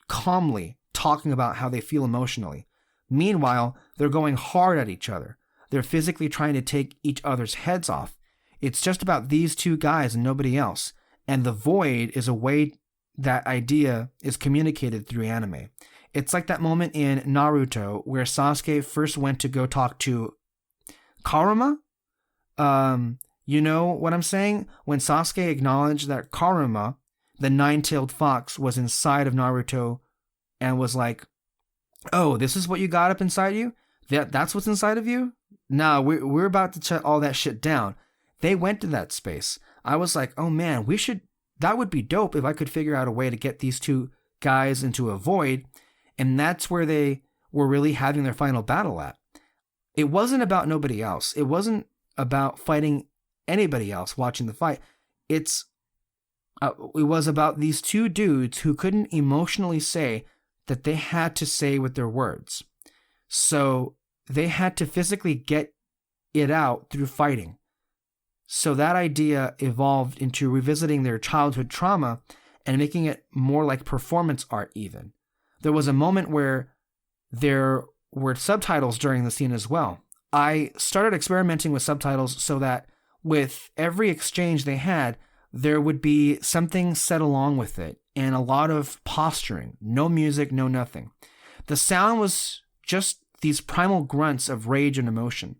calmly talking about how they feel emotionally. Meanwhile, they're going hard at each other. They're physically trying to take each other's heads off. It's just about these two guys and nobody else. And The Void is a way that idea is communicated through anime. It's like that moment in Naruto where Sasuke first went to go talk to Karuma. You know what I'm saying? When Sasuke acknowledged that Karuma, the nine-tailed fox, was inside of Naruto and was like, oh, this is what you got up inside you? That's what's inside of you? No, we're about to shut all that shit down. They went to that space. I was like, oh man, that would be dope if I could figure out a way to get these two guys into a void. And that's where they were really having their final battle at. It wasn't about nobody else. It wasn't about fighting anybody else watching the fight. It was about these two dudes who couldn't emotionally say that they had to say with their words. So they had to physically get it out through fighting. So that idea evolved into revisiting their childhood trauma and making it more like performance art even. There was a moment where there were subtitles during the scene as well. I started experimenting with subtitles so that with every exchange they had, there would be something said along with it and a lot of posturing. No music, no nothing. The sound was just these primal grunts of rage and emotion.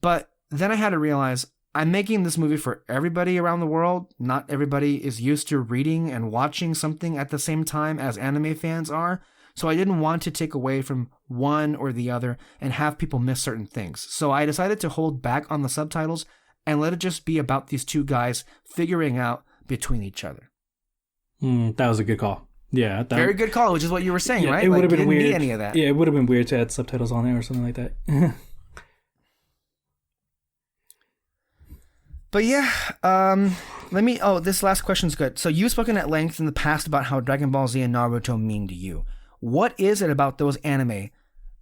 But then I had to realize I'm making this movie for everybody around the world. Not everybody is used to reading and watching something at the same time as anime fans are. So I didn't want to take away from one or the other and have people miss certain things. So I decided to hold back on the subtitles and let it just be about these two guys figuring out between each other. That was a good call. Yeah. Very good call, which is what you were saying, right? It would have been weird. Need any of that. Yeah, it would have been weird to add subtitles on there or something like that. But yeah, this last question's good. So you've spoken at length in the past about how Dragon Ball Z and Naruto mean to you. What is it about those anime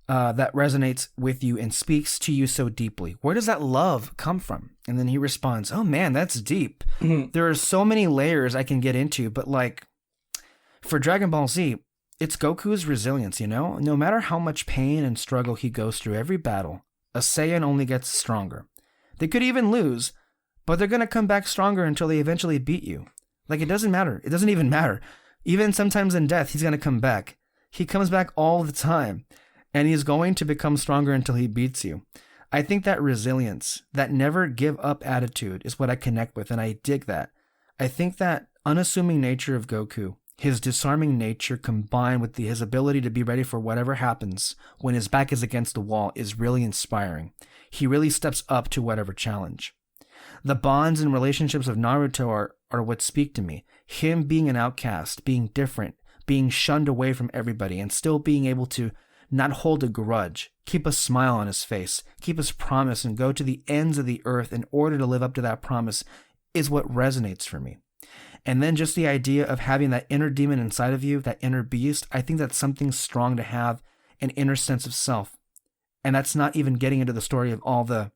that resonates with you and speaks to you so deeply? Where does that love come from? And then he responds, oh man, that's deep. There are so many layers I can get into, but like for Dragon Ball Z, it's Goku's resilience, you know? No matter how much pain and struggle he goes through every battle, a Saiyan only gets stronger. They could even lose, but they're going to come back stronger until they eventually beat you. Like, it doesn't matter. It doesn't even matter. Even sometimes in death, he's going to come back. He comes back all the time, and he's going to become stronger until he beats you. I think that resilience, that never give up attitude is what I connect with, and I dig that. I think that unassuming nature of Goku, his disarming nature combined with his ability to be ready for whatever happens when his back is against the wall is really inspiring. He really steps up to whatever challenge. The bonds and relationships of Naruto are what speak to me. Him being an outcast, being different, being shunned away from everybody, and still being able to not hold a grudge, keep a smile on his face, keep his promise, and go to the ends of the earth in order to live up to that promise is what resonates for me. And then just the idea of having that inner demon inside of you, that inner beast, I think that's something strong to have, an inner sense of self. And that's not even getting into the story of all the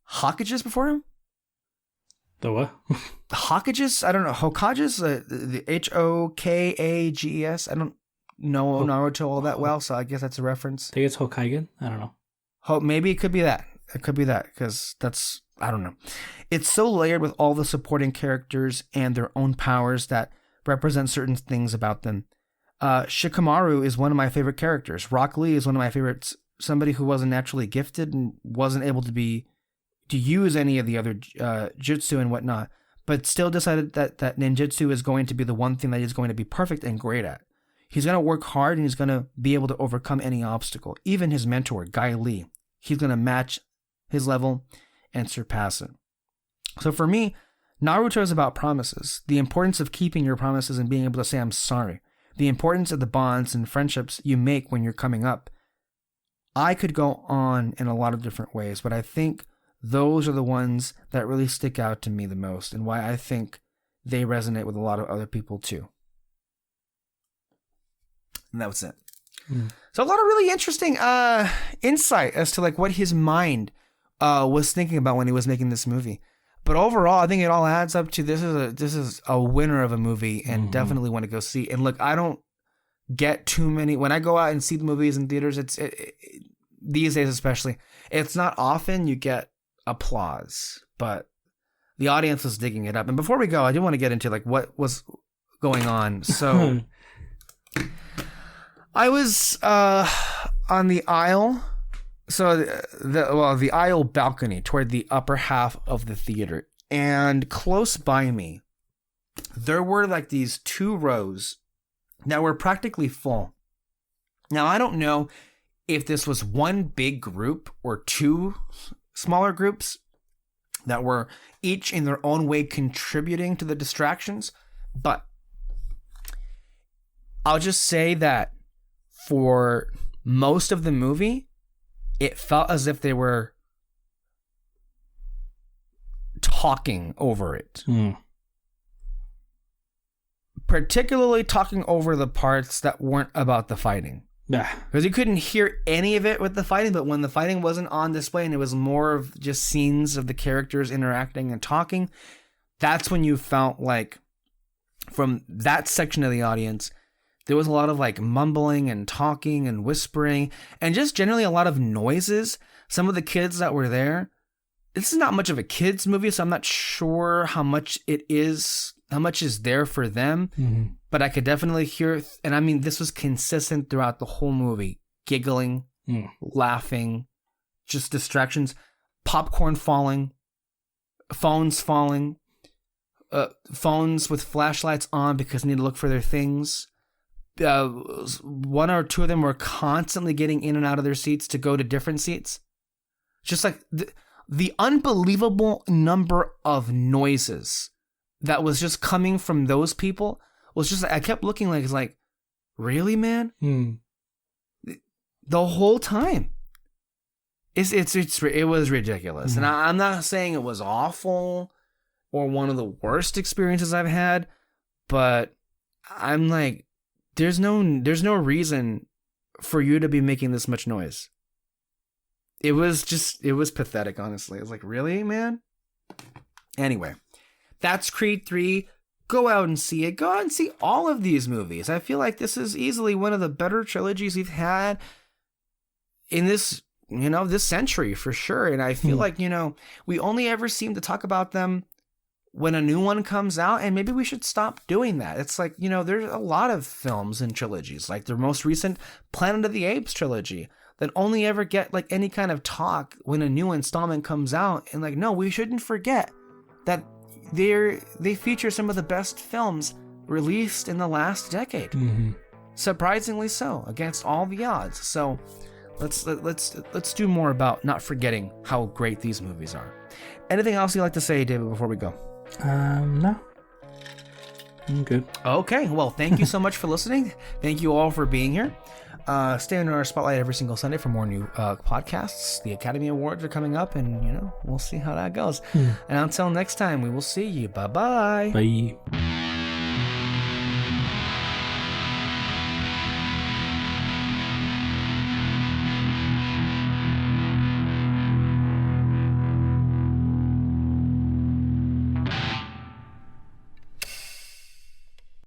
Hokages before him? The what? Hokages? I don't know. Hokages? The Hokages? I don't know Naruto all that well, so I guess that's a reference. I think it's Hokage. I don't know. Maybe it could be that. It could be that, because that's, I don't know. It's so layered with all the supporting characters and their own powers that represent certain things about them. Shikamaru is one of my favorite characters. Rock Lee is one of my favorites. Somebody who wasn't naturally gifted and wasn't able to use any of the other jutsu and whatnot, but still decided that ninjutsu is going to be the one thing that he's going to be perfect and great at. He's going to work hard and he's going to be able to overcome any obstacle. Even his mentor, Guy Lee, he's going to match his level and surpass it. So for me, Naruto is about promises, the importance of keeping your promises and being able to say, I'm sorry, the importance of the bonds and friendships you make when you're coming up. I could go on in a lot of different ways, but I think those are the ones that really stick out to me the most and why I think they resonate with a lot of other people too. And that was it. So a lot of really interesting insight as to like what his mind was thinking about when he was making this movie. But overall, I think it all adds up to this is a winner of a movie and definitely want to go see. And look, I don't get too many when I go out and see the movies in theaters. These days especially, it's not often you get applause, but the audience was digging it up. And before we go, I do want to get into like what was going on. So I was on the aisle, so the aisle balcony toward the upper half of the theater, and close by me there were like these two rows that were practically full. Now I don't know if this was one big group or two smaller groups that were each in their own way contributing to the distractions, but I'll just say that for most of the movie, it felt as if they were talking over it. Particularly talking over the parts that weren't about the fighting. Yeah. Because you couldn't hear any of it with the fighting, but when the fighting wasn't on display and it was more of just scenes of the characters interacting and talking, that's when you felt like from that section of the audience, there was a lot of like mumbling and talking and whispering and just generally a lot of noises. Some of the kids that were there, this is not much of a kids movie, so I'm not sure how much is there for them, but I could definitely hear, and I mean, this was consistent throughout the whole movie. giggling, laughing, just distractions, popcorn falling, phones falling, phones with flashlights on because they need to look for their things. One or two of them were constantly getting in and out of their seats to go to different seats. Just like the unbelievable number of noises that was just coming from those people was just, I kept looking like, it's like, really, man? The whole time. It was ridiculous. And I'm not saying it was awful or one of the worst experiences I've had, but I'm like, there's no reason for you to be making this much noise. It was pathetic, honestly. It was like, really, man? Anyway, that's Creed 3. Go out and see it. Go out and see all of these movies. I feel like this is easily one of the better trilogies we've had in this, this century for sure. And I feel like, we only ever seem to talk about them when a new one comes out, and maybe we should stop doing that. It's like, there's a lot of films and trilogies, like the most recent Planet of the Apes trilogy, that only ever get like any kind of talk when a new installment comes out. And like, no, we shouldn't forget that they feature some of the best films released in the last decade. Surprisingly so, against all the odds. So let's do more about not forgetting how great these movies are. Anything else you'd like to say, David, before we go? No. I'm good. Okay, well, thank you so much for listening. Thank you all for being here. Stay under our spotlight every single Sunday for more new podcasts. The Academy Awards are coming up, and we'll see how that goes. And until next time, we will see you. Bye-bye. Bye.